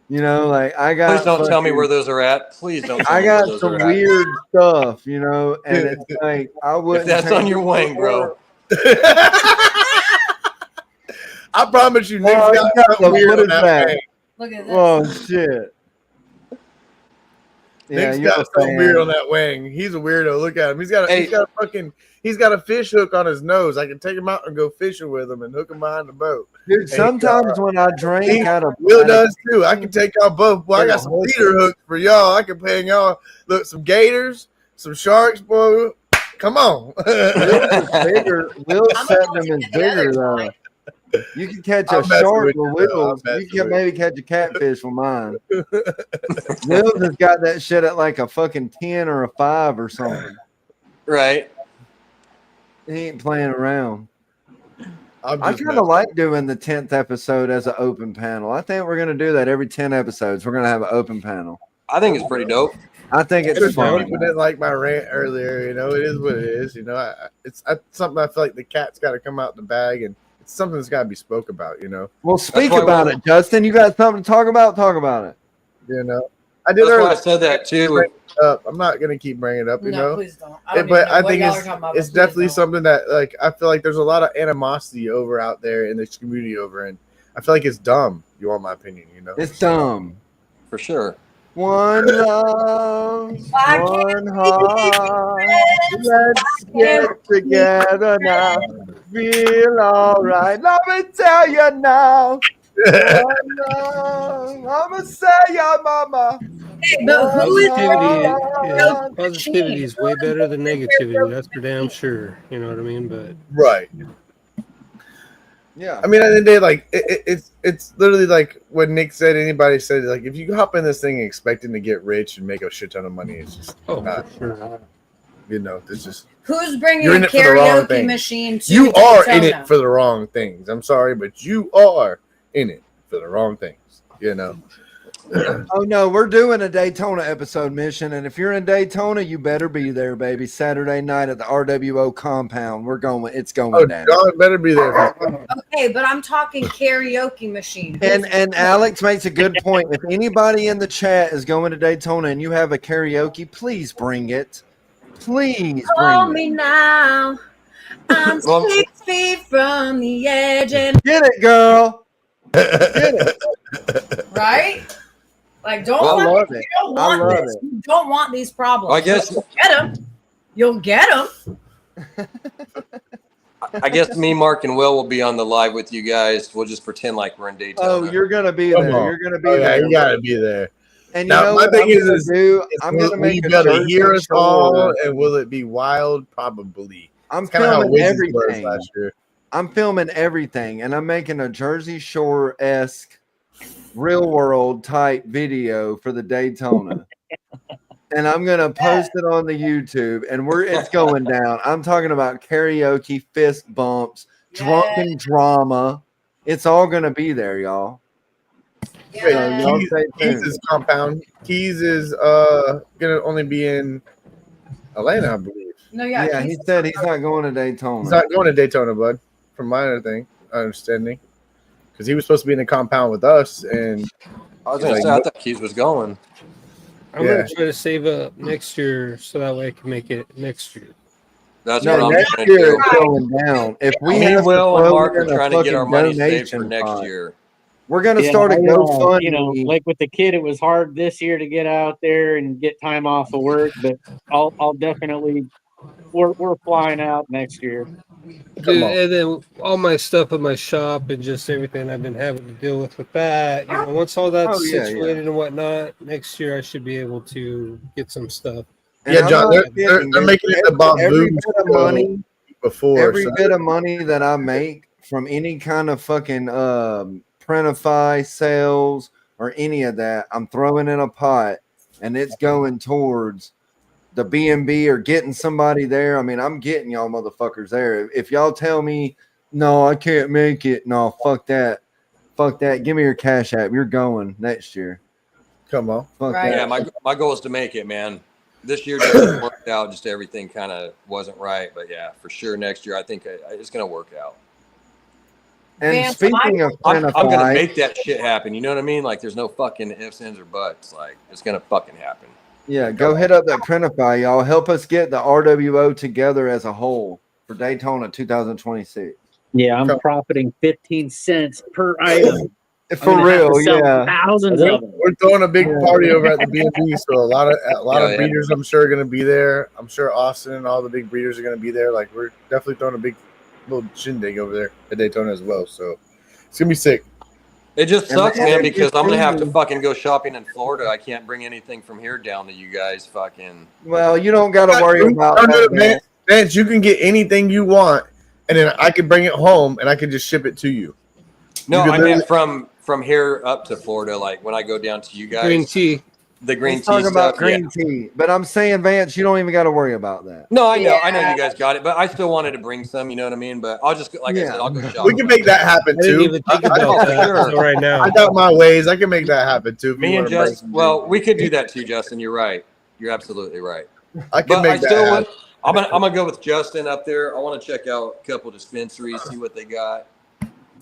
B: Like I got.
D: Please don't tell me where those are at. Please don't. Tell
B: I
D: me
B: got
D: where those
B: some
D: are
B: weird stuff, and it's like I wouldn't.
D: If that's on your wing, bro.
A: I promise you, Nick's got something weird on that wing.
J: Look at this.
B: Oh shit!
A: Nick's got something weird on that wing. He's a weirdo. Look at him. He's got a fish hook on his nose. I can take him out and go fishing with him and hook him behind the boat.
B: Dude, sometimes when I drink out of
A: Will does too. I can take y'all both. Boy, I got some leader hooks for y'all. I can pay y'all. Look, some gators, some sharks, boy. Come on.
B: Will's bigger. Will's septum is bigger though. You can catch a shark with Wills. You can maybe catch a catfish with mine. Wills has got that shit at like a fucking 10 or a 5 or something.
D: Right.
B: He ain't playing around. I kind of like doing the 10th episode as an open panel. I think we're going to do that every 10 episodes. We're going to have an open panel.
D: I think it's pretty dope.
B: I think it's fun.
A: I didn't like my rant earlier. You know, it is what it is. You know, it's something I feel like the cat's got to come out the bag, and it's something that's got to be spoke about. You know.
B: Well, speak about it, Justin. You got something to talk about? Talk about it.
A: You know, I did.
D: That's why I said that too.
A: I'm not gonna keep bringing it up. You know,
J: please don't.
A: But I think it's definitely something that like I feel like there's a lot of animosity over out there in this community over, and I feel like it's dumb. You want my opinion? You know,
B: it's dumb
D: for sure.
B: One love, one heart. Let's get together now. Feel all right. Let me tell you now. I'ma say ya, mama.
H: Positivity is way better than negativity. That's for damn sure. You know what I mean? But
A: right.
B: Yeah.
A: I mean, at the end of the day, like it's literally like what Nick said. Anybody said, like if you hop in this thing expecting to get rich and make a shit ton of money, it's just
H: sure.
A: You know, it's just
J: who's bringing a karaoke machine to
A: you are in it for the wrong things. I'm sorry, but you are in it for the wrong things. You know.
B: Oh no, we're doing a Daytona episode mission, and if you're in Daytona, you better be there, baby. Saturday night at the RWO compound. We're going. It's going down.
A: God better be there.
J: Okay, but I'm talking karaoke machine.
B: And Alex makes a good point. If anybody in the chat is going to Daytona and you have a karaoke, please bring it. Please
J: call me now. I'm 6 feet from the edge, and
B: get it, girl.
A: Get it.
J: Right? Like, don't
B: I love
J: it.
B: it.
J: You don't want this. You don't want these problems.
D: Well, I guess
J: you'll get them.
D: I guess me, Mark, and Will be on the live with you guys. We'll just pretend like we're in Daytona.
B: Oh, you're gonna be there. You're gonna be there.
A: You gotta be there.
B: And
A: now,
B: you know
A: my thing is,
B: I'm gonna make
A: you gotta hear us all, and will it be wild? Probably.
B: I'm filming everything. Last year. I'm filming everything, and I'm making a Jersey Shore-esque, real world type video for the Daytona. And I'm gonna post it on the YouTube, and it's going down. I'm talking about karaoke, fist bumps, drunken drama. It's all gonna be there, y'all.
A: Keys is compound. Keys is gonna only be in Atlanta, I believe.
J: No,
B: yeah. He said he's not going to Daytona.
A: He's not going to Daytona, bud. From my understanding, because he was supposed to be in the compound with us, and
D: I was gonna say I thought Keys was going.
H: I'm gonna try to save up next year so that way I can make it next year.
D: That's what I'm
B: next
D: trying
B: year
D: to do.
B: Going down. If we have
D: Will and Mark are trying to get our money saved for next year.
B: We're gonna start a GoFundMe.
F: You know, like with the kid, it was hard this year to get out there and get time off of work, but I'll definitely. We're flying out next year.
H: Dude, and then all my stuff in my shop and just everything I've been having to deal with that. You know, once all that's situated and whatnot, next year I should be able to get some stuff.
A: Yeah, John, they're making it about every bit of money before.
B: Every bit of money that I make from any kind of fucking Printify sales or any of that, I'm throwing in a pot, and it's going towards the B&B or getting somebody there. I mean, I'm getting y'all motherfuckers there. If y'all tell me, no, I can't make it, no, fuck that. Fuck that. Give me your cash app. You're going next year.
A: Come on.
B: Fuck that.
D: Yeah, my goal is to make it, man. This year just worked out. Just everything kind of wasn't right. But, yeah, for sure next year I think it's going to work out.
B: And speaking of
D: I'm going to make that shit happen. You know what I mean? Like, there's no fucking ifs, ands, or buts. Like, it's going to fucking happen.
B: Yeah, go hit up that Printify, y'all. Help us get the RWO together as a whole for Daytona 2026.
F: Yeah, I'm profiting 15 cents per item.
B: For real, yeah.
F: Thousands of them.
A: We're throwing a big party over at the B&B, so a lot of breeders, I'm sure, are going to be there. I'm sure Austin and all the big breeders are going to be there. Like, we're definitely throwing a big little shindig over there at Daytona as well. So it's going to be sick.
D: It just sucks, man, because I'm going to have to fucking go shopping in Florida. I can't bring anything from here down to you guys fucking.
B: Well, you don't got to worry about that,
A: man. Vance, you can get anything you want and then I could bring it home and I could just ship it to you.
D: No, I meant from here up to Florida. Like when I go down to you guys,
H: green tea.
D: The green
B: He's
D: tea
B: talking
D: stuff.
B: about green tea, but I'm saying, Vance, you don't even got to worry about that.
D: No, I know you guys got it, but I still wanted to bring some. You know what I mean? But I'll just I said, I'll go shop.
A: We can make that happen too.
H: I didn't even think about that until right now.
A: I got my ways. I can make that happen too.
D: Me and Justin. Well, we could do that too, Justin. You're right. You're absolutely right.
A: I can make that happen.
D: I'm gonna go with Justin up there. I want to check out a couple dispensaries, see what they got.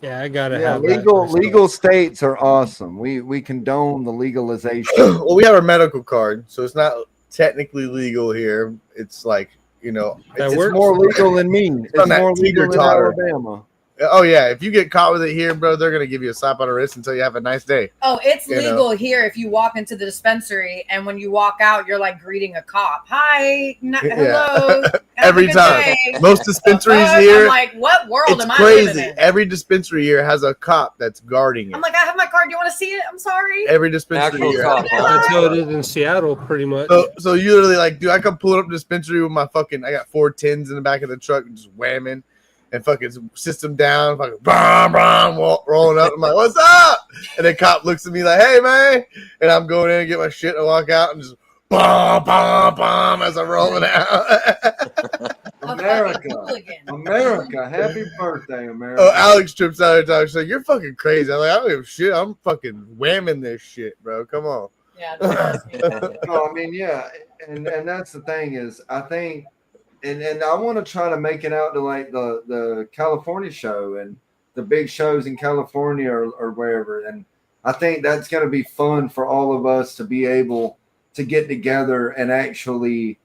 H: Yeah, I gotta
B: have legal states are awesome. We condone the legalization.
A: Well, we have our medical card, so it's not technically legal here. It's like, you know,
B: it's more legal than me. It's more legal than Alabama.
A: Oh yeah, if you get caught with it here, bro, they're gonna give you a slap on the wrist until you have a nice day.
J: Oh, it's legal here if you walk into the dispensary and when you walk out, you're like greeting a cop. Hi, hello.
A: Every time. Most dispensaries here.
J: I'm like, what world am I living in?
A: Every dispensary here has a cop that's guarding it.
J: I'm like, I have my card. Do you want to see it? I'm sorry.
A: Every dispensary here.
H: That's how it is in Seattle, pretty much.
A: So you literally like, dude, I come pulling up the dispensary with my I got 4 tins in the back of the truck and just whamming. And fucking system down, fucking rolling up. I'm like, what's up? And the cop looks at me like, hey, man. And I'm going in and get my shit and walk out and just bomb as I'm rolling out.
B: America, happy birthday, America.
A: Oh, Alex trips out and she's like, you're fucking crazy. I'm like, I don't give a shit. I'm fucking whamming this shit, bro. Come on.
J: Yeah.
B: No, I mean, yeah. And that's the thing is, I think, and I want to try to make it out to like the California show and the big shows in California or wherever. And I think that's going to be fun for all of us to be able to get together and actually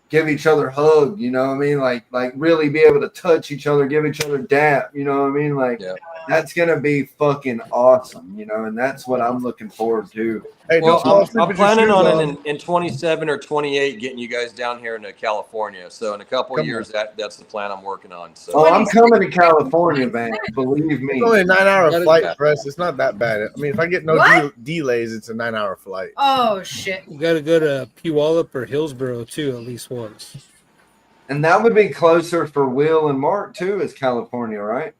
B: give each other a hug. You know what I mean? Like really be able to touch each other, give each other a dap. You know what I mean? Like that's going to be fucking awesome, you know, and that's what I'm looking forward to.
A: Hey,
D: well, I'm planning on in 27 or 28 getting you guys down here into California. So in a couple of years, that's the plan I'm working on. So
B: I'm coming to California, man. Believe me.
A: It's only a 9-hour flight for us. It's not that bad. I mean, if I get no delays, it's a 9-hour flight.
J: Oh shit!
H: You got to go to Puyallup or Hillsboro too, at least once.
B: And that would be closer for Will and Mark too, as California, right?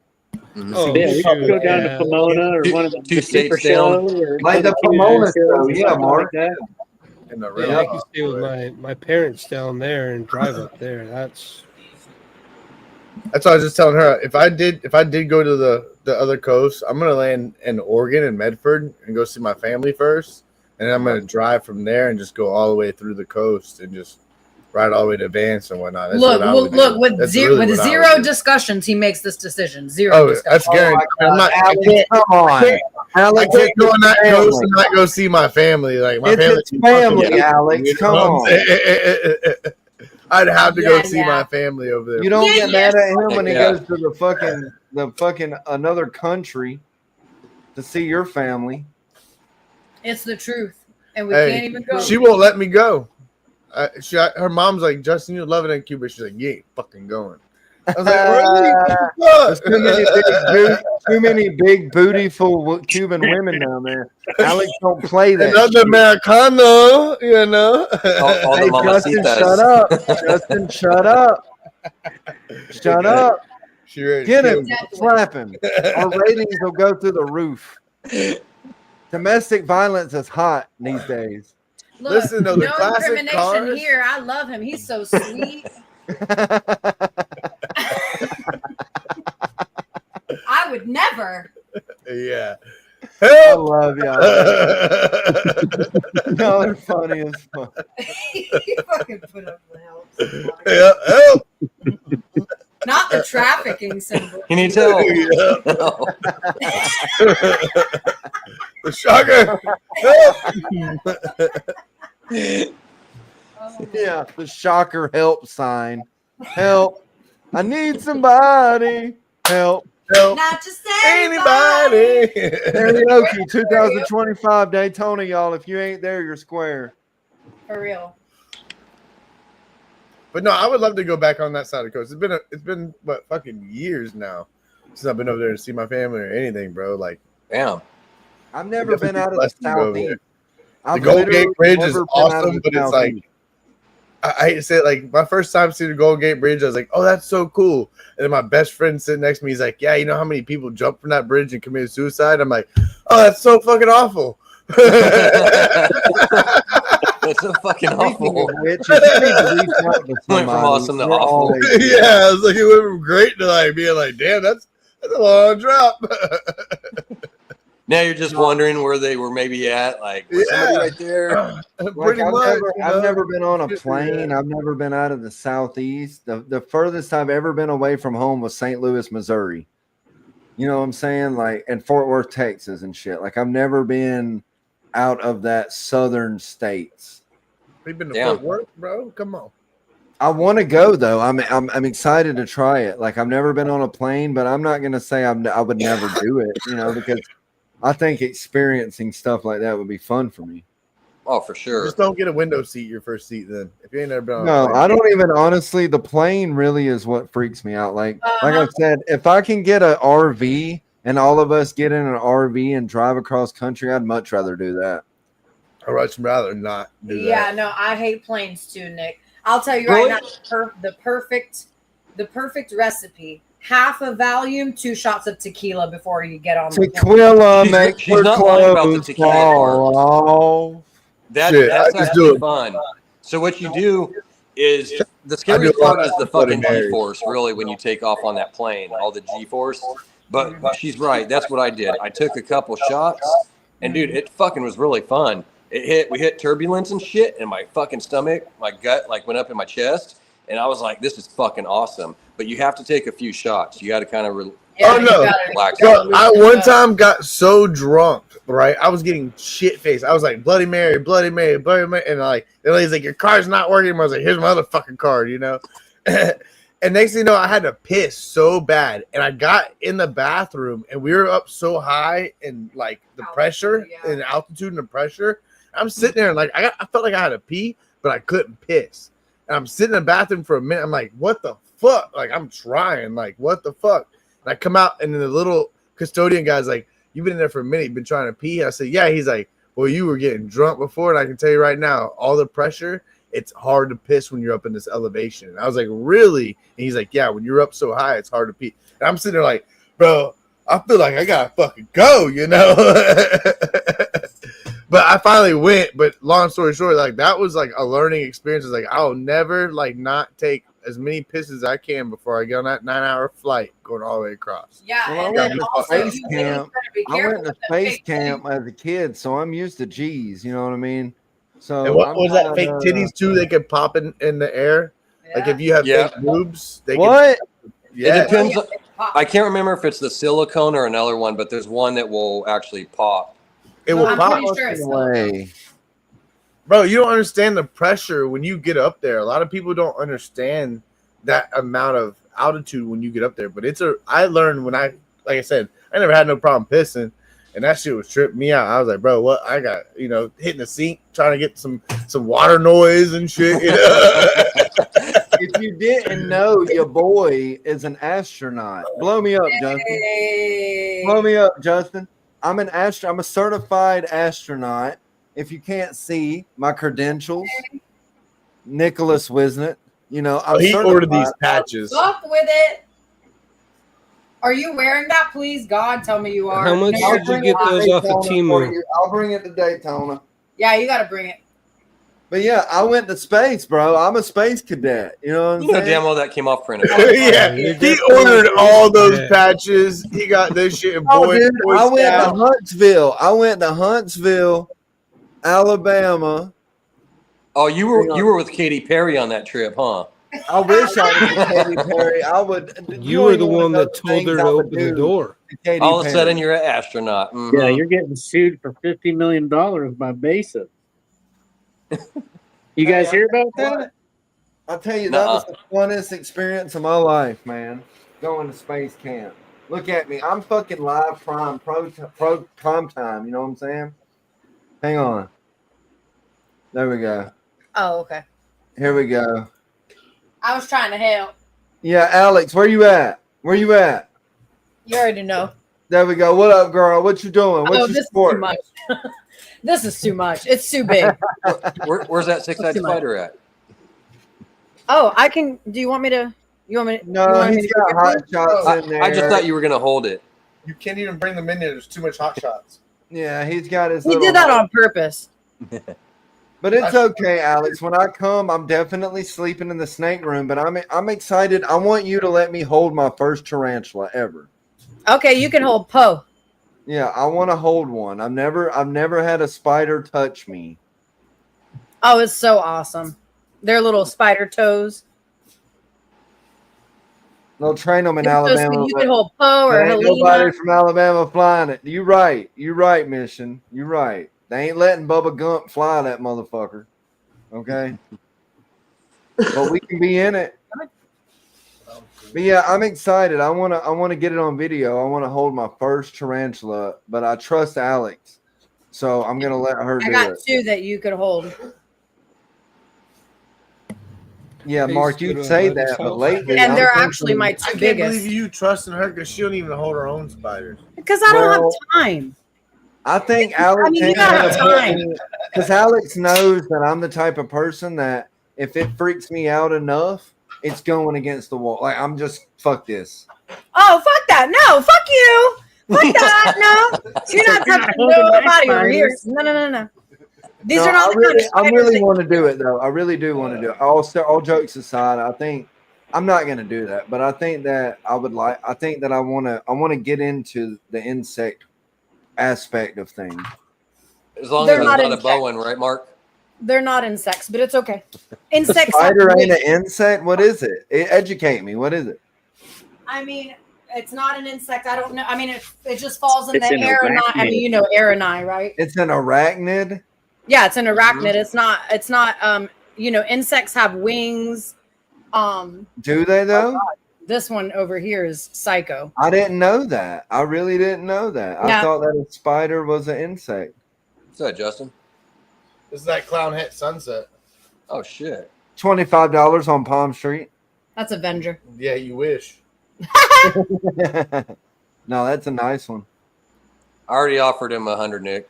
F: Mm-hmm. Oh, yeah, we could go down to Pomona or one of the
D: two states down.
B: Like the Pomona show, yeah, Mark.
H: Like I can stay with my parents down there and drive up there. That's
A: what I was just telling her. If I did go to the other coast, I'm gonna land in Oregon and Medford and go see my family first, and then I'm gonna drive from there and just go all the way through the coast and just ride all the way to Vance and whatnot.
J: Look, with zero discussions, he makes this decision. Zero discussions.
A: That's guaranteed. I can't go on that coast and not go see my family. Like my
B: family, Alex. Come on.
A: I'd have to go see my family over there.
B: You don't get mad at him when he goes to the fucking another country to see your family.
J: It's the truth, and we can't even go.
A: She won't let me go. Her mom's like, Justin, you love it in Cuba. She's like, you ain't fucking going. I was
B: like, too many big bootyful Cuban women down there. Alex don't play that.
A: Another Americano, you know.
B: Hey, Justin, shut up. Justin, shut up. Shut up. Get him. Slap him. Our ratings will go through the roof. Domestic violence is hot these days.
J: Look, listen to the classic incrimination cars. Here. I love him. He's so sweet. I would never.
A: Yeah.
B: I love y'all. Y'all are funny as fuck.
J: You fucking put up the
A: help.
J: Not the trafficking symbol.
D: You need help.
A: The shocker.
B: Yeah, the shocker help sign. Help. I need somebody. Help.
J: Not just anybody.
B: Karaoke 2025 Daytona, y'all. If you ain't there, you're square.
J: For real.
A: But no, I would love to go back on that side of the coast. It's been what fucking years now since I've been over there to see my family or anything, bro. Like,
D: damn.
B: I've never been out of the Southeast.
A: The Golden Gate Bridge is awesome, but it's like I hate to say it, like my first time seeing the Golden Gate Bridge, I was like, oh, that's so cool. And then my best friend sitting next to me, he's like, yeah, you know how many people jump from that bridge and committed suicide? I'm like, oh, that's so fucking awful.
D: That's so fucking awful.
B: Which you need to reach out to
D: Went from awesome to awful.
A: Yeah, I was like, it went from great to like being like, damn, that's a long drop.
D: Now you're just wondering where they were maybe at, like somebody right there.
B: Like I've never been on a plane. I've never been out of the Southeast. The furthest I've ever been away from home was St. Louis, Missouri. You know what I'm saying? Like, and Fort Worth, Texas and shit. Like I've never been out of that southern states.
A: We've been to Fort Worth, bro. Come on.
B: I want to go though. I'm excited to try it. Like I've never been on a plane, but I'm not gonna say I would never do it. You know, because I think experiencing stuff like that would be fun for me.
D: Oh, for sure.
A: Just don't get a window seat your first seat then. If you ain't never been on
B: No, I don't even honestly. The plane really is what freaks me out. Like I said, if I can get an RV and all of us get in an RV and drive across country, I'd much rather do that.
A: I'd much rather not do that.
J: Yeah, no, I hate planes too, Nick. I'll tell you right now, the perfect recipe. Half a volume, 2 shots of tequila before you get on.
B: Tequila makes
D: she's not lying about the tequila. That's actually fun. So what you do is the scary part is the fucking G-force, really, when you take off on that plane, all the G-force. But she's right. That's what I did. I took a couple shots, and dude, it fucking was really fun. We hit turbulence and shit, and my fucking stomach, my gut, like went up in my chest. And I was like, this is fucking awesome. But you have to take a few shots. You got to kind of relax.
A: Yo, I one time got so drunk, right? I was getting shit faced. I was like, Bloody Mary, Bloody Mary, Bloody Mary. And like, the lady's like, your card's not working. I was like, here's my other fucking card, you know? And next thing you know, I had to piss so bad. And I got in the bathroom, and we were up so high in like the pressure and altitude and the pressure. I'm sitting there and like, I felt like I had to pee, but I couldn't piss. And I'm sitting in the bathroom for a minute. I'm like, what the fuck? Like, I'm trying. Like, what the fuck? And I come out, and then the little custodian guy's like, you've been in there for a minute. You've been trying to pee? I said, yeah. He's like, well, you were getting drunk before, and I can tell you right now, all the pressure, it's hard to piss when you're up in this elevation. And I was like, really? And he's like, yeah, when you're up so high, it's hard to pee. And I'm sitting there like, bro, I feel like I got to fucking go, you know? But I finally went. But long story short, like that was like a learning experience. It's like I'll never like not take as many pisses as I can before I get on that 9-hour flight going all the way across.
J: Yeah,
B: well, I went to space camp as a kid, so I'm used to G's. You know what I mean? So
A: and what was that fake titties too? They could pop in the air. Yeah. Like if you have fake boobs, they
B: what?
D: Yeah, it depends. I can't remember if it's the silicone or another one, but there's one that will actually pop.
A: It will pop.
J: Sure
A: bro, you don't understand the pressure when you get up there. A lot of people don't understand that amount of altitude when you get up there. But I learned when like I said, I never had no problem pissing, and that shit was tripping me out. I was like, bro, what? I got, hitting the sink, trying to get some water noise and shit. You know?
B: If you didn't know, your boy is an astronaut. Blow me up, Justin. Blow me up, Justin. I'm a certified astronaut. If you can't see my credentials, Nicholas Wisnett,
A: he ordered these patches.
J: Fuck with it. Are you wearing that? Please, God, tell me you are.
H: How much did you get those off of Temu?
B: I'll bring it to Daytona.
J: Yeah, you got to bring it.
B: But yeah, I went to space, bro. I'm a space cadet. You know what I'm saying?
D: Damn well that came off printer.
A: Yeah, he ordered all those patches. He got this shit. And
B: I went to Huntsville, Alabama.
D: Oh, you were with Katy Perry on that trip, huh?
B: I wish I was with Katy Perry. I would.
H: You were the one that told her to open the door.
D: All of a sudden, you're an astronaut. Mm-hmm.
F: Yeah, you're getting sued for $50 million by Basic. You guys hear about that?
B: I'll tell you, that was the funnest experience of my life, man. Going to space camp. Look at me. I'm fucking live prime time. You know what I'm saying? Hang on. There we go.
J: Oh, okay.
B: Here we go.
J: I was trying to help.
B: Yeah, Alex, where you at?
J: You already know.
B: There we go. What up, girl? What you doing? What's your sport?
J: Is too much. This is too much. It's too big.
D: Where's that six-eyed spider at?
J: Oh, I can. Do you want me to? You want me to?
B: No, he's got hot shots in there.
D: I just thought you were gonna hold it.
A: You can't even bring them in there. There's too much hot shots.
B: Yeah, he's got his.
J: He did that on purpose.
B: But it's okay, Alex. When I come, I'm definitely sleeping in the snake room. But I'm excited. I want you to let me hold my first tarantula ever.
J: Okay, you can hold Poe.
B: Yeah, I want to hold one. I've never had a spider touch me.
J: Oh, it's so awesome. They're little spider toes.
B: They'll train them in Alabama.
J: You can hold Poe or Helena.
B: Nobody from Alabama flying it. You right, Mission. You right. They ain't letting Bubba Gump fly that motherfucker. Okay, but we can be in it. But yeah, I'm excited. I wanna get it on video. I want to hold my first tarantula, but I trust Alex, so I'm gonna let her do it.
J: I got two that you could hold.
B: Yeah, Mark, you'd say that, but lately,
J: and they're actually my two biggest.
A: I can't believe you trust in her because she don't even hold her own spiders.
J: Because I don't have time.
B: I think Alex. I mean,
J: you gotta have time.
B: Because Alex knows that I'm the type of person that if it freaks me out enough, it's going against the wall. Like I'm just fuck this.
J: Oh, fuck that! No, fuck you! Fuck that! No, you're not touching nobody over here. No. These are not
B: I really want to do it though. I really do want to do it. All jokes aside, I think I'm not going to do that, but I think that I would like. I think that I want to get into the insect aspect of things.
D: As long as it's not a Bowen, right, Mark?
J: They're not insects, but it's okay. Insects.
B: Spider ain't an insect. What is it? Educate me. What is it?
J: I mean, it's not an insect. I don't know. I mean, it just falls in the aranai. I mean, you know aranai, right?
B: It's an arachnid.
J: Yeah, it's an arachnid. It's not. You know, insects have wings.
B: Do they though?
J: This one over here is psycho.
B: I didn't know that. I really didn't know that. I thought that a spider was an insect.
D: What's that, Justin?
A: This is that clown hat sunset.
D: Oh shit!
B: $25 on Palm Street.
J: That's Avenger.
A: Yeah, you wish.
B: No, that's a nice one.
D: I already offered him 100, Nick.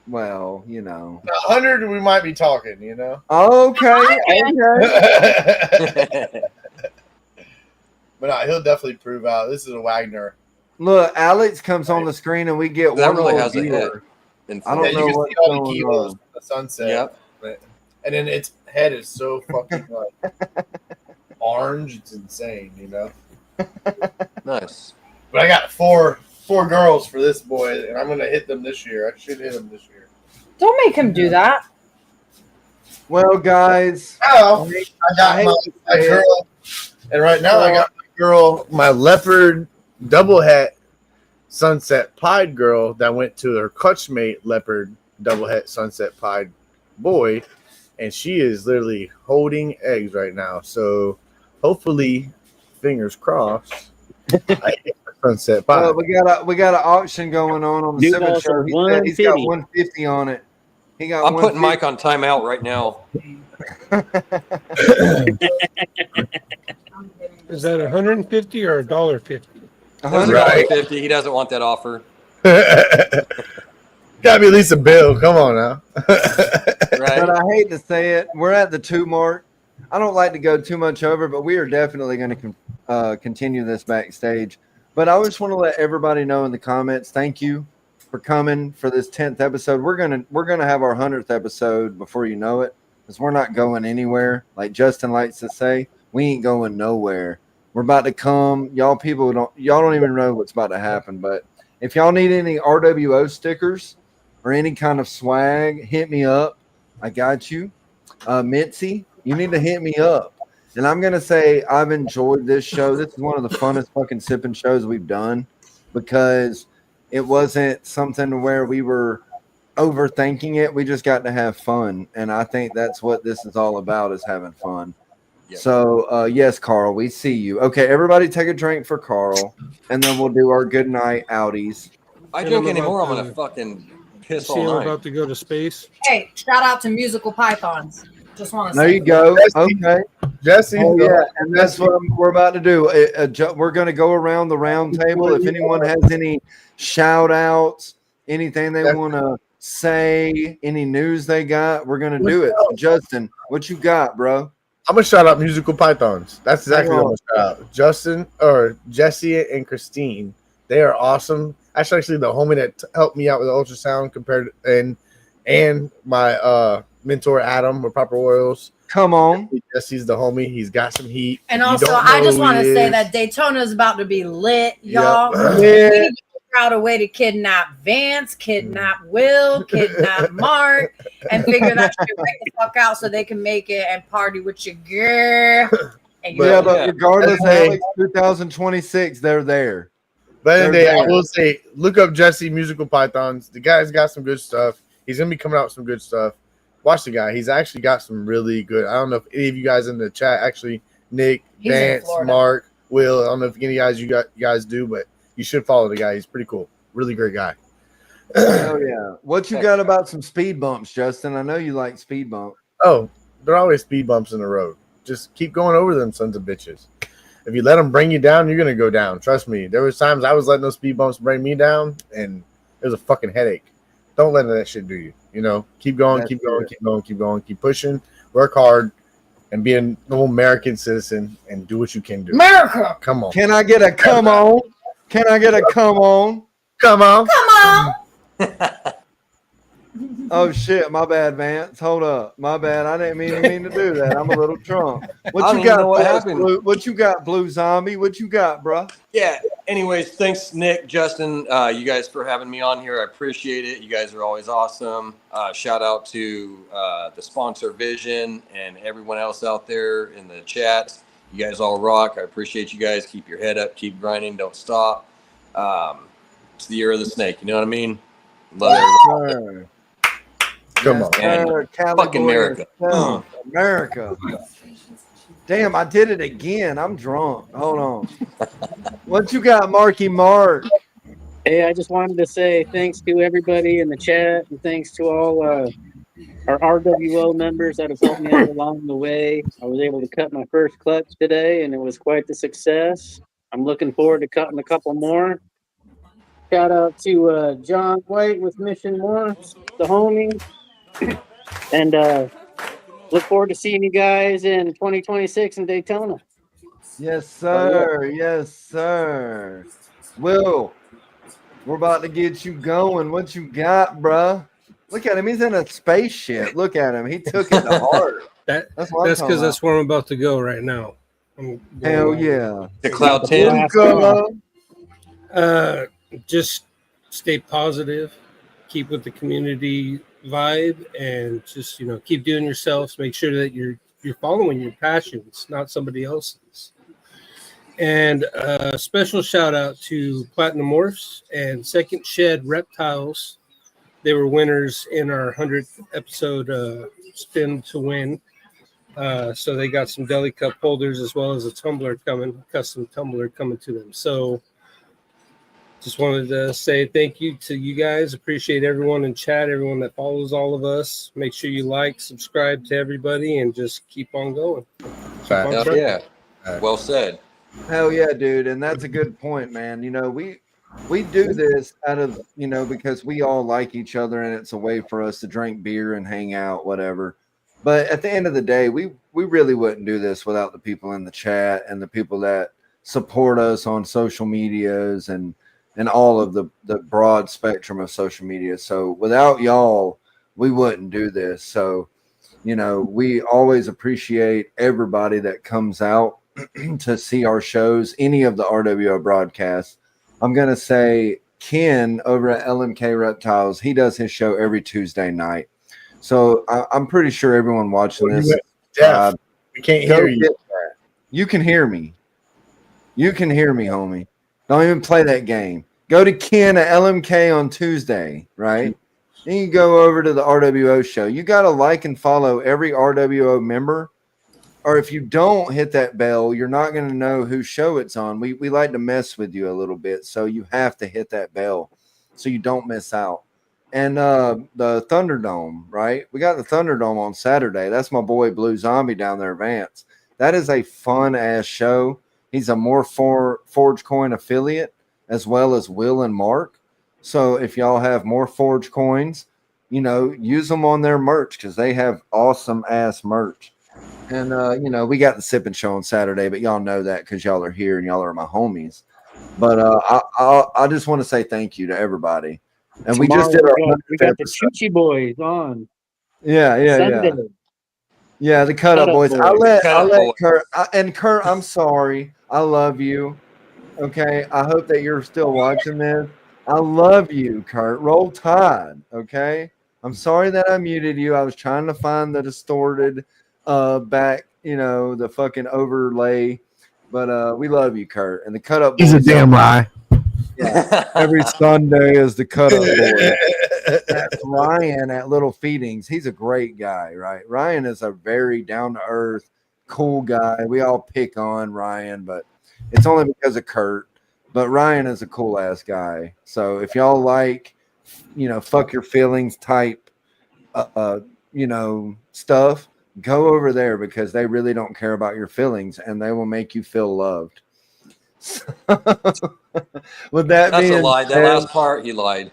B: Well, you know,
A: 100 we might be talking. You know.
B: Okay.
A: But he'll definitely prove out. This is a Wagner.
B: Look, Alex comes on the screen and we get
D: that
B: one
D: really
B: more
D: has a hit.
B: I don't know what's going on.
A: The sunset.
D: Yep.
A: And then its head is so fucking like orange. It's insane, you know.
D: Nice.
A: But I got four girls for this boy, and I'm gonna hit them this year. I should hit them this year.
J: Don't make him do that.
B: Well, guys,
A: I got my girl, and right now I got my girl, my leopard double het sunset pied girl that went to her clutchmate leopard double het sunset pied boy, and she is literally holding eggs right now. So hopefully, fingers crossed. I hit the sunset pied.
B: We got an auction going on the Sippin show. He's got 150 on it.
D: I'm putting Mike on timeout right now.
H: Is that 150 or $1.50?
D: 150. He doesn't want that offer.
A: Gotta be at least a bill. Come on now.
B: Right. But I hate to say it, we're at the 2 mark. I don't like to go too much over, but we are definitely going to continue this backstage. But I just want to let everybody know in the comments. Thank you for coming for this 10th episode. We're gonna have our 100th episode before you know it, because we're not going anywhere. Like Justin likes to say, we ain't going nowhere. We're about to come. Y'all don't even know what's about to happen. But if y'all need any RWO stickers or any kind of swag, hit me up. I got you. Mitzi, you need to hit me up. And I'm gonna say I've enjoyed this show. This is one of the funnest fucking sipping shows we've done, because it wasn't something where we were overthinking it. We just got to have fun. And I think that's what this is all about, is having fun. Yep. So, yes, Carl, we see you. Okay, everybody take a drink for Carl, and then we'll do our good night outies.
D: I drink anymore, I'm going to fucking piss all night.
H: I'm about to go to space.
J: Hey, shout out to Musical Pythons. Just want to say.
B: There you go. Okay.
A: Jesse.
B: Oh, yeah, and that's what we're about to do. We're going to go around the round table. If anyone has any shout outs, anything they want to say, any news they got, we're going to do it. Justin, what you got, bro?
A: I'm gonna shout out Musical Pythons. That's exactly what I'm gonna shout out. Justin or Jesse and Christine. They are awesome. Actually, the homie that helped me out with the ultrasound and my mentor Adam with Proper Oils.
B: Come on.
A: Jesse's the homie. He's got some heat.
J: And also, I just want to say that Daytona is about to be lit, y'all.
A: Yep.
J: We need to figure out a way to kidnap Vance, kidnap Will, kidnap Mark, and figure that shit right the fuck out so they can make it and party with your girl.
B: But regardless, Alex, 2026, they're there.
A: But anyway, I will say, look up Jesse Musical Pythons. The guy's got some good stuff. He's gonna be coming out with some good stuff. Watch the guy. He's actually got some really good. I don't know if any of you guys in the chat actually, Nick, Vance, Mark, Will. I don't know if any guys you guys do, but you should follow the guy. He's pretty cool. Really great guy.
B: Oh yeah. What you got about some speed bumps, Justin? I know you like speed bump.
A: Oh, there are always speed bumps in the road. Just keep going over them sons of bitches. If you let them bring you down, you're gonna go down. Trust me. There was times I was letting those speed bumps bring me down, and it was a fucking headache. Don't let that shit do you. You know, keep going, keep pushing, work hard, and be a normal American citizen and do what you can do.
J: America,
A: come on.
B: Can I get a come on? Can I get a come on?
A: Come on.
J: Come on.
B: Oh shit, my bad, Vance. Hold up. My bad. I didn't mean to do that. I'm a little drunk. What you got?
D: What happened?
B: What you got, Blue Zombie? What you got, bro?
D: Yeah. Anyways, thanks, Nick, Justin, you guys for having me on here. I appreciate it. You guys are always awesome. Shout out to the sponsor Vision and everyone else out there in the chat. You guys all rock. I appreciate you guys. Keep your head up. Keep grinding. Don't stop. It's the year of the snake. You know what I mean? Love everyone.
A: Come on,
D: man. Fucking America.
B: America. Damn, I did it again. I'm drunk. Hold on. What you got, Marky Mark?
F: Hey, I just wanted to say thanks to everybody in the chat and thanks to all our RWO members that have helped me out along the way. I was able to cut my first clutch today, and it was quite the success. I'm looking forward to cutting a couple more. Shout out to John White with Mission Morphs, the homie. And look forward to seeing you guys in 2026 in Daytona.
B: Yes, sir. Yes, sir. Will, we're about to get you going. What you got, bruh? Look at him. He's in a spaceship. Look at him. He took it to heart.
H: That's because that's where I'm about to go right now.
B: Hell yeah.
D: The Cloud 10.
H: Just stay positive. Keep with the community vibe and just keep doing yourselves. Make sure that you're following your passions, not somebody else's. And a special shout out to Platinum Morphs and Second Shed Reptiles. They were winners in our 100th episode spin to win. So they got some deli cup holders as well as a custom tumbler coming to them. So just wanted to say thank you to you guys. Appreciate everyone in chat, everyone that follows all of us. Make sure you like, subscribe to everybody, and just keep on going.
D: Yeah. Well said.
B: Hell yeah, dude. And that's a good point, man. We do this out of, because we all like each other and it's a way for us to drink beer and hang out, whatever. But at the end of the day, we really wouldn't do this without the people in the chat and the people that support us on social medias and all of the broad spectrum of social media. So without y'all, we wouldn't do this. So, we always appreciate everybody that comes out to see our shows, any of the RWO broadcasts. I'm going to say Ken over at LMK Reptiles, he does his show every Tuesday night. So I'm pretty sure everyone watching this.
A: We can't hear you.
B: You can hear me. You can hear me, homie. Don't even play that game. Go to Ken at LMK on Tuesday, right? Then you go over to the RWO show. You got to like and follow every RWO member. Or if you don't hit that bell, you're not going to know whose show it's on. We like to mess with you a little bit. So you have to hit that bell so you don't miss out. And the Thunderdome, right? We got the Thunderdome on Saturday. That's my boy Blue Zombie down there, Vance. That is a fun-ass show. He's a More Forge Coin affiliate, as well as Will and Mark. So if y'all have More Forge Coins, use them on their merch because they have awesome-ass merch. And you know, we got the Sippin show on Saturday, but y'all know that because y'all are here and y'all are my homies. But I just want to say thank you to everybody. And
F: Tomorrow
B: we just did
F: we got the Choochie Boys on.
B: Yeah.
F: Sunday.
B: Yeah, the cut up boys. I let Kurt and Kurt, I'm sorry. I love you. Okay. I hope that you're still watching this. I love you, Kurt. Roll Tide. Okay. I'm sorry that I muted you. I was trying to find the distorted back, you know, the fucking overlay. But we love you, Kurt. And the cut up boys.
A: He's a damn lie.
B: Yeah. Every Sunday is the cut up boy. That's Ryan at Little Feedings. He's a great guy, right? Ryan is a very down to earth, cool guy. We all pick on Ryan, but it's only because of Kurt. But Ryan is a cool ass guy. So if y'all like, you know, fuck your feelings type, you know, stuff, go over there because they really don't care about your feelings and they will make you feel loved. With that
D: That's
B: being
D: a lie. That
B: said,
D: last part, he lied.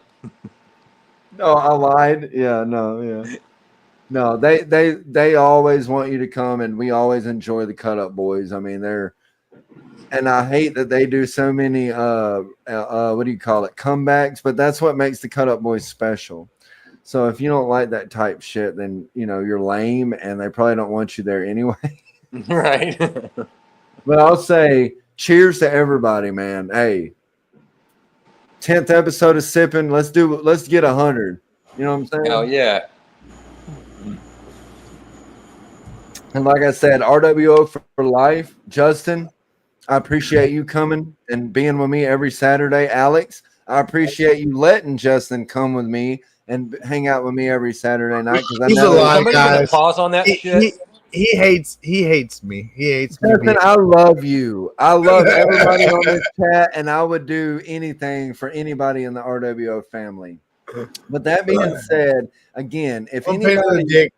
B: No, I lied. Yeah, no. They always want you to come, and we always enjoy the cut up boys. I mean, and I hate that they do so many what do you call it, comebacks, but that's what makes the cut up boys special. So if you don't like that type shit, then you know you're lame, and they probably don't want you there anyway.
D: Right.
B: But I'll say cheers to everybody, man. Hey, 10th episode of Sippin. Let's get 100. You know what I'm saying?
D: Oh yeah.
B: And like I said, RWO for life. Justin, I appreciate you coming and being with me every Saturday. Alex, I appreciate you letting Justin come with me and hang out with me every Saturday night.
A: He's a lie, guys.
D: Pause on that shit.
A: He hates me. He hates me.
B: Justin, I love you. I love everybody on this chat, and I would do anything for anybody in the RWO family. But that being said, again, if
A: I'm
B: anybody,
A: a pain in the dick.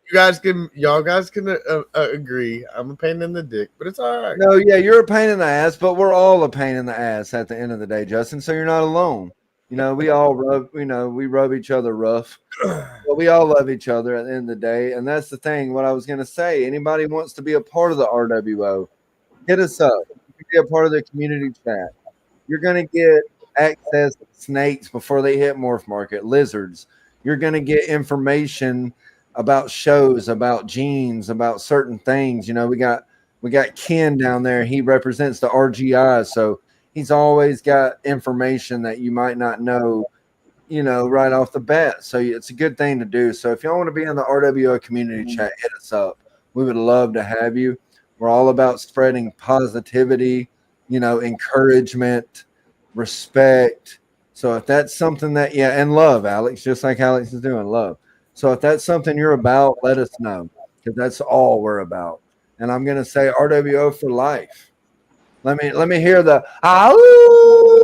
A: Y'all guys can agree. I'm a pain in the dick, but it's all right.
B: No, yeah, you're a pain in the ass, but we're all a pain in the ass at the end of the day, Justin. So you're not alone. You know, we all we rub each other rough, but we all love each other at the end of the day. And that's the thing. What I was going to say, anybody wants to be a part of the RWO, hit us up. You can be a part of the community chat. You're going to get access to snakes before they hit Morph Market, lizards. You're going to get information about shows, about genes, about certain things. You know, we got Ken down there. He represents the RGI, so he's always got information that you might not know, you know, right off the bat. So it's a good thing to do. So if y'all want to be in the RWO community chat, hit us up. We would love to have you. We're all about spreading positivity, you know, encouragement, respect. So if that's something that, and love, Alex, just like Alex is doing, love. So if that's something you're about, let us know, because that's all we're about. And I'm going to say RWO for life. Let me hear the ow.